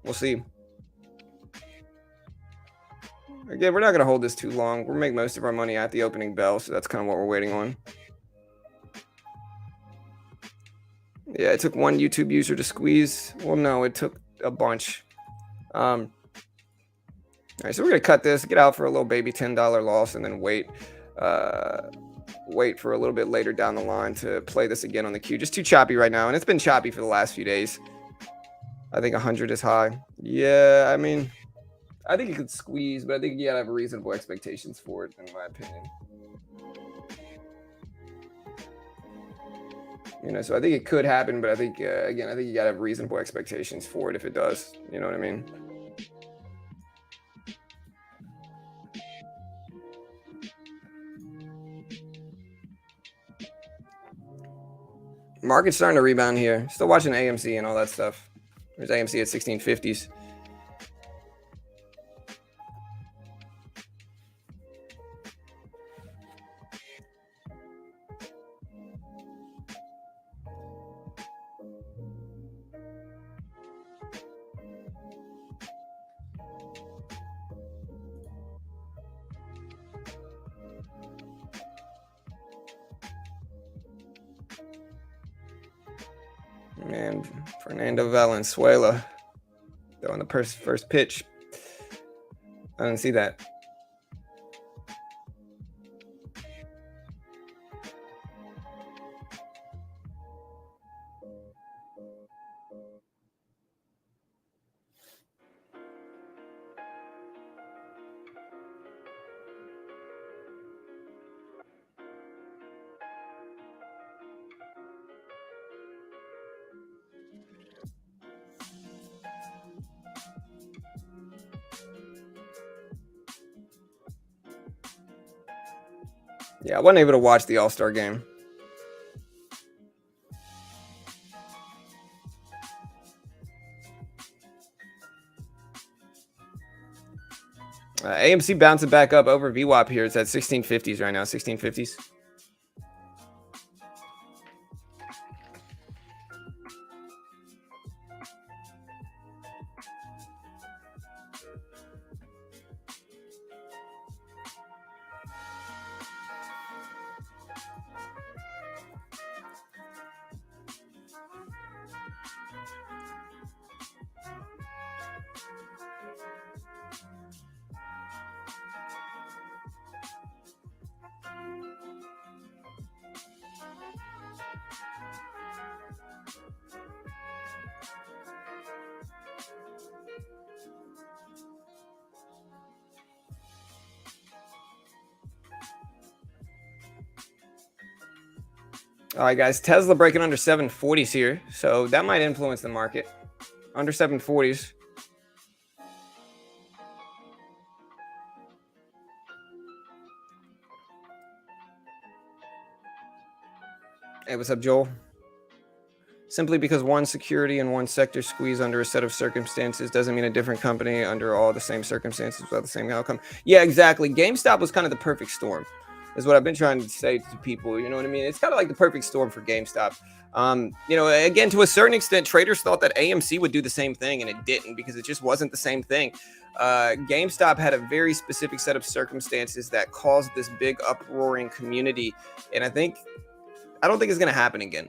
We'll see. Again, we're not going to hold this too long. We'll make most of our money at the opening bell, so that's kind of what we're waiting on. Yeah, it took one YouTube user to squeeze. Well, no, it took a bunch. All right, so we're going to cut this, get out for a little baby $10 loss, and then wait for a little bit later down the line to play this again on the Q. Just too choppy right now, and it's been choppy for the last few days. I think 100 is high. Yeah, I mean, I think it could squeeze, but I think you got to have reasonable expectations for it, in my opinion. So I think it could happen, but I think, again, I think you got to have reasonable expectations for it if it does. You know what I mean? Market's starting to rebound here. Still watching AMC and all that stuff. There's AMC at 1650s. Man, Fernando Valenzuela throwing the first pitch. I didn't see that. Yeah, I wasn't able to watch the All-Star game. AMC bouncing back up over VWAP here. It's at 1650s right now, 1650s. All right, guys. Tesla breaking under 740s here, so that might influence the market. Under 740s. Hey, what's up, Joel? Simply because one security and one sector squeeze under a set of circumstances doesn't mean a different company under all the same circumstances will have the same outcome. Yeah, exactly. GameStop was kind of the perfect storm, is what I've been trying to say to people. You know what I mean? It's kind of like the perfect storm for GameStop. You know, again, to a certain extent, traders thought that AMC would do the same thing, and it didn't, because it just wasn't the same thing. GameStop had a very specific set of circumstances that caused this big uproaring community, and I don't think it's going to happen again.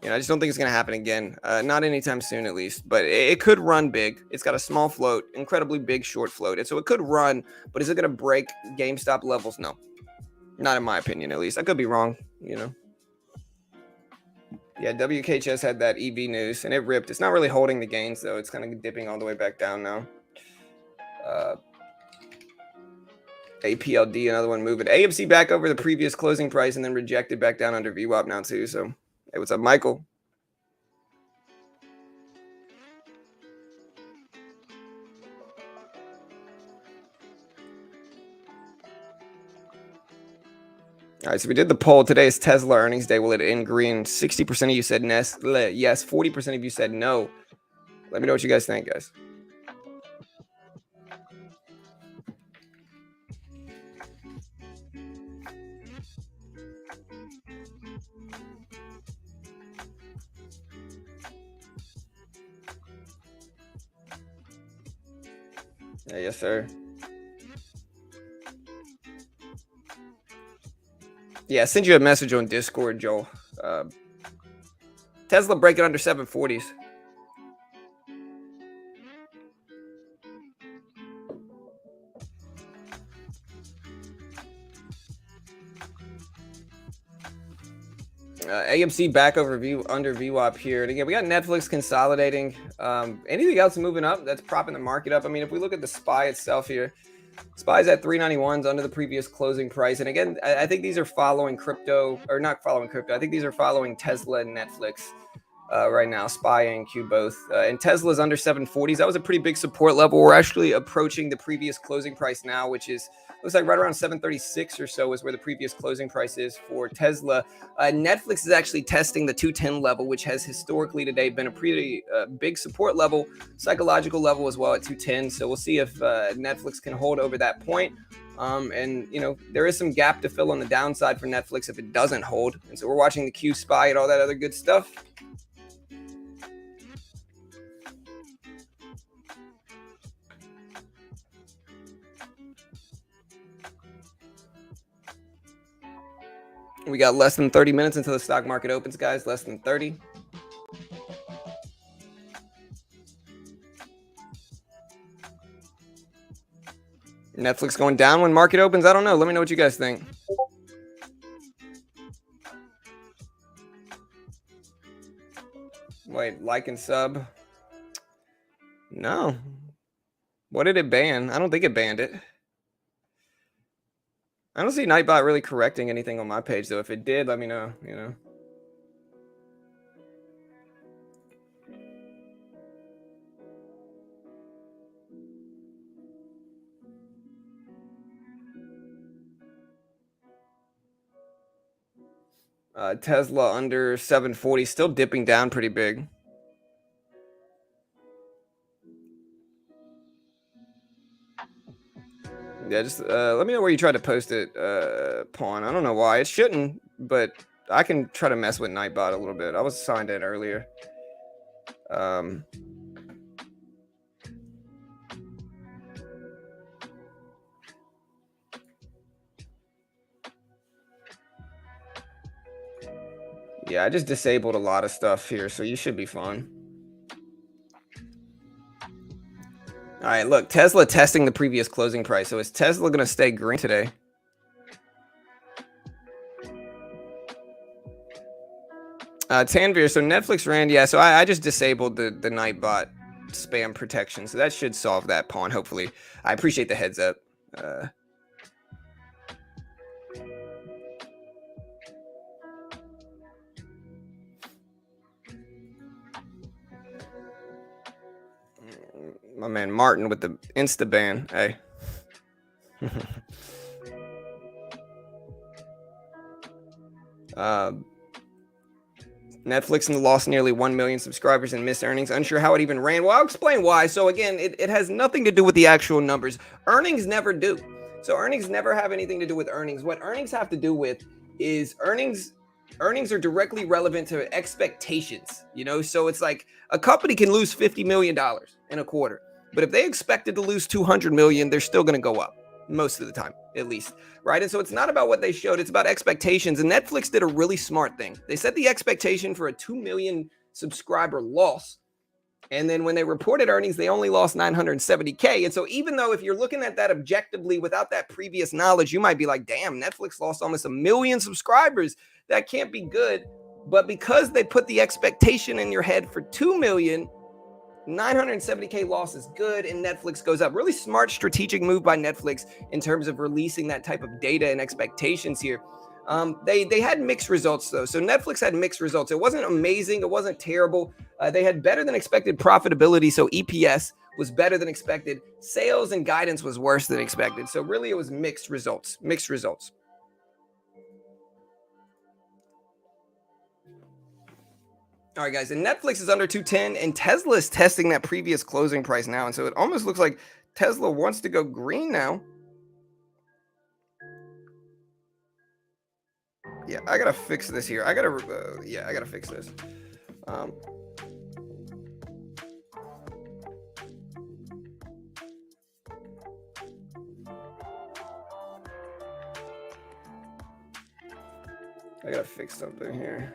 You know, I just don't think it's going to happen again. Not anytime soon, at least. But it could run big. It's got a small float, incredibly big short float. And so it could run, but is it going to break GameStop levels? No. Not in my opinion, at least. I could be wrong, you know. Yeah, WKHS had that EV news, and it ripped. It's not really holding the gains, though. It's kind of dipping all the way back down now. APLD, another one moving. AMC back over the previous closing price and then rejected back down under VWAP now, too. So, hey, what's up, Michael? All right, so we did the poll. Today is Tesla earnings day. Will it end green? 60% of you said Nestle. Yes. 40% of you said no. Let me know what you guys think, guys. Yeah, yes, sir. Yeah, send you a message on Discord, Joel. Tesla breaking under 740s. AMC back over under VWAP here. And again, we got Netflix consolidating. Anything else moving up that's propping the market up? I mean, if we look at the SPY itself here, SPY's at 391s under the previous closing price. And again, I think these are following crypto, or not following crypto. I think these are following Tesla and Netflix right now, SPY and Q both. And Tesla's under 740s. That was a pretty big support level. We're actually approaching the previous closing price now, which is looks like right around 736 or so is where the previous closing price is for Tesla. Netflix is actually testing the 210 level, which has historically today been a pretty big support level, psychological level as well at 210. So we'll see if Netflix can hold over that point. And, you know, there is some gap to fill on the downside for Netflix if it doesn't hold. And so we're watching the Q SPY and all that other good stuff. We got less than 30 minutes until the stock market opens, guys. Less than 30. Netflix going down when market opens? I don't know. Let me know what you guys think. Wait, like and sub? No. What did it ban? I don't think it banned it. I don't see Nightbot really correcting anything on my page, though. If it did, let me know, you know. Tesla under 740, still dipping down pretty big. Yeah, just let me know where you tried to post it, Pawn. I don't know why. It shouldn't, but I can try to mess with Nightbot a little bit. I was signed in earlier. Yeah, I just disabled a lot of stuff here, so you should be fine. All right, look, Tesla testing the previous closing price. So is Tesla going to stay green today? Tanvir, so Netflix ran, yeah, so I just disabled the Nightbot spam protection, so that should solve that, Pawn, hopefully. I appreciate the heads up. My man Martin with the Insta ban. Hey. Netflix and lost nearly 1 million subscribers and missed earnings. Unsure how it even ran. Well, I'll explain why. So again, it has nothing to do with the actual numbers. Earnings never do. So earnings never have anything to do with earnings. What earnings have to do with is earnings are directly relevant to expectations, you know? So it's like a company can lose $50 million in a quarter, but if they expected to lose 200 million, they're still going to go up most of the time, at least, right? And so it's not about what they showed, it's about expectations. And Netflix did a really smart thing. They set the expectation for a 2 million subscriber loss. And then when they reported earnings, they only lost 970K. And so even though if you're looking at that objectively without that previous knowledge, you might be like, damn, Netflix lost almost 1 million subscribers. That can't be good. But because they put the expectation in your head for 2 million, 970K loss is good and Netflix goes up. Really smart strategic move by Netflix in terms of releasing that type of data and expectations here. They had mixed results though. So Netflix had mixed results. It wasn't amazing. It wasn't terrible. They had better than expected profitability. So EPS was better than expected. Sales and guidance was worse than expected. So really it was mixed results. All right, guys, and Netflix is under 210, and Tesla is testing that previous closing price now. And so it almost looks like Tesla wants to go green now. Yeah, I got to fix this here. I got to fix this. I got to fix something here.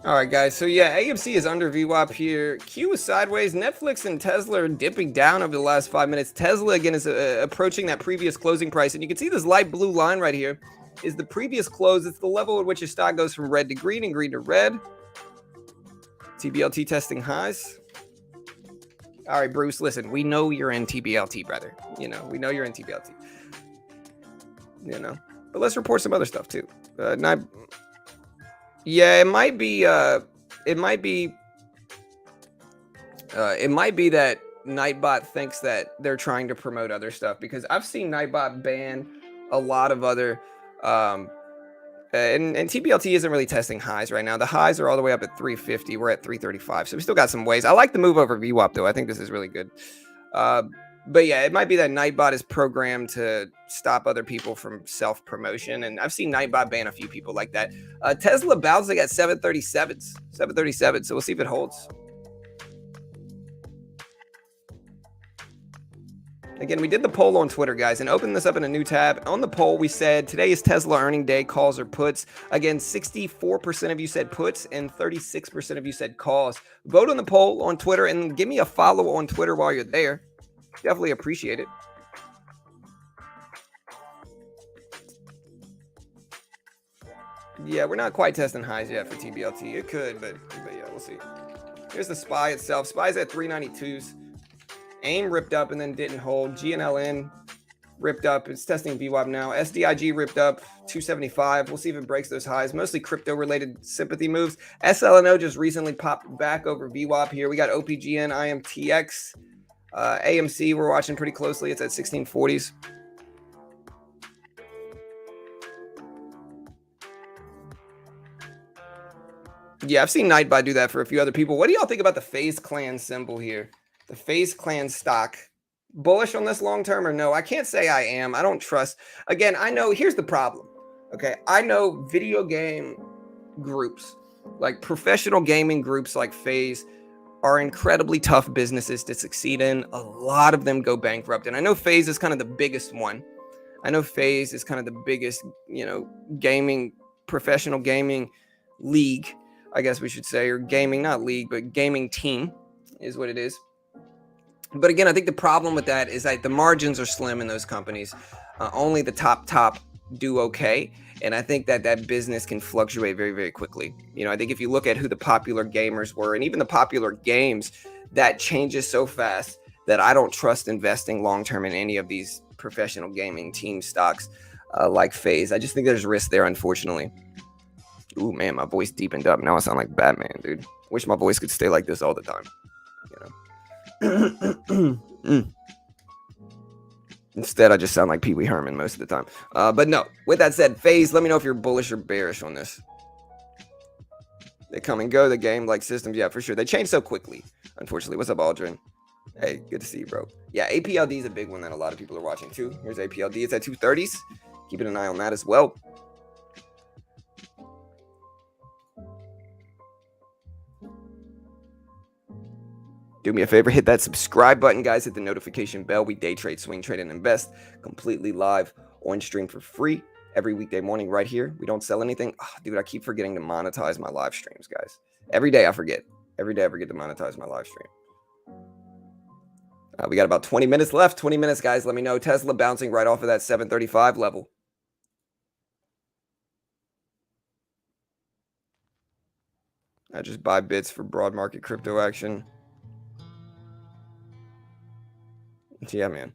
All right, guys. So yeah, AMC is under VWAP here. Q is sideways. Netflix and Tesla are dipping down over the last 5 minutes. Tesla again is approaching that previous closing price, and you can see this light blue line right here is the previous close. It's the level at which your stock goes from red to green and green to red. TBLT testing highs. All right, Bruce. Listen, we know you're in TBLT, brother. You know, we know you're in TBLT. You know, but let's report some other stuff too. Yeah, it might be that Nightbot thinks that they're trying to promote other stuff, because I've seen Nightbot ban a lot of other and TBLT isn't really testing highs right now. The highs are all the way up at 350. We're at 335. So we still got some ways. I like the move over VWAP though. I think this is really good. But yeah, it might be that Nightbot is programmed to stop other people from self-promotion. And I've seen Nightbot ban a few people like that. Tesla bouncing at 737. So we'll see if it holds. Again, we did the poll on Twitter, guys, and open this up in a new tab. On the poll, we said today is Tesla earning day, calls or puts. Again, 64% of you said puts and 36% of you said calls. Vote on the poll on Twitter and give me a follow on Twitter while you're there. Definitely appreciate it. Yeah, we're not quite testing highs yet for TBLT. It could, but yeah, we'll see. Here's the SPY itself. SPY's at 392s. AIM ripped up and then didn't hold. GNLN ripped up. It's testing VWAP now. SDIG ripped up 275. We'll see if it breaks those highs. Mostly crypto-related sympathy moves. SLNO just recently popped back over VWAP here. We got OPGN, IMTX, AMC we're watching pretty closely. It's at 1640s. Yeah, I've seen Nightbot do that for a few other people. What do y'all think about the FaZe Clan symbol here? The FaZe Clan stock. Bullish on this long term or no? I can't say I am. I don't trust. Again, I know, here's the problem. Okay, I know video game groups, like professional gaming groups like FaZe, are incredibly tough businesses to succeed in. A lot of them go bankrupt. And I know FaZe is kind of the biggest one. I know FaZe is kind of the biggest, gaming, professional gaming league, I guess we should say, or gaming, not league, but gaming team is what it is. But again, I think the problem with that is that the margins are slim in those companies. Only the top do okay. And I think that business can fluctuate very, very quickly. I think if you look at who the popular gamers were and even the popular games, that changes so fast that I don't trust investing long-term in any of these professional gaming team stocks like FaZe. I just think there's risk there, unfortunately. Ooh, man, my voice deepened up. Now I sound like Batman, dude. Wish my voice could stay like this all the time. Instead, I just sound like Pee Wee Herman most of the time. But no, with that said, FaZe, let me know if you're bullish or bearish on this. They come and go, the game like systems. Yeah, for sure. They change so quickly, unfortunately. What's up, Aldrin? Hey, good to see you, bro. Yeah, APLD is a big one that a lot of people are watching too. Here's APLD. It's at 230s. Keeping an eye on that as well. Do me a favor, hit that subscribe button, guys. Hit the notification bell. We day trade, swing trade, and invest completely live on stream for free every weekday morning right here. We don't sell anything. Oh, dude, I keep forgetting to monetize my live streams, guys. Every day I forget. Every day I forget to monetize my live stream. We got about 20 minutes left. 20 minutes, guys. Let me know. Tesla bouncing right off of that 735 level. I just buy bits for broad market crypto action. Yeah, man.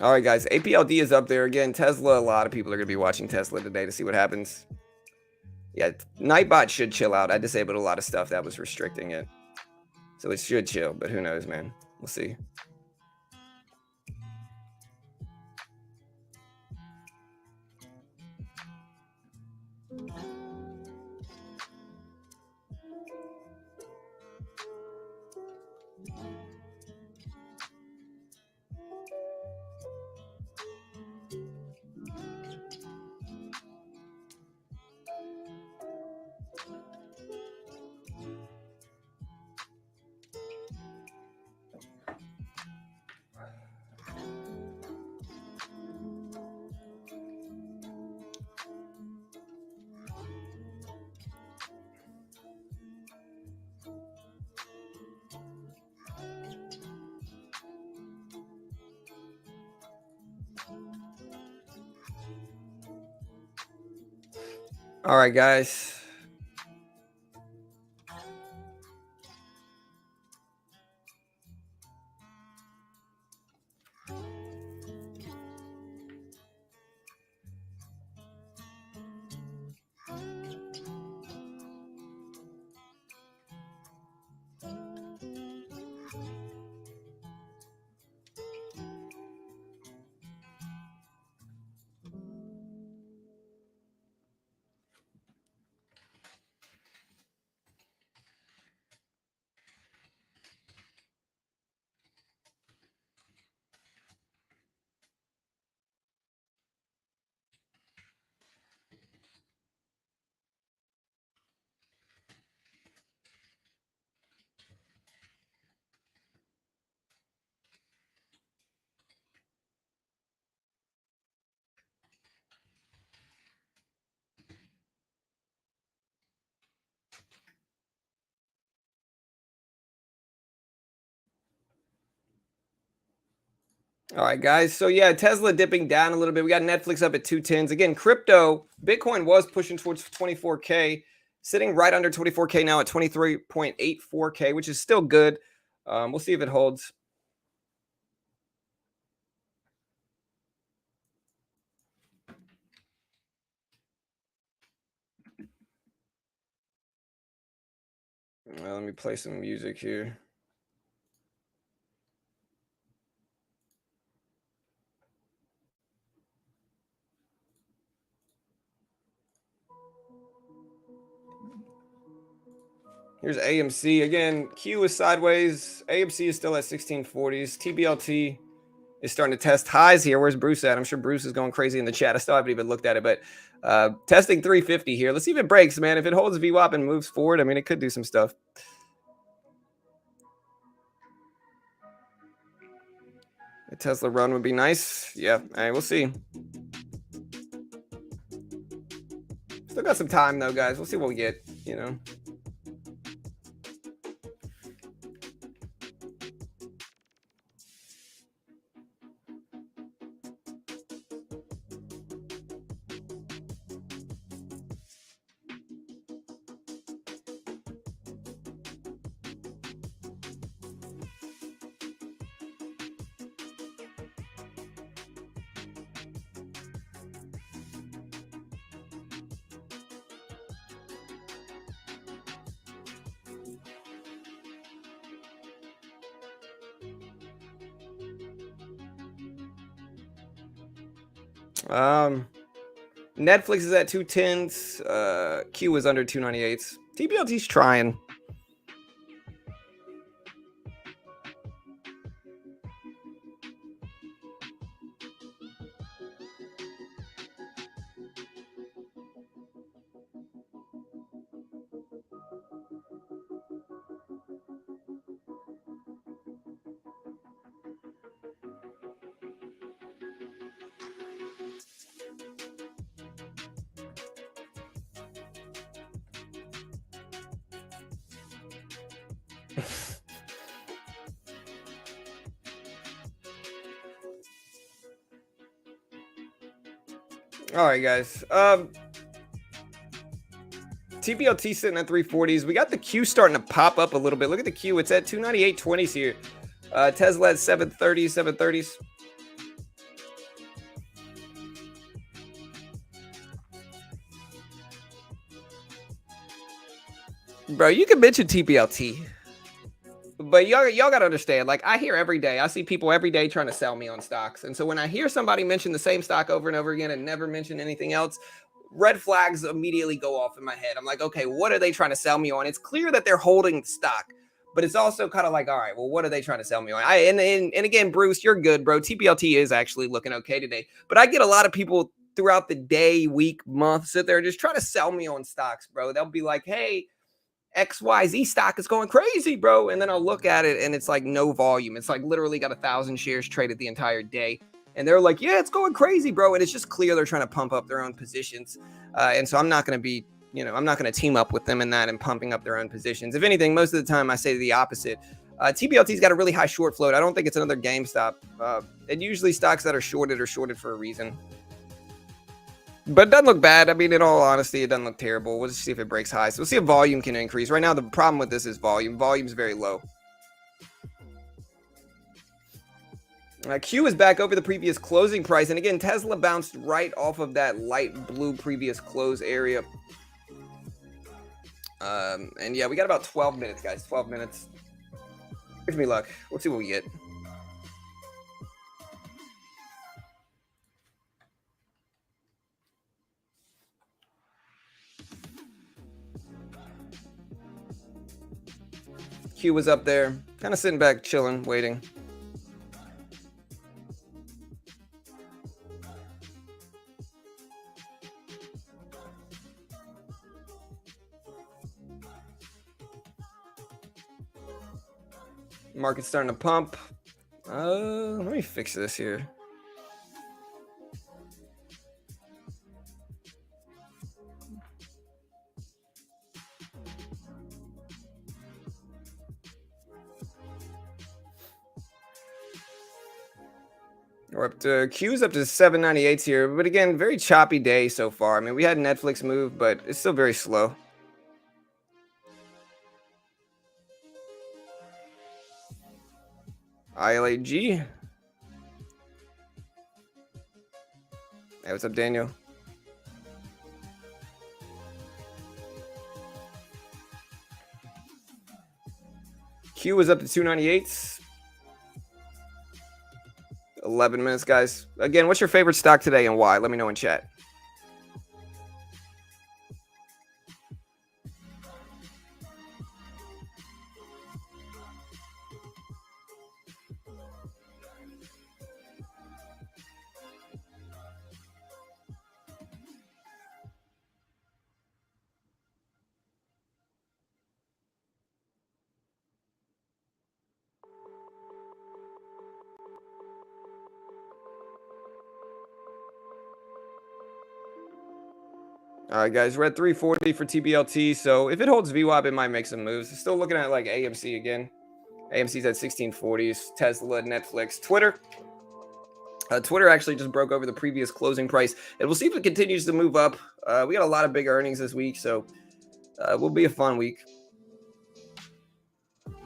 All right, guys. APLD is up there again. Tesla, a lot of people are going to be watching Tesla today to see what happens. Yeah, Nightbot should chill out. I disabled a lot of stuff that was restricting it. So it should chill, but who knows, man. We'll see. All right, guys. All right, guys. So yeah, Tesla dipping down a little bit. We got Netflix up at 210s. Again, crypto, Bitcoin was pushing towards 24K, sitting right under 24K now at 23.84K, which is still good. We'll see if it holds. Well, let me play some music here. Here's AMC. Again, Q is sideways. AMC is still at 1640s. TBLT is starting to test highs here. Where's Bruce at? I'm sure Bruce is going crazy in the chat. I still haven't even looked at it, but testing 350 here. Let's see if it breaks, man. If it holds VWAP and moves forward, I mean, it could do some stuff. A Tesla run would be nice. Yeah, all right, we'll see. Still got some time, though, guys. We'll see what we get, you know. Netflix is at 210s. Q is under 298s. TBLT's trying. All right, guys. TBLT sitting at 340s. We got the Q starting to pop up a little bit. Look at the Q. It's at 298.20s here. Tesla at 730s, 730s. Bro, you can mention TBLT. But y'all got to understand, like, I hear every day, I see people every day trying to sell me on stocks. And so when I hear somebody mention the same stock over and over again and never mention anything else, red flags immediately go off in my head. I'm like, okay, what are they trying to sell me on? It's clear that they're holding stock, but it's also kind of like, all right, well, what are they trying to sell me on? And again, Bruce, you're good, bro. TBLT is actually looking okay today, but I get a lot of people throughout the day, week, month, sit there and just try to sell me on stocks, bro. They'll be like, hey, XYZ stock is going crazy, bro. And then I'll look at it and it's like no volume. It's like literally got 1,000 shares traded the entire day. And they're like, yeah, it's going crazy, bro. And it's just clear they're trying to pump up their own positions. And so I'm not going to be, I'm not going to team up with them in that and pumping up their own positions. If anything, most of the time I say the opposite. TBLT's got a really high short float. I don't think it's another GameStop. And usually stocks that are shorted for a reason. But it doesn't look bad. I mean, in all honesty, it doesn't look terrible. We'll just see if it breaks high. So we'll see if volume can increase. Right now, the problem with this is volume. Volume's very low. Q is back over the previous closing price. And again, Tesla bounced right off of that light blue previous close area. And yeah, we got about 12 minutes, guys. 12 minutes. Wish me luck. We'll see what we get. Q was up there, kind of sitting back, chilling, waiting. Market's starting to pump. Let me fix this here. We're up to Q's up to 798s here, but again, very choppy day so far. I mean, we had Netflix move, but it's still very slow. ILAG. Hey, what's up, Daniel? Q was up to 298s. 11 minutes, guys. Again, what's your favorite stock today and why? Let me know in chat. All right, guys, we're at 340 for TBLT. So if it holds VWAP, it might make some moves. Still looking at like AMC again. AMC's at 1640s. Tesla, Netflix, Twitter. Twitter actually just broke over the previous closing price, and we'll see if it continues to move up. We got a lot of big earnings this week, so it will be a fun week.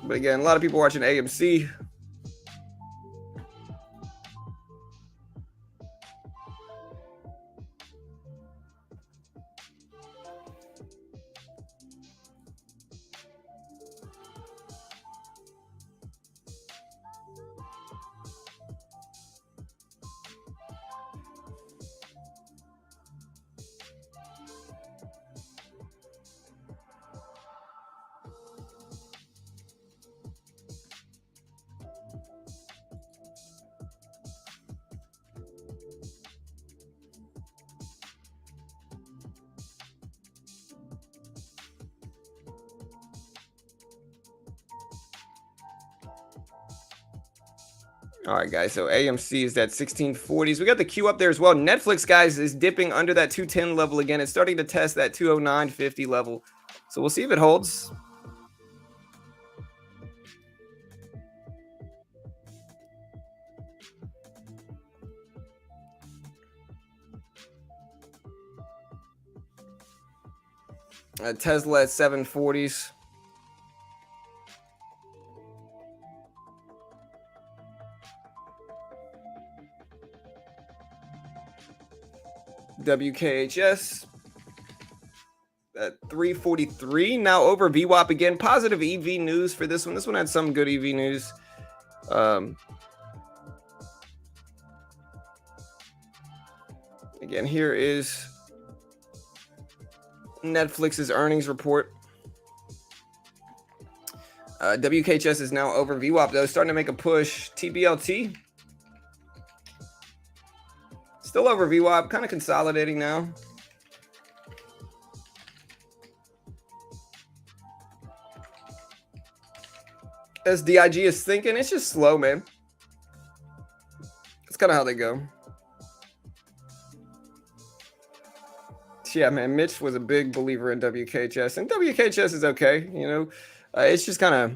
But again, a lot of people watching AMC. All right, guys. So AMC is at 1640s. We got the Q up there as well. Netflix, guys, is dipping under that 210 level again. It's starting to test that 209.50 level. So we'll see if it holds. Tesla at 740s. WKHS at 343. Now over VWAP again. Positive EV news for this one. This one had some good EV news. Again, here is Netflix's earnings report. WKHS is now over VWAP, though, starting to make a push. TBLT still over VWAP, kind of consolidating now. SDIG is thinking. It's just slow, man. That's kind of how they go. Yeah, man, Mitch was a big believer in WKHS, and WKHS is okay. You know, it's just kind of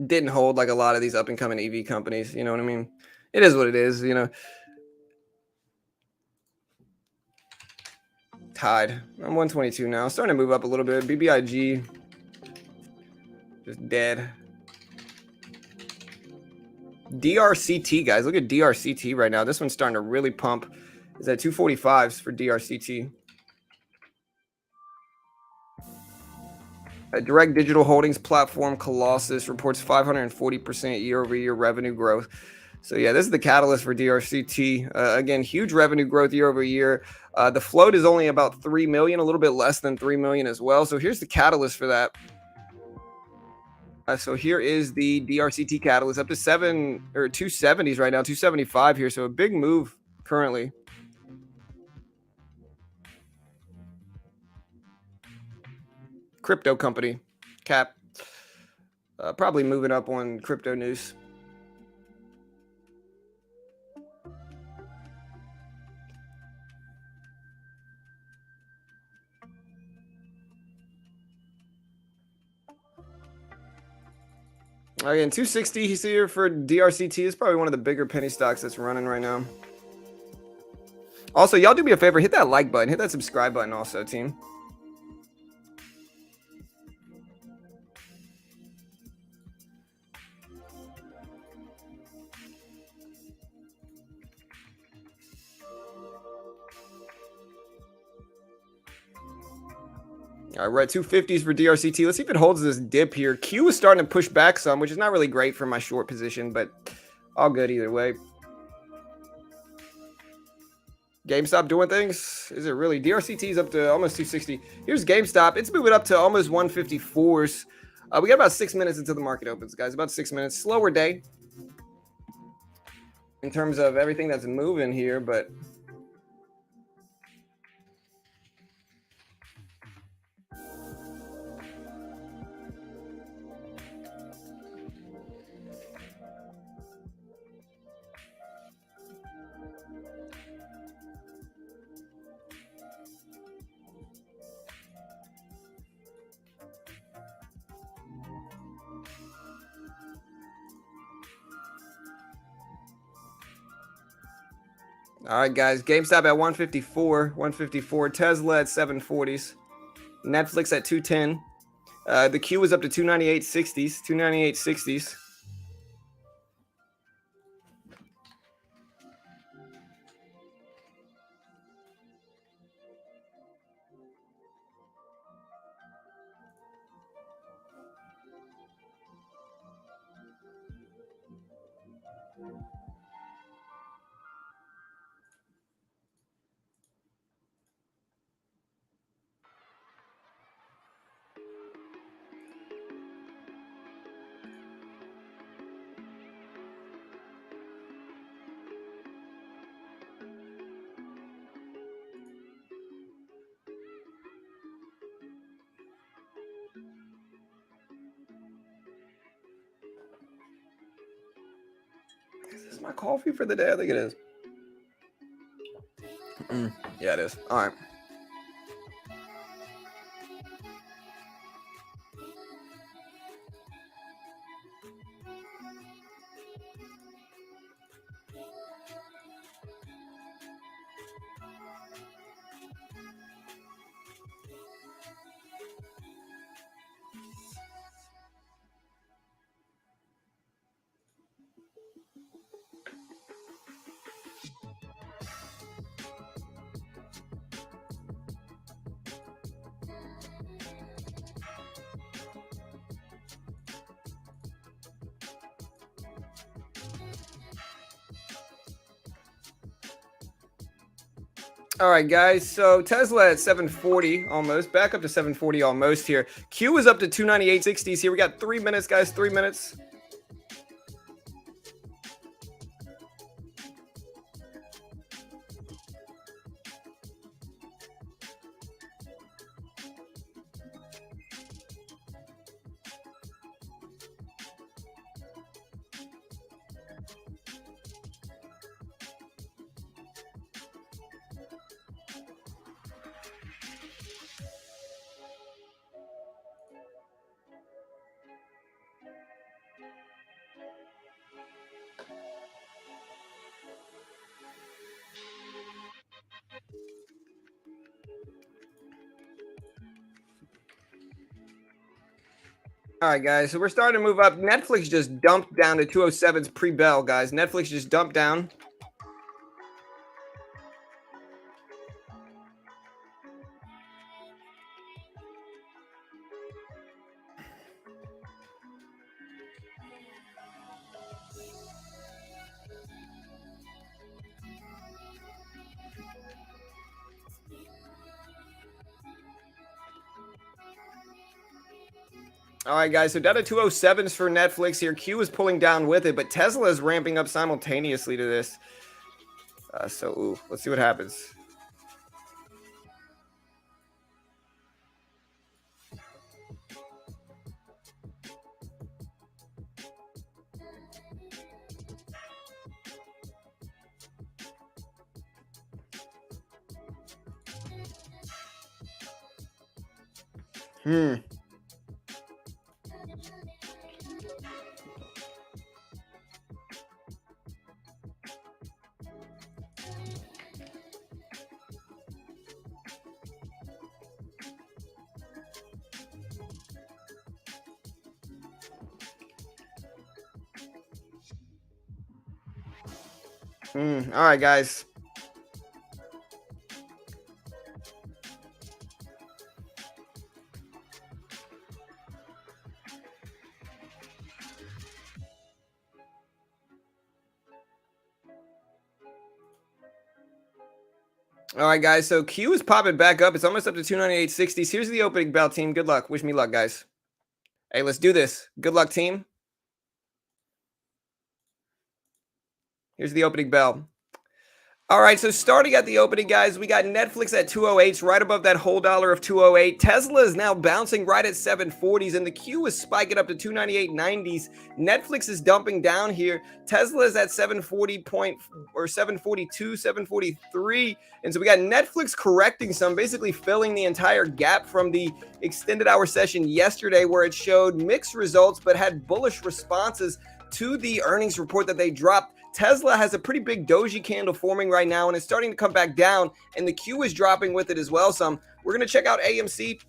didn't hold like a lot of these up and coming EV companies. You know what I mean? It is what it is. You know, tied. I'm 122 now. Starting to move up a little bit. BBIG just dead. DRCT, guys, look at DRCT right now. This one's starting to really pump. Is at 245s for DRCT. A direct digital holdings platform Colossus reports 540% year-over-year revenue growth. So yeah, this is the catalyst for DRCT. Again, huge revenue growth year-over-year. The float is only about 3 million, a little bit less than 3 million as well. So here's the catalyst for that. So here is the DRCT catalyst up to 270s right now, 275 here. So a big move currently. Crypto company, cap, probably moving up on crypto news. Again, 260 he's here for DRCT. Is probably one of the bigger penny stocks that's running right now. Also, y'all do me a favor, hit that like button, hit that subscribe button also, team. All right, we're at 250s for DRCT. Let's see if it holds this dip here. Q is starting to push back some, which is not really great for my short position, but all good either way. GameStop doing things? Is it really? DRCT is up to almost 260. Here's GameStop. It's moving up to almost 154s. We got about 6 minutes until the market opens, guys. About 6 minutes. Slower day in terms of everything that's moving here, but all right, guys. GameStop at 154. Tesla at 740s. Netflix at 210. The Q is up to 298.60s. 298.60s. Is this my coffee for the day? I think it is. Yeah, it is. All right. All right, guys. So Tesla at 740 almost, back up to 740 almost here. Q is up to 298.60s here. We got 3 minutes, guys. 3 minutes. All right, guys. So we're starting to move up. Netflix just dumped down to 207s pre-bell, guys. Netflix just dumped down. All right, guys. So down to 207s for Netflix here. Q is pulling down with it, but Tesla is ramping up simultaneously to this. Let's see what happens. All right, guys. All right, guys. So Q is popping back up. It's almost up to 298.60. Here's the opening bell, team. Good luck. Wish me luck, guys. Hey, let's do this. Good luck, team. Here's the opening bell. All right, so starting at the opening, guys, we got Netflix at 208s, right above that whole dollar of 208. Tesla is now bouncing right at 740s, and the Q is spiking up to 298.90s. Netflix is dumping down here. Tesla is at 740 or 742, 743, and so we got Netflix correcting some, basically filling the entire gap from the extended hour session yesterday, where it showed mixed results but had bullish responses to the earnings report that they dropped. Tesla has a pretty big doji candle forming right now, and it's starting to come back down, and the Q is dropping with it as well some. We're going to check out AMC.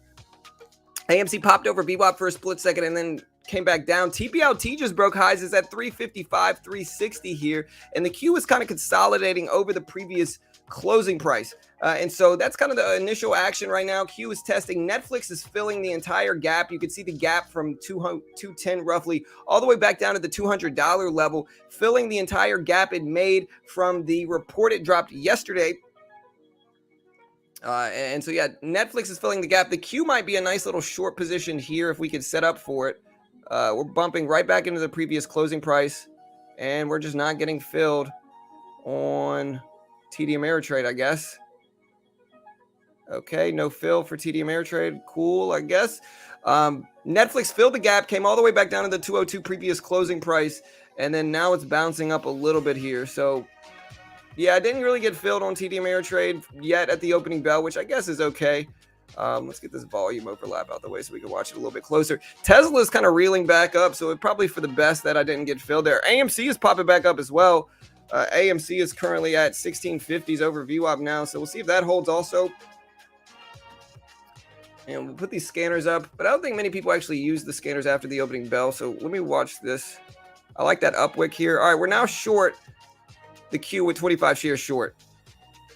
AMC popped over VWAP for a split second and then came back down. Tblt just broke highs, is at 355, 360 here, and the Q is kind of consolidating over the previous closing price. And so that's kind of the initial action right now. Q is testing. Netflix is filling the entire gap. You can see the gap from 210 roughly all the way back down to the $200 level, filling the entire gap it made from the report it dropped yesterday. And so, yeah, Netflix is filling the gap. The Q might be a nice little short position here if we could set up for it. We're bumping right back into the previous closing price, and we're just not getting filled on TD Ameritrade, I guess. Okay, no fill for TD Ameritrade. Cool, I guess. Netflix filled the gap, came all the way back down to the 202 previous closing price, and then now it's bouncing up a little bit here. So, yeah, I didn't really get filled on TD Ameritrade yet at the opening bell, which I guess is okay. Let's get this volume overlap out the way so we can watch it a little bit closer. Tesla is kind of reeling back up, so it's probably for the best that I didn't get filled there. AMC is popping back up as well. AMC is currently at 1650s over VWAP now, so we'll see if that holds also. And we'll put these scanners up, but I don't think many people actually use the scanners after the opening bell, so let me watch this. I like that upwick here. All right, we're now short the Q with 25 shares short.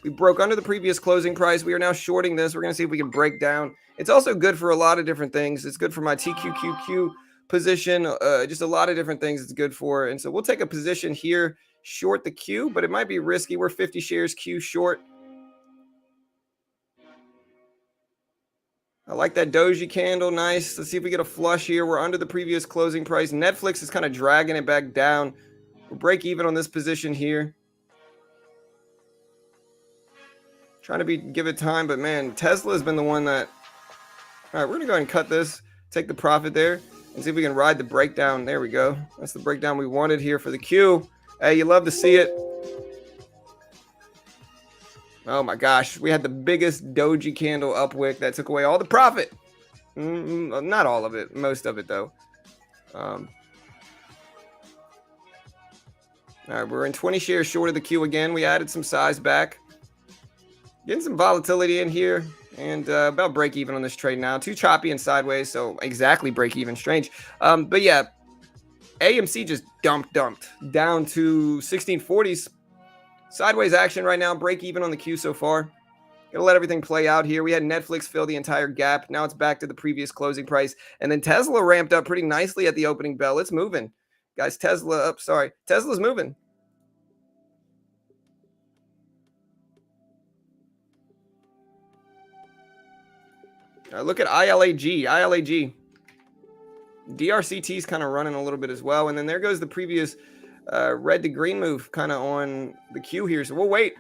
We broke under the previous closing price. We are now shorting this. We're going to see if we can break down. It's also good for a lot of different things. It's good for my TQQQ position, just a lot of different things it's good for. And so we'll take a position here, short the Q, but it might be risky. We're 50 shares Q short. I like that doji candle. Nice. Let's see if we get a flush here. We're under the previous closing price. Netflix is kind of dragging it back down. We'll break even on this position here. Trying to give it time, but man, Tesla has been the one that... All right, we're going to go ahead and cut this, take the profit there, and see if we can ride the breakdown. There we go. That's the breakdown we wanted here for the Q. Hey, you love to see it. Oh my gosh, we had the biggest doji candle upwick that took away all the profit. Not all of it, most of it though. All right, we're in 20 shares short of the Q again. We added some size back. Getting some volatility in here, and about break even on this trade now. Too choppy and sideways, so exactly break even. Strange. But yeah, AMC just dumped down to 1640s. Sideways action right now. Break even on the Q so far. Gonna let everything play out here. We had Netflix fill the entire gap. Now it's back to the previous closing price. And then Tesla ramped up pretty nicely at the opening bell. It's moving. Guys, Tesla up. Sorry. Tesla's moving. Look at ILAG. DRCT is kind of running a little bit as well. And then there goes the previous red to green move kind of on the Q here. So we'll wait.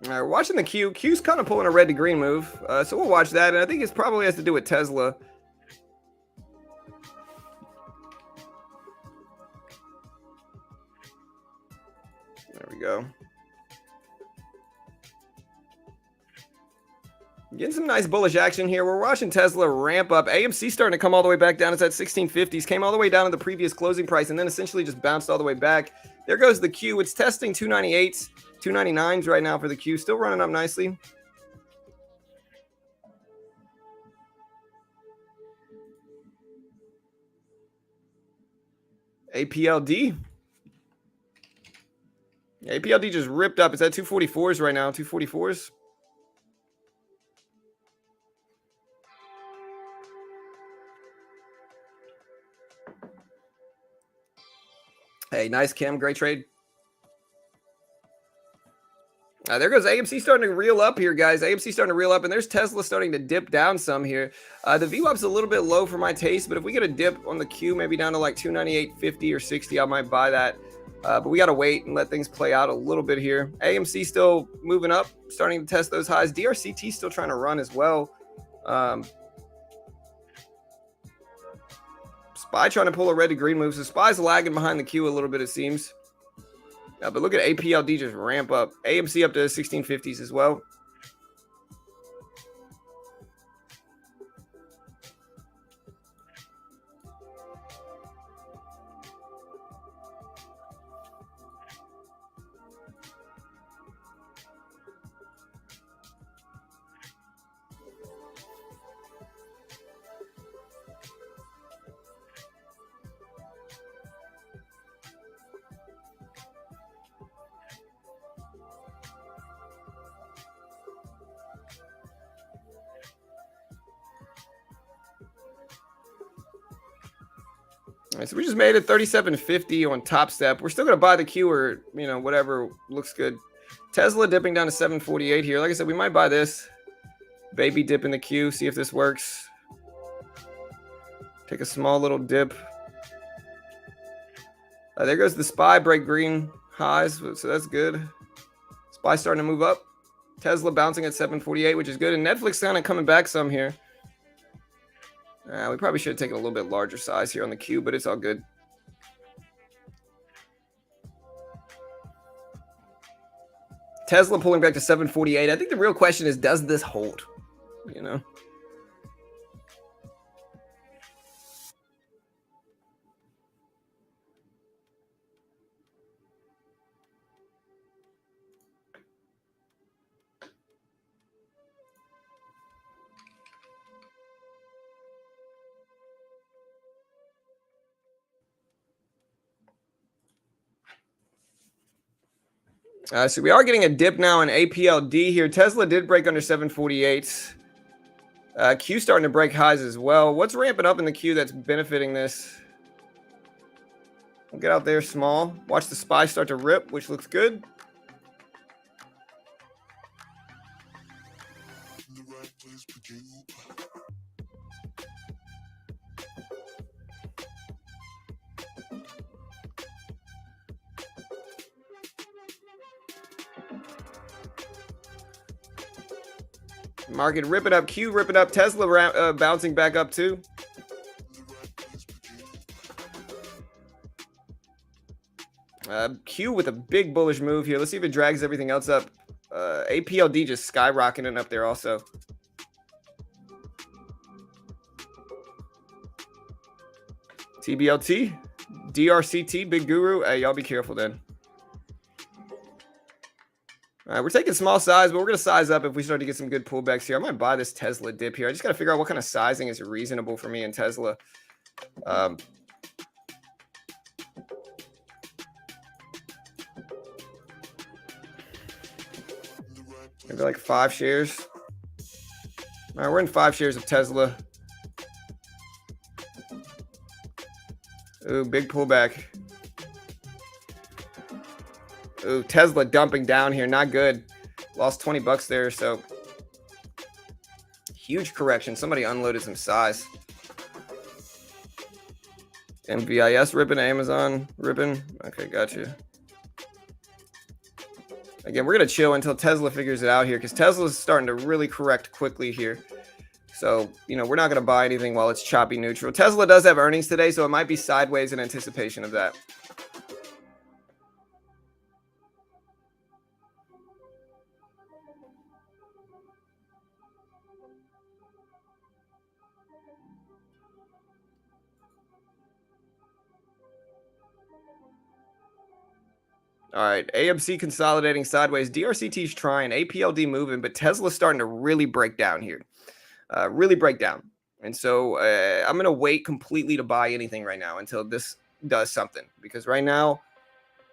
All right, we're watching the Q. Q's kind of pulling a red to green move. So we'll watch that. And I think it probably has to do with Tesla. There we go. Getting some nice bullish action here. We're watching Tesla ramp up. AMC starting to come all the way back down. It's at 1650s. Came all the way down to the previous closing price and then essentially just bounced all the way back. There goes the Q. It's testing 298s, 299s right now for the Q. Still running up nicely. APLD. APLD just ripped up. It's at 244s right now. 244s. Hey, nice, Kim. Great trade. There goes AMC starting to reel up here, guys. AMC starting to reel up, and there's Tesla starting to dip down some here. The VWAP's a little bit low for my taste, but if we get a dip on the Q, maybe down to like 298.50 or 60, I might buy that. But we got to wait and let things play out a little bit here. AMC still moving up, starting to test those highs. DRCT still trying to run as well. SPY trying to pull a red to green move. So SPY's lagging behind the Q a little bit, it seems. But look at APLD just ramp up. AMC up to 1650s as well. All right, so we just made it 37.50 on Top Step. We're still going to buy the Q or, whatever looks good. Tesla dipping down to 748 here. Like I said, we might buy this. Baby dip in the Q. See if this works. Take a small little dip. There goes the SPY. Break green highs. So that's good. SPY starting to move up. Tesla bouncing at 748, which is good. And Netflix kind of coming back some here. We probably should have taken a little bit larger size here on the Q, but it's all good. Tesla pulling back to 748. I think the real question is, does this hold? So we are getting a dip now in APLD here. Tesla did break under 748. Q starting to break highs as well. What's ramping up in the Q that's benefiting this? We'll get out there small. Watch the SPY start to rip, which looks good. Market ripping up, Q ripping up, Tesla bouncing back up too. Q with a big bullish move here. Let's see if it drags everything else up. APLD just skyrocketing up there also. TBLT, DRCT, Big Guru. Hey, y'all be careful then. All right, we're taking small size, but we're going to size up if we start to get some good pullbacks here. I might buy this Tesla dip here. I just got to figure out what kind of sizing is reasonable for me in Tesla. Maybe like 5 shares. All right, we're in 5 shares of Tesla. Ooh, big pullback. Ooh, Tesla dumping down here. Not good. Lost 20 bucks there, so huge correction. Somebody unloaded some size. MVIS ripping, Amazon ripping. Okay, gotcha. Again, we're going to chill until Tesla figures it out here because Tesla's starting to really correct quickly here. So, we're not going to buy anything while it's choppy neutral. Tesla does have earnings today, so it might be sideways in anticipation of that. All right, AMC consolidating sideways. DRCT's trying, APLD moving, but Tesla's starting to really break down here. Really break down. And so I'm going to wait completely to buy anything right now until this does something. Because right now,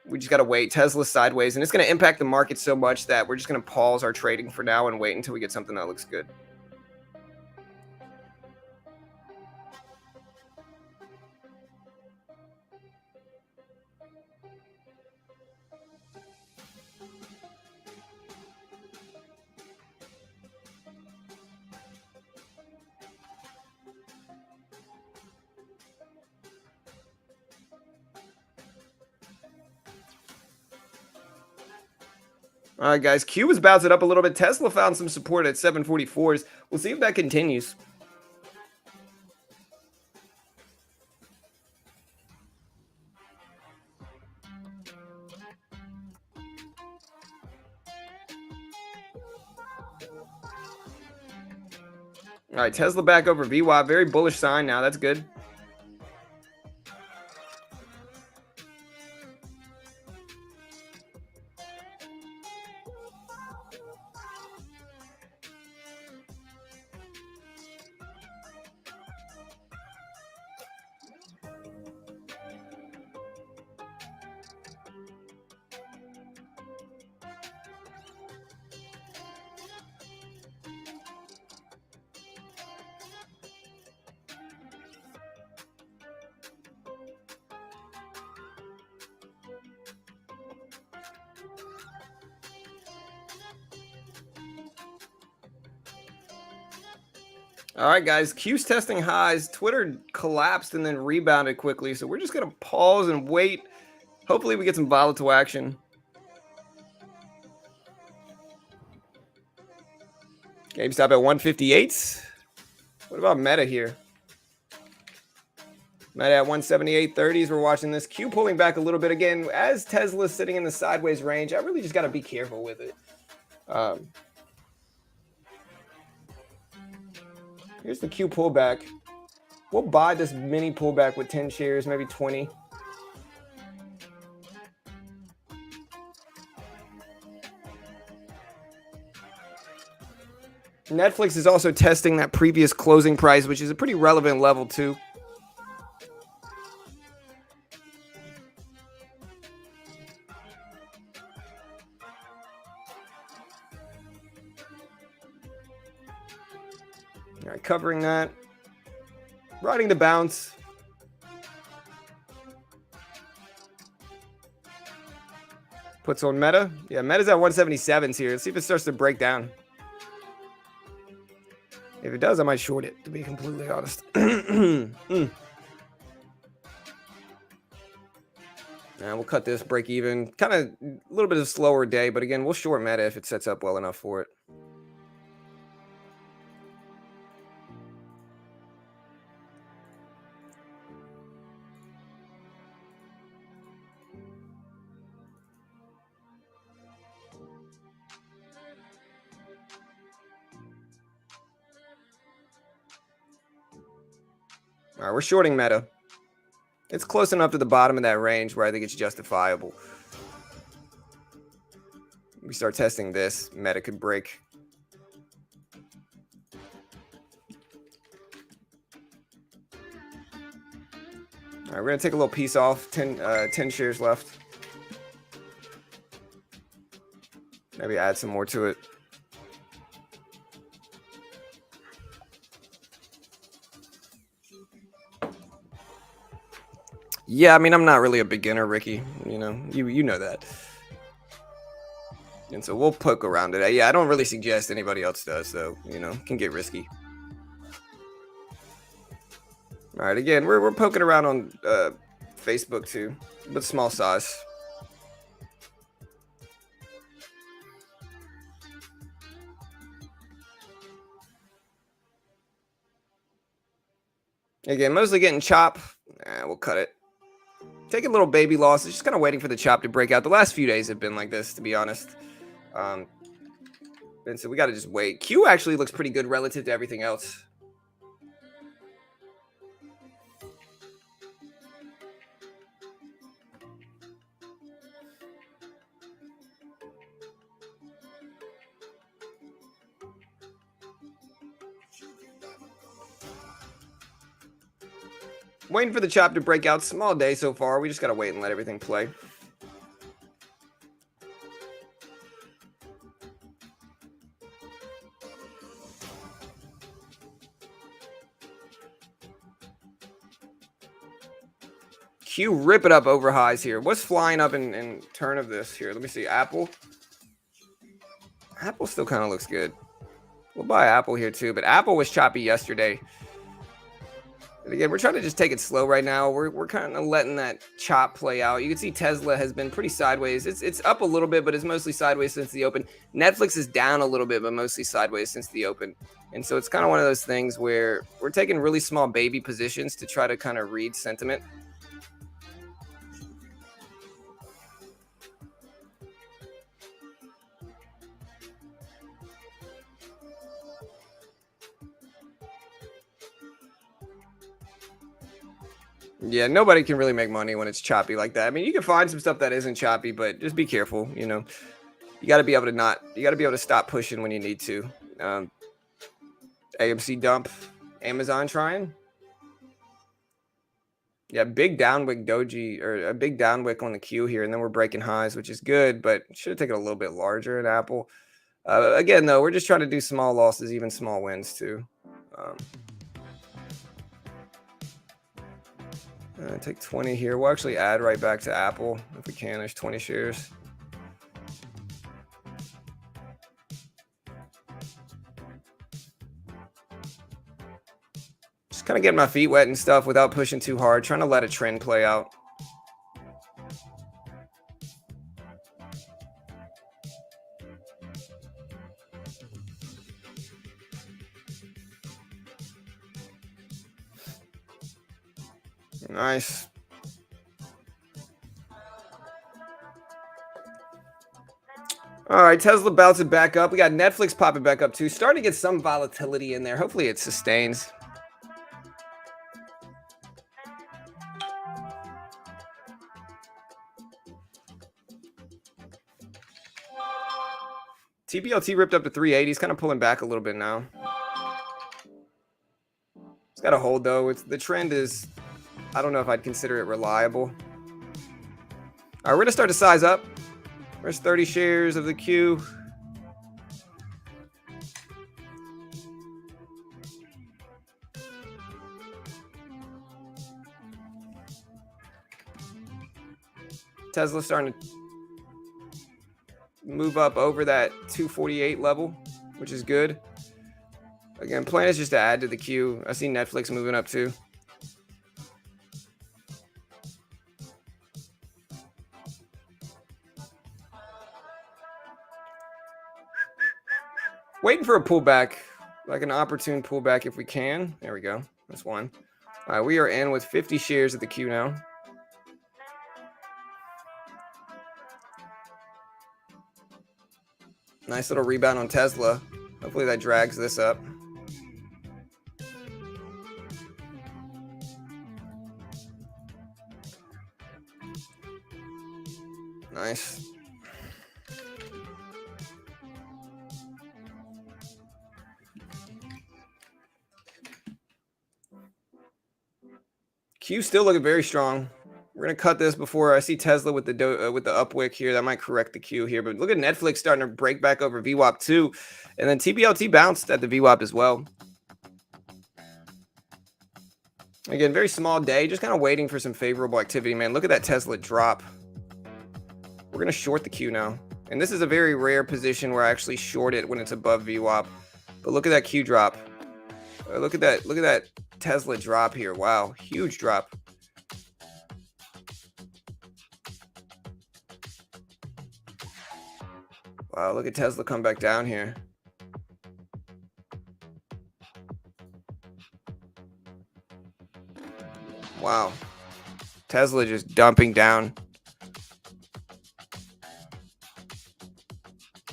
we just got to wait. Tesla's sideways, and it's going to impact the market so much that we're just going to pause our trading for now and wait until we get something that looks good. All right, guys. Q was bouncing up a little bit. Tesla found some support at 744s. We'll see if that continues. All right, Tesla back over VWAP. Very bullish sign now. That's good. All right, guys. Q's testing highs. Twitter collapsed and then rebounded quickly. So we're just going to pause and wait. Hopefully we get some volatile action. GameStop at 158. What about Meta here? Meta at 178.30s. We're watching this. Q pulling back a little bit again. As Tesla's sitting in the sideways range, I really just got to be careful with it. Here's the Q pullback. We'll buy this mini pullback with 10 shares, maybe 20. Netflix is also testing that previous closing price, which is a pretty relevant level too. All right, covering that. Riding the bounce. Puts on Meta. Yeah, Meta's at 177s here. Let's see if it starts to break down. If it does, I might short it, to be completely honest. And we'll cut this break even. Kind of a little bit of a slower day, but again, we'll short Meta if it sets up well enough for it. All right, we're shorting Meta. It's close enough to the bottom of that range where I think it's justifiable. We start testing this. Meta could break. All right, we're going to take a little piece off. 10 shares left. Maybe add some more to it. Yeah, I mean, I'm not really a beginner, Ricky. You know, you know that. And so we'll poke around it. Yeah, I don't really suggest anybody else does, so, you know, can get risky. All right, again, we're poking around on Facebook too, but small size. Again, mostly getting chop. We'll cut it. Taking little baby losses, just kind of waiting for the chop to break out. The last few days have been like this, to be honest. And so we got to just wait. Q actually looks pretty good relative to everything else. Waiting for the chop to break out. Small day so far. We just got to wait and let everything play. Q rip it up over highs here. What's flying up in turn of this here? Let me see. Apple. Apple still kind of looks good. We'll buy Apple here too, but Apple was choppy yesterday. And again, we're trying to just take it slow right now. We're kind of letting that chop play out. You can see Tesla has been pretty sideways. It's up a little bit, but it's mostly sideways since the open. Netflix is down a little bit, but mostly sideways since the open. And so it's kind of one of those things where we're taking really small baby positions to try to kind of read sentiment. Yeah, nobody can really make money when it's choppy like that. I mean, you can find some stuff that isn't choppy, but just be careful. You know, you got to be able to stop pushing when you need to. AMC dump, Amazon trying. Yeah, big downwick doji, or a big downwick on the Q here, and then we're breaking highs, which is good, but should have taken a little bit larger at Apple. Again, though, we're just trying to do small losses, even small wins too. Take 20 here. We'll actually add right back to Apple if we can. There's 20 shares. Just kind of getting my feet wet and stuff without pushing too hard, trying to let a trend play out. Nice. All right, Tesla bouncing back up. We got Netflix popping back up too. Starting to get some volatility in there. Hopefully it sustains. Tblt ripped up to 380. He's kind of pulling back a little bit now. It's got to hold though. The trend is, I don't know if I'd consider it reliable. All right, we're going to start to size up. There's 30 shares of the Q. Tesla starting to move up over that 248 level, which is good. Again, plan is just to add to the Q. I see Netflix moving up too. Waiting for a pullback, like an opportune pullback if we can. There we go. That's one. All right, we are in with 50 shares at the Q now. Nice little rebound on Tesla. Hopefully that drags this up. Nice. Q still looking very strong. We're gonna cut this before I see Tesla with the upwick here. That might correct the Q here, but look at Netflix starting to break back over VWAP too, and then TBLT bounced at the VWAP as well. Again, very small day, just kind of waiting for some favorable activity, man. Look at that Tesla drop. We're gonna short the Q now, and this is a very rare position where I actually short it when it's above VWAP. But look at that Q drop. Look at that Tesla drop here. Wow, huge drop. Wow, look at Tesla come back down here. Wow. Tesla just dumping down.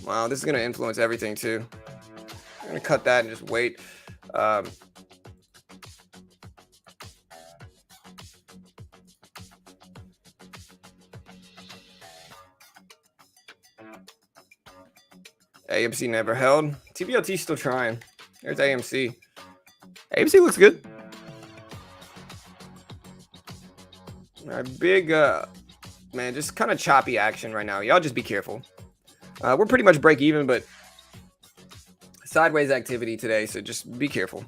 Wow, this is going to influence everything too. I'm going to cut that and just wait. AMC never held. TBLT still trying. There's AMC. AMC looks good. Big, man, just kind of choppy action right now. Y'all just be careful. We're pretty much break even, but sideways activity today, so just be careful.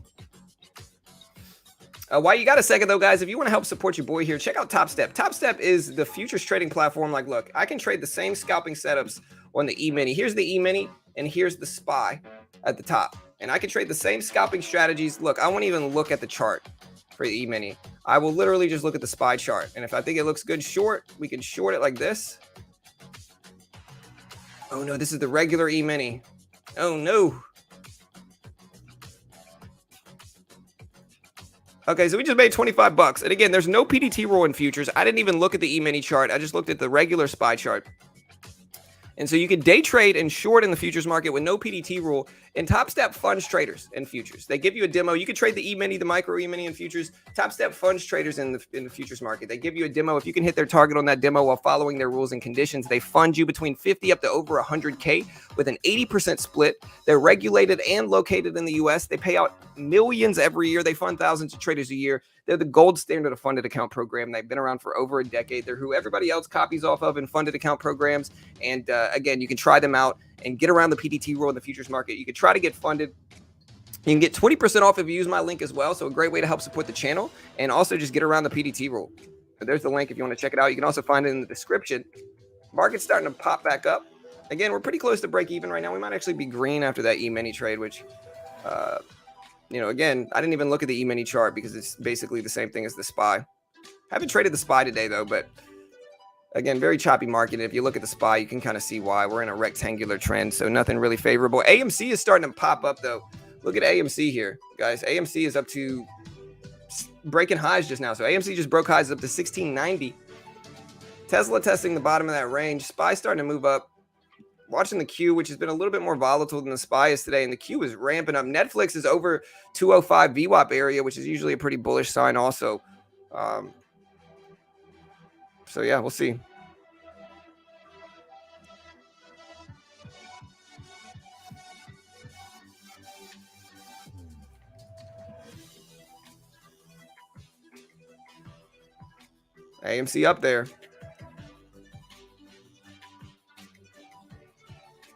While you got a second though, guys, if you want to help support your boy here, check out Topstep. Topstep is the futures trading platform. Like, look, I can trade the same scalping setups on the E-mini. Here's the E-mini, and here's the SPY at the top. And I can trade the same scalping strategies. Look, I won't even look at the chart for the E-mini. I will literally just look at the SPY chart. And if I think it looks good short, we can short it like this. Oh no, this is the regular E-mini. Oh no. Okay, so we just made 25 bucks. And again, there's no PDT rule in futures. I didn't even look at the E-mini chart. I just looked at the regular SPY chart. And so you can day trade and short in the futures market with no PDT rule. And Topstep funds traders in futures. They give you a demo. You can trade the E-mini, the micro E-mini in futures. Topstep funds traders in the futures market. They give you a demo. If you can hit their target on that demo while following their rules and conditions, they fund you between 50 up to over 100K with an 80% split. They're regulated and located in the US. They pay out millions every year. They fund thousands of traders a year. They're the gold standard of funded account program. They've been around for over a decade. They're who everybody else copies off of in funded account programs. And again, you can try them out and get around the PDT rule in the futures market. You can try to get funded. You can get 20% off if you use my link as well. So a great way to help support the channel and also just get around the PDT rule. So there's the link if you want to check it out. You can also find it in the description. Market's starting to pop back up. Again, we're pretty close to break even right now. We might actually be green after that E-mini trade, which you know, again, I didn't even look at the E-mini chart because it's basically the same thing as the SPY. Haven't traded the SPY today though, but again, very choppy market. If you look at the SPY, you can kind of see why. We're in a rectangular trend, so nothing really favorable. AMC is starting to pop up though. Look at AMC here, guys. AMC is up to breaking highs just now. So AMC just broke highs up to 1690. Tesla testing the bottom of that range. SPY starting to move up. Watching the Q, which has been a little bit more volatile than the SPY is today, and the Q is ramping up. Nflx is over 205 VWAP area, which is usually a pretty bullish sign also. So yeah, we'll see. AMC up there.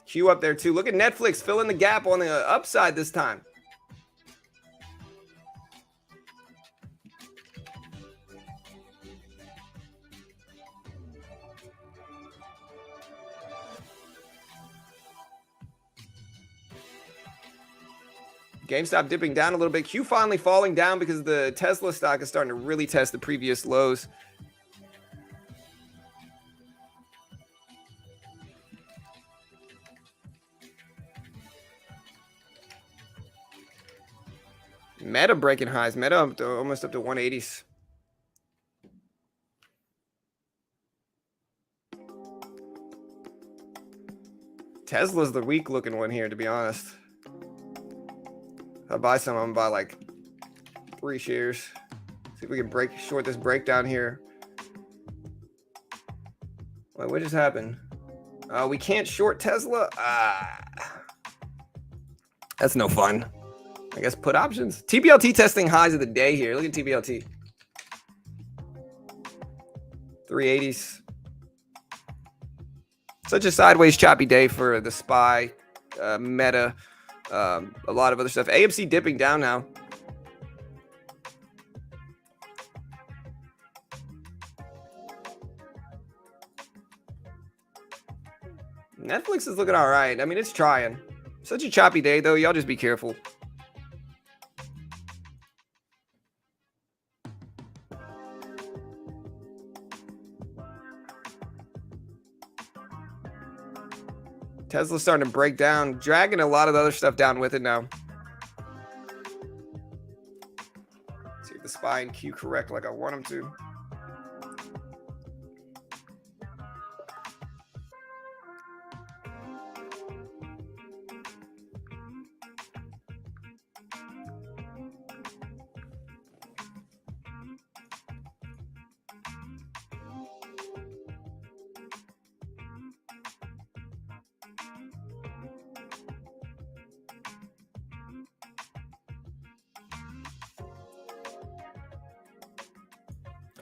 Q up there too. Look at Nflx filling the gap on the upside this time. GameStop dipping down a little bit. Q finally falling down because the Tesla stock is starting to really test the previous lows. Meta breaking highs. Meta up to, almost up to 180s. Tesla's the weak looking one here, to be honest. If I buy some, I'm gonna buy like 3 shares. See if we can short this breakdown here. Wait, what just happened? We can't short Tesla. That's no fun. I guess put options. Tblt testing highs of the day here. Look at Tblt. 380s. Such a sideways choppy day for the SPY, Meta, a lot of other stuff. AMC dipping down now. Nflx is looking all right. I mean, it's trying. Such a choppy day, though. Y'all just be careful. Tesla's starting to break down, dragging a lot of the other stuff down with it now. See if the SPY and Q correct like I want them to.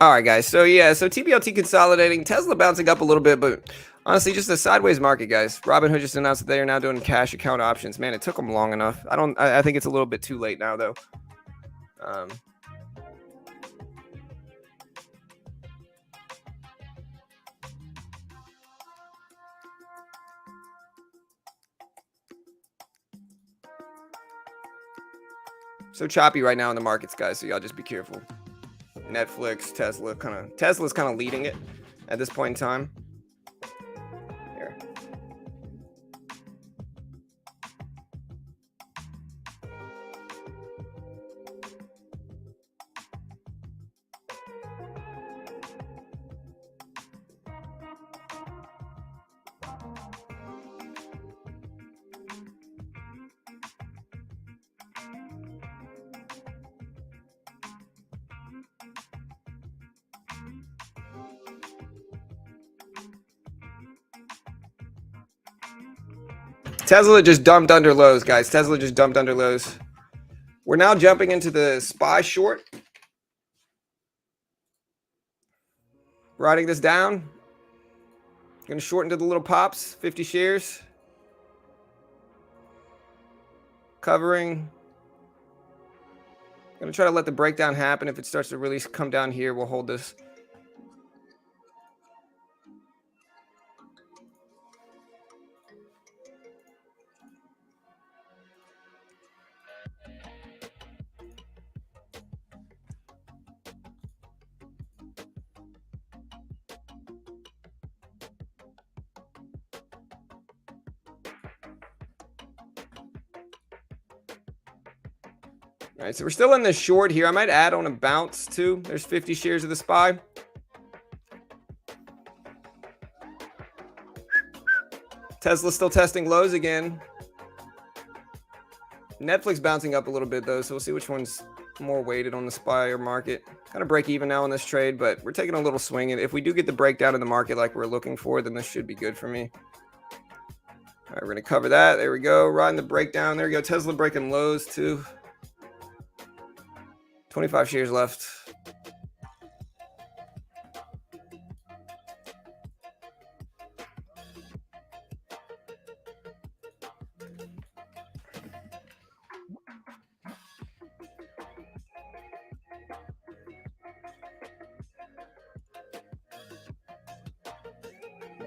All right, guys. So yeah, so TBLT consolidating, Tesla bouncing up a little bit, but honestly, just a sideways market, guys. Robinhood just announced that they are now doing cash account options. Man, it took them long enough. I think it's a little bit too late now, though. So choppy right now in the markets, guys. So y'all just be careful. Netflix, Tesla's kind of leading it at this point in time. Here. Tesla just dumped under lows, guys. Tesla just dumped under lows. We're now jumping into the SPY short. Riding this down. Gonna shorten to the little pops, 50 shares. Covering. Gonna try to let the breakdown happen. If it starts to really come down here, we'll hold this. All right, so we're still in the short here. I might add on a bounce too. There's 50 shares of the SPY. Tesla's still testing lows again. Netflix bouncing up a little bit though, so we'll see which one's more weighted on the SPY or market. Kind of break even now on this trade, but we're taking a little swing. And if we do get the breakdown in the market like we're looking for, then this should be good for me. All right, we're gonna cover that. There we go. Riding the breakdown. There we go. Tesla breaking lows too. 25 shares left.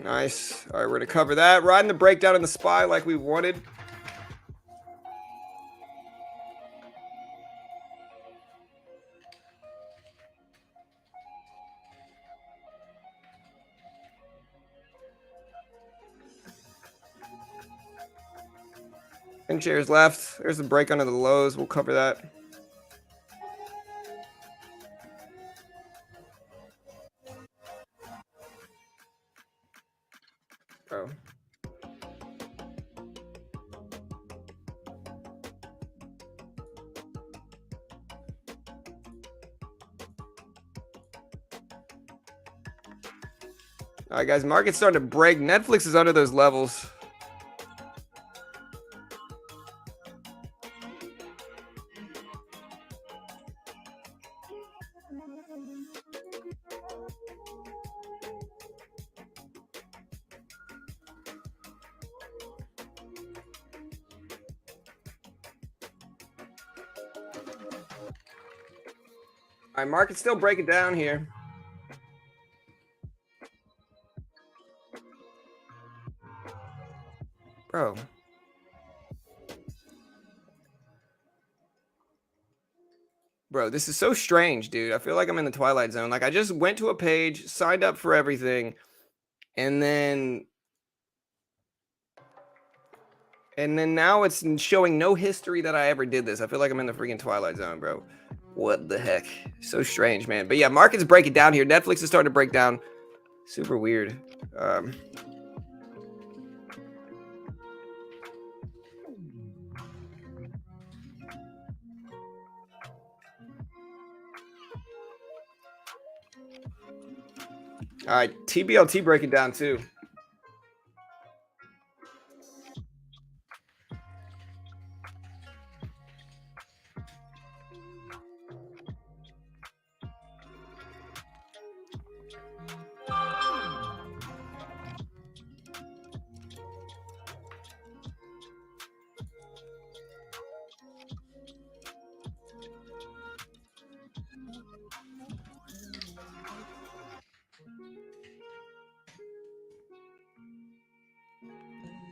Nice. All right, we're gonna cover that. Riding the breakdown in the SPY like we wanted. And shares left. There's a break under the lows. We'll cover that. Bro. All right, guys, market's starting to break. Netflix is under those levels. All right, market's still breaking down here. Bro. Bro, this is so strange, dude. I feel like I'm in the Twilight Zone. Like, I just went to a page, signed up for everything, and then now it's showing no history that I ever did this. I feel like I'm in the freaking Twilight Zone, bro. What the heck? So strange, man. But yeah, market's breaking down here. Netflix is starting to break down. Super weird. All right, TBLT breaking down too.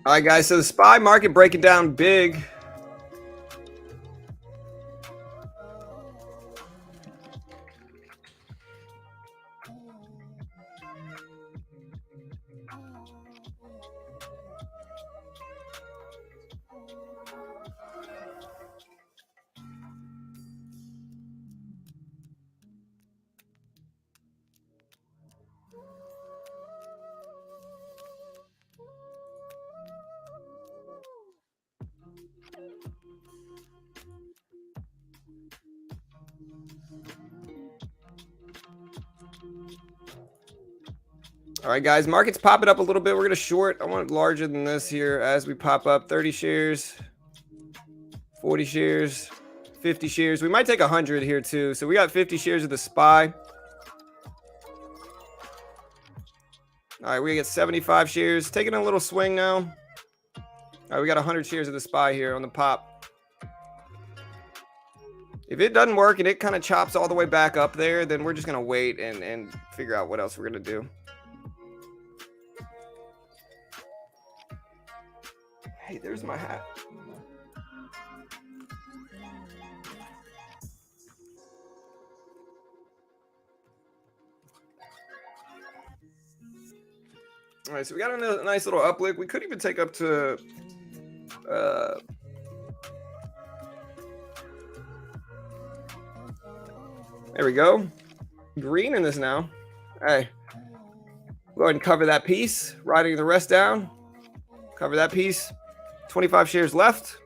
All right, guys. So the SPY market breaking down big. All right, guys, market's popping up a little bit. We're going to short. I want it larger than this here as we pop up. 30 shares, 40 shares, 50 shares. We might take 100 here too. So we got 50 shares of the SPY. All right, we get 75 shares. Taking a little swing now. All right, we got 100 shares of the SPY here on the pop. If it doesn't work and it kind of chops all the way back up there, then we're just going to wait and figure out what else we're going to do. Hey, there's my hat. All right, so we got a nice little uplift. We could even take up to there we go. Green in this now. Hey, go ahead and cover that piece. Riding the rest down. Cover that piece. 25 shares left.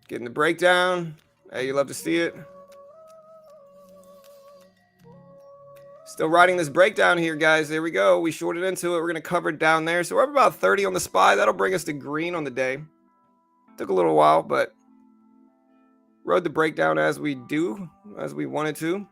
Getting the breakdown. Hey, you love to see it. Still riding this breakdown here, guys. There we go. We shorted into it. We're going to cover it down there. So we're up about 30 on the SPY. That'll bring us to green on the day. Took a little while, but rode the breakdown as we wanted to.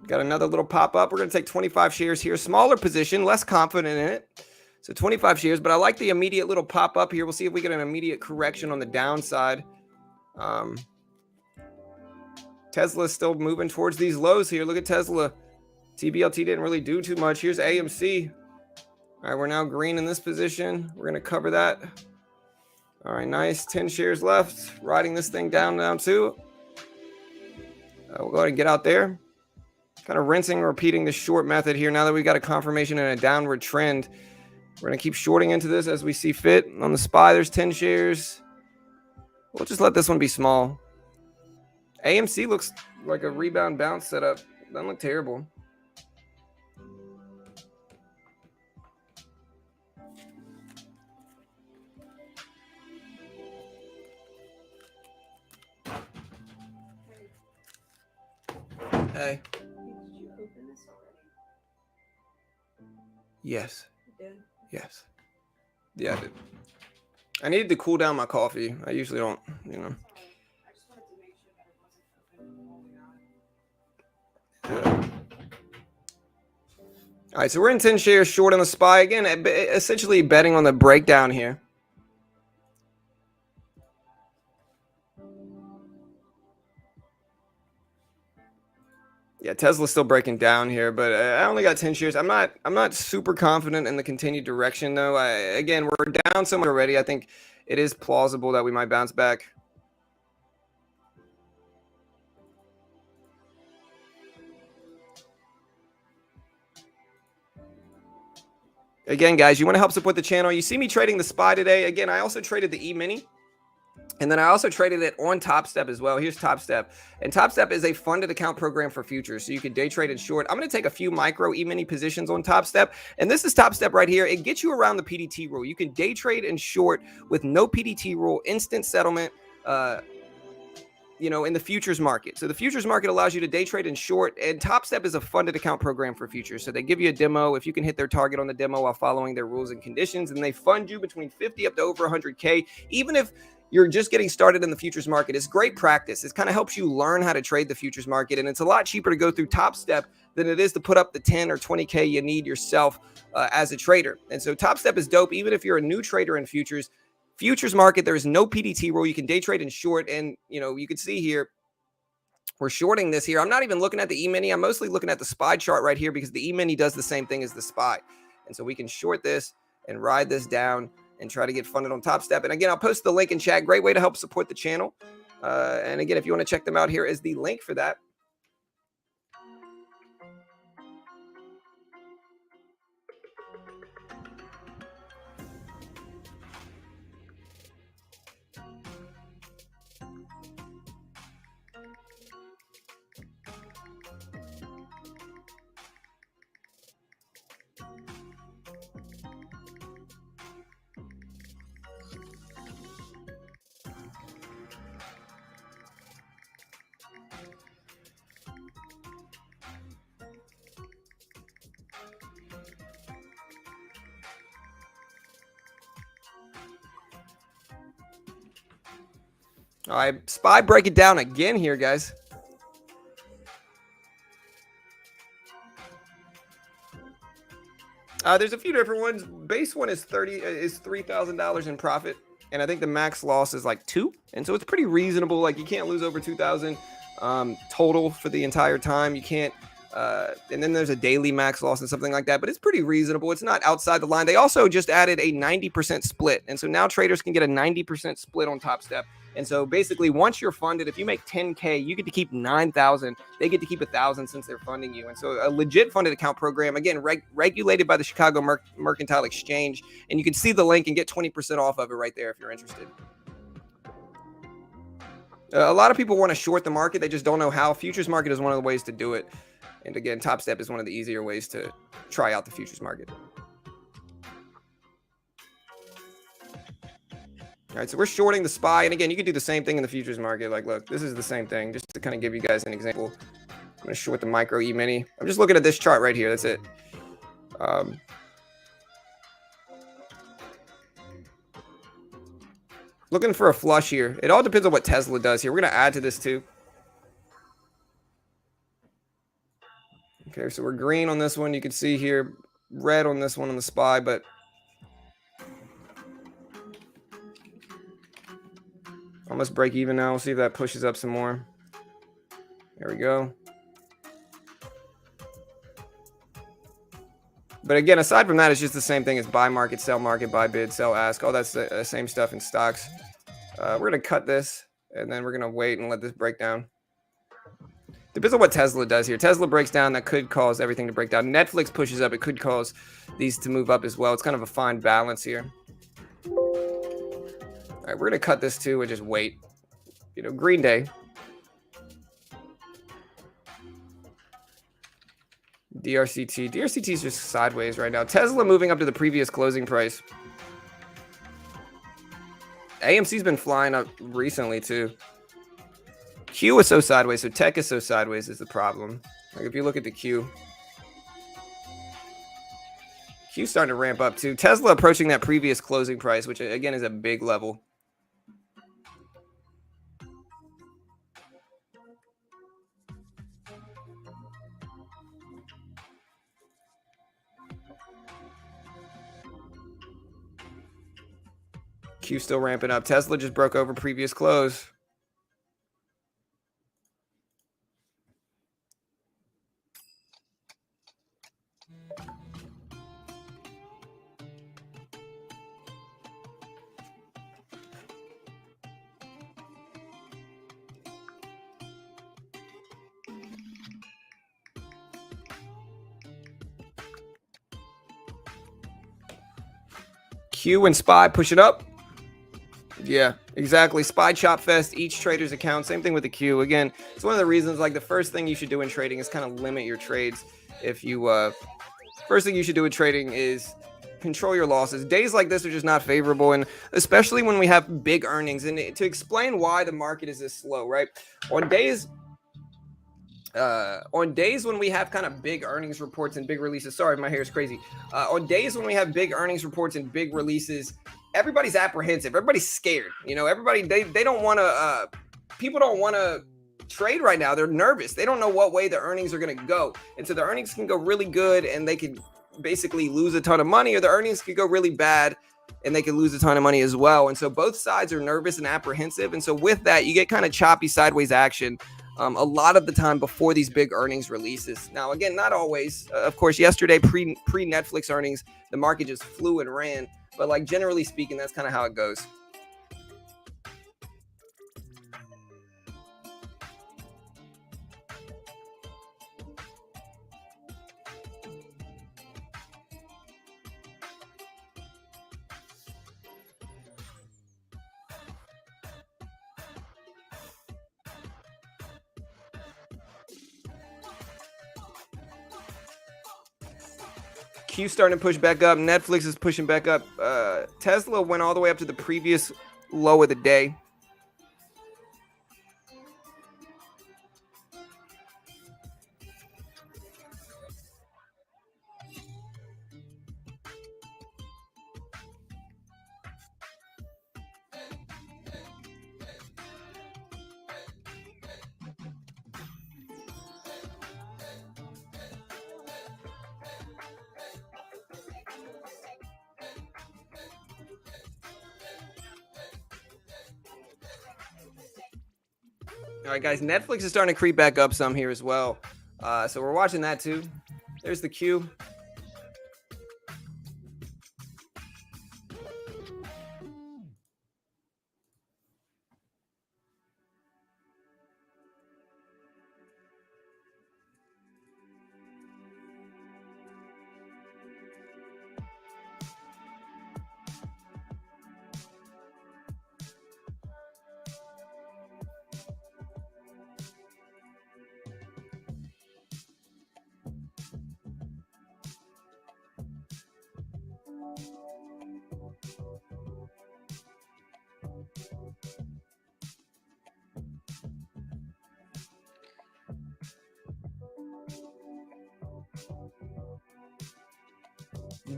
Got another little pop up. We're going to take 25 shares here. Smaller position, less confident in it. So 25 shares, but I like the immediate little pop up here. We'll see if we get an immediate correction on the downside. Tesla is still moving towards these lows here. Look at Tesla. Tblt didn't really do too much. Here's AMC. All right, we're now green in this position. We're going to cover that. All right, nice. 10 shares left. Riding this thing down too. We'll go ahead and get out there. Kind of rinsing and repeating the short method here. Now that we've got a confirmation and a downward trend, we're going to keep shorting into this as we see fit. On the SPY, there's 10 shares. We'll just let this one be small. AMC looks like a rebound bounce setup. Doesn't look terrible. Hey. Did you open this already? Yes. You did? Yes. Yeah, I did. I needed to cool down my coffee. I usually don't, you know. I just wanted to make sure that it wasn't open holding on. All right, so we're in 10 shares short on the SPY. Again, essentially betting on the breakdown here. Yeah, Tesla's still breaking down here, but I only got 10 shares. I'm not super confident in the continued direction, though. Again, we're down so much already. I think it is plausible that we might bounce back. Again, guys, you want to help support the channel. You see me trading the SPY today. Again, I also traded the E-mini. And then I also traded it on TopStep as well. Here's TopStep. And TopStep is a funded account program for futures. So you can day trade and short. I'm going to take a few micro E-mini positions on TopStep. And this is TopStep right here. It gets you around the PDT rule. You can day trade and short with no PDT rule, instant settlement, you know, in the futures market. So the futures market allows you to day trade and short, and TopStep is a funded account program for futures. So they give you a demo if you can hit their target on the demo while following their rules and conditions, and they fund you between 50 up to over 100K. Even if you're just getting started in the futures market, it's great practice. It kind of helps you learn how to trade the futures market, and it's a lot cheaper to go through Top Step than it is to put up the 10 or 20K you need yourself as a trader. And so Top Step is dope, even if you're a new trader in futures. Futures market, there is no PDT rule. You can day trade and short, and you can see here, we're shorting this here. I'm not even looking at the E-mini. I'm mostly looking at the SPY chart right here because the E-mini does the same thing as the SPY. And so we can short this and ride this down and try to get funded on Top Step. And again, I'll post the link in chat. Great way to help support the channel. And again, if you want to check them out, here is the link for that. All right, SPY break it down again here, guys. There's a few different ones. Base one is $3,000 in profit, and I think the max loss is like 2, and so it's pretty reasonable. Like you can't lose over 2,000 total for the entire time. You can't. And then there's a daily max loss and something like that, but it's pretty reasonable. It's not outside the line. They also just added a 90% split. And so now traders can get a 90% split on Top Step. And so basically once you're funded, if you make 10K, you get to keep 9,000. They get to keep 1,000 since they're funding you. And so a legit funded account program, again, regulated by the Chicago Mercantile Exchange. And you can see the link and get 20% off of it right there if you're interested. A lot of people want to short the market. They just don't know how. Futures market is one of the ways to do it. And again, Top Step is one of the easier ways to try out the futures market. All right, so we're shorting the SPY. And again, you can do the same thing in the futures market. Like, look, this is the same thing. Just to kind of give you guys an example. I'm going to short the micro E-mini. I'm just looking at this chart right here. That's it. Looking for a flush here. It all depends on what Tesla does here. We're going to add to this too. Okay, so we're green on this one. You can see here, red on this one on the SPY, but almost break even now. We'll see if that pushes up some more. There we go. But again, aside from that, it's just the same thing as buy market, buy bid, sell ask. All that's the same stuff in stocks. We're going to cut this, and then we're going to wait and let this break down. Depends on what Tesla does here. Tesla breaks down, that could cause everything to break down. Netflix pushes up, it could cause these to move up as well. It's kind of a fine balance here. All right, we're going to cut this too and just wait. Green day. DRCT. DRCT is just sideways right now. Tesla moving up to the previous closing price. AMC's been flying up recently too. Q is so sideways, so tech is so sideways is the problem. Like if you look at the Q's starting to ramp up too. Tesla approaching that previous closing price, which again is a big level. Q still ramping up. Tesla just broke over previous close. Q and SPY push it up. Yeah, exactly. SPY chop fest, each trader's account. Same thing with the Q. Again, it's one of the reasons, like the first thing you should do in trading is kind of limit your trades. If you, first thing you should do in trading is control your losses. Days like this are just not favorable, and especially when we have big earnings. And to explain why the market is this slow, right? On days when we have kind of big earnings reports and big releases, sorry, my hair is crazy. On days when we have big earnings reports and big releases, everybody's apprehensive. Everybody's scared. You know, everybody, they don't want to, people don't want to trade right now. They're nervous. They don't know what way the earnings are going to go. And so the earnings can go really good and they could basically lose a ton of money, or the earnings could go really bad and they could lose a ton of money as well. And so both sides are nervous and apprehensive. And so with that, you get kind of choppy sideways action a lot of the time before these big earnings releases. Now, again, not always. Of course, yesterday, pre-Netflix earnings, the market just flew and ran. But like generally speaking, that's kind of how it goes. Q starting to push back up. Netflix is pushing back up. Tesla went all the way up to the previous low of the day. All right, guys, Netflix is starting to creep back up some here as well. So we're watching that too. There's the Q.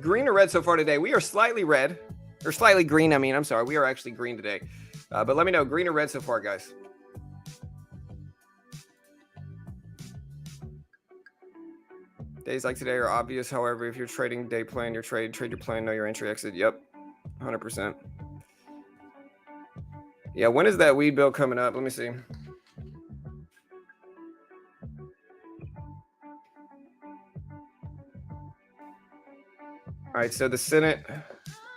Green or red so far today? We are slightly red, or slightly green. I mean, I'm sorry. We are actually green today. But let me know, green or red so far, guys. Days like today are obvious. However, if you're trading day plan your trade your plan, know your entry exit. Yep, 100%. Yeah, when is that weed bill coming up? Let me see. All right, so the Senate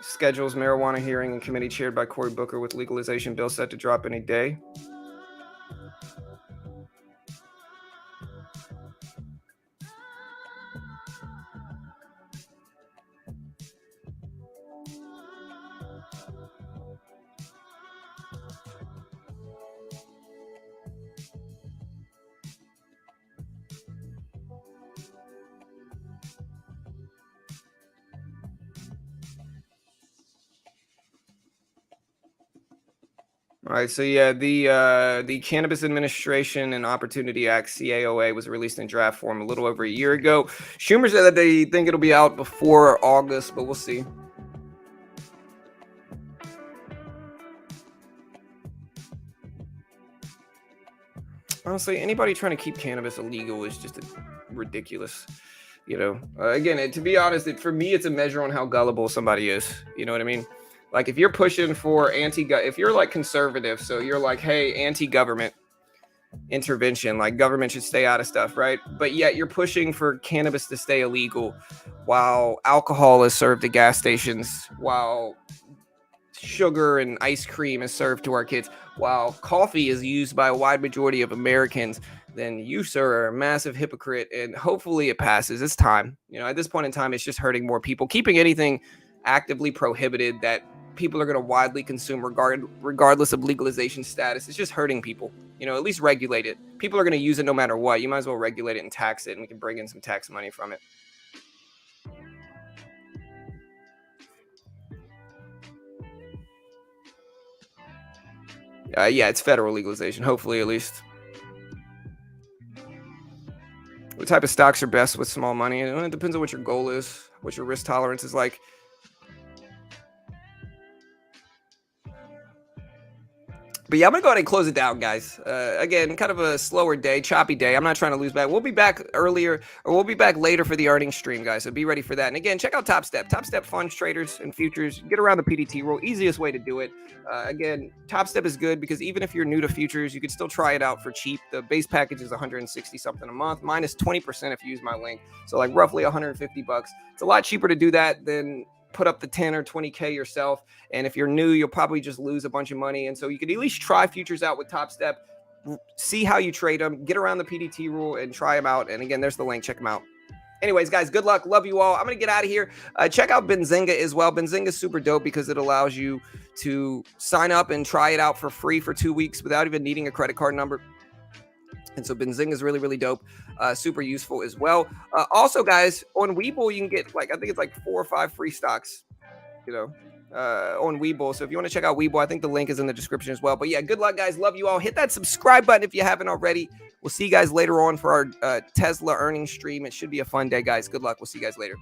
schedules marijuana hearing in committee chaired by Cory Booker with legalization bill set to drop any day. All right, so yeah, the Cannabis Administration and Opportunity Act (CAOA) was released in draft form a little over a year ago. Schumer said that they think it'll be out before August, but we'll see. Honestly, anybody trying to keep cannabis illegal is just ridiculous. You know, again, to be honest, for me, it's a measure on how gullible somebody is. You know what I mean? Like if you're pushing for if you're like conservative, so you're like, hey, anti-government intervention, like government should stay out of stuff, right? But yet you're pushing for cannabis to stay illegal while alcohol is served at gas stations, while sugar and ice cream is served to our kids, while coffee is used by a wide majority of Americans. Then you, sir, are a massive hypocrite, and hopefully it passes. It's time. You know, at this point in time, it's just hurting more people. Keeping anything actively prohibited that people are going to widely consume regardless of legalization status, it's just hurting people. You know, at least regulate it. People are going to use it no matter what. You might as well regulate it and tax it, and we can bring in some tax money from it. Yeah, it's federal legalization, hopefully at least. What type of stocks are best with small money? It depends on what your goal is, what your risk tolerance is like. But yeah, I'm gonna go ahead and close it down, guys. Again, kind of a slower day, choppy day. I'm not trying to lose back. We'll be back earlier, or we'll be back later for the earnings stream, guys. So be ready for that. And again, check out Top Step. Top Step funds traders and futures. Get around the PDT rule. Easiest way to do it. Again, Top Step is good because even if you're new to futures, you can still try it out for cheap. The base package is 160 something a month, minus 20% if you use my link. So like roughly 150 bucks. It's a lot cheaper to do that than put up the 10 or 20K yourself. And if you're new, you'll probably just lose a bunch of money. And so you could at least try futures out with Top Step, see how you trade them, get around the PDT rule and try them out. And again, there's the link. Check them out. Anyways, guys, good luck. Love you all. I'm going to get out of here. Check out Benzinga as well. Benzinga is super dope because it allows you to sign up and try it out for free for 2 weeks without even needing a credit card number. And so Benzinga is really, really dope. Super useful as well. Also, guys, on Webull, you can get I think it's like 4 or 5 free stocks, on Webull. So if you want to check out Webull, I think the link is in the description as well. But yeah, good luck, guys. Love you all. Hit that subscribe button if you haven't already. We'll see you guys later on for our Tesla earnings stream. It should be a fun day, guys. Good luck. We'll see you guys later.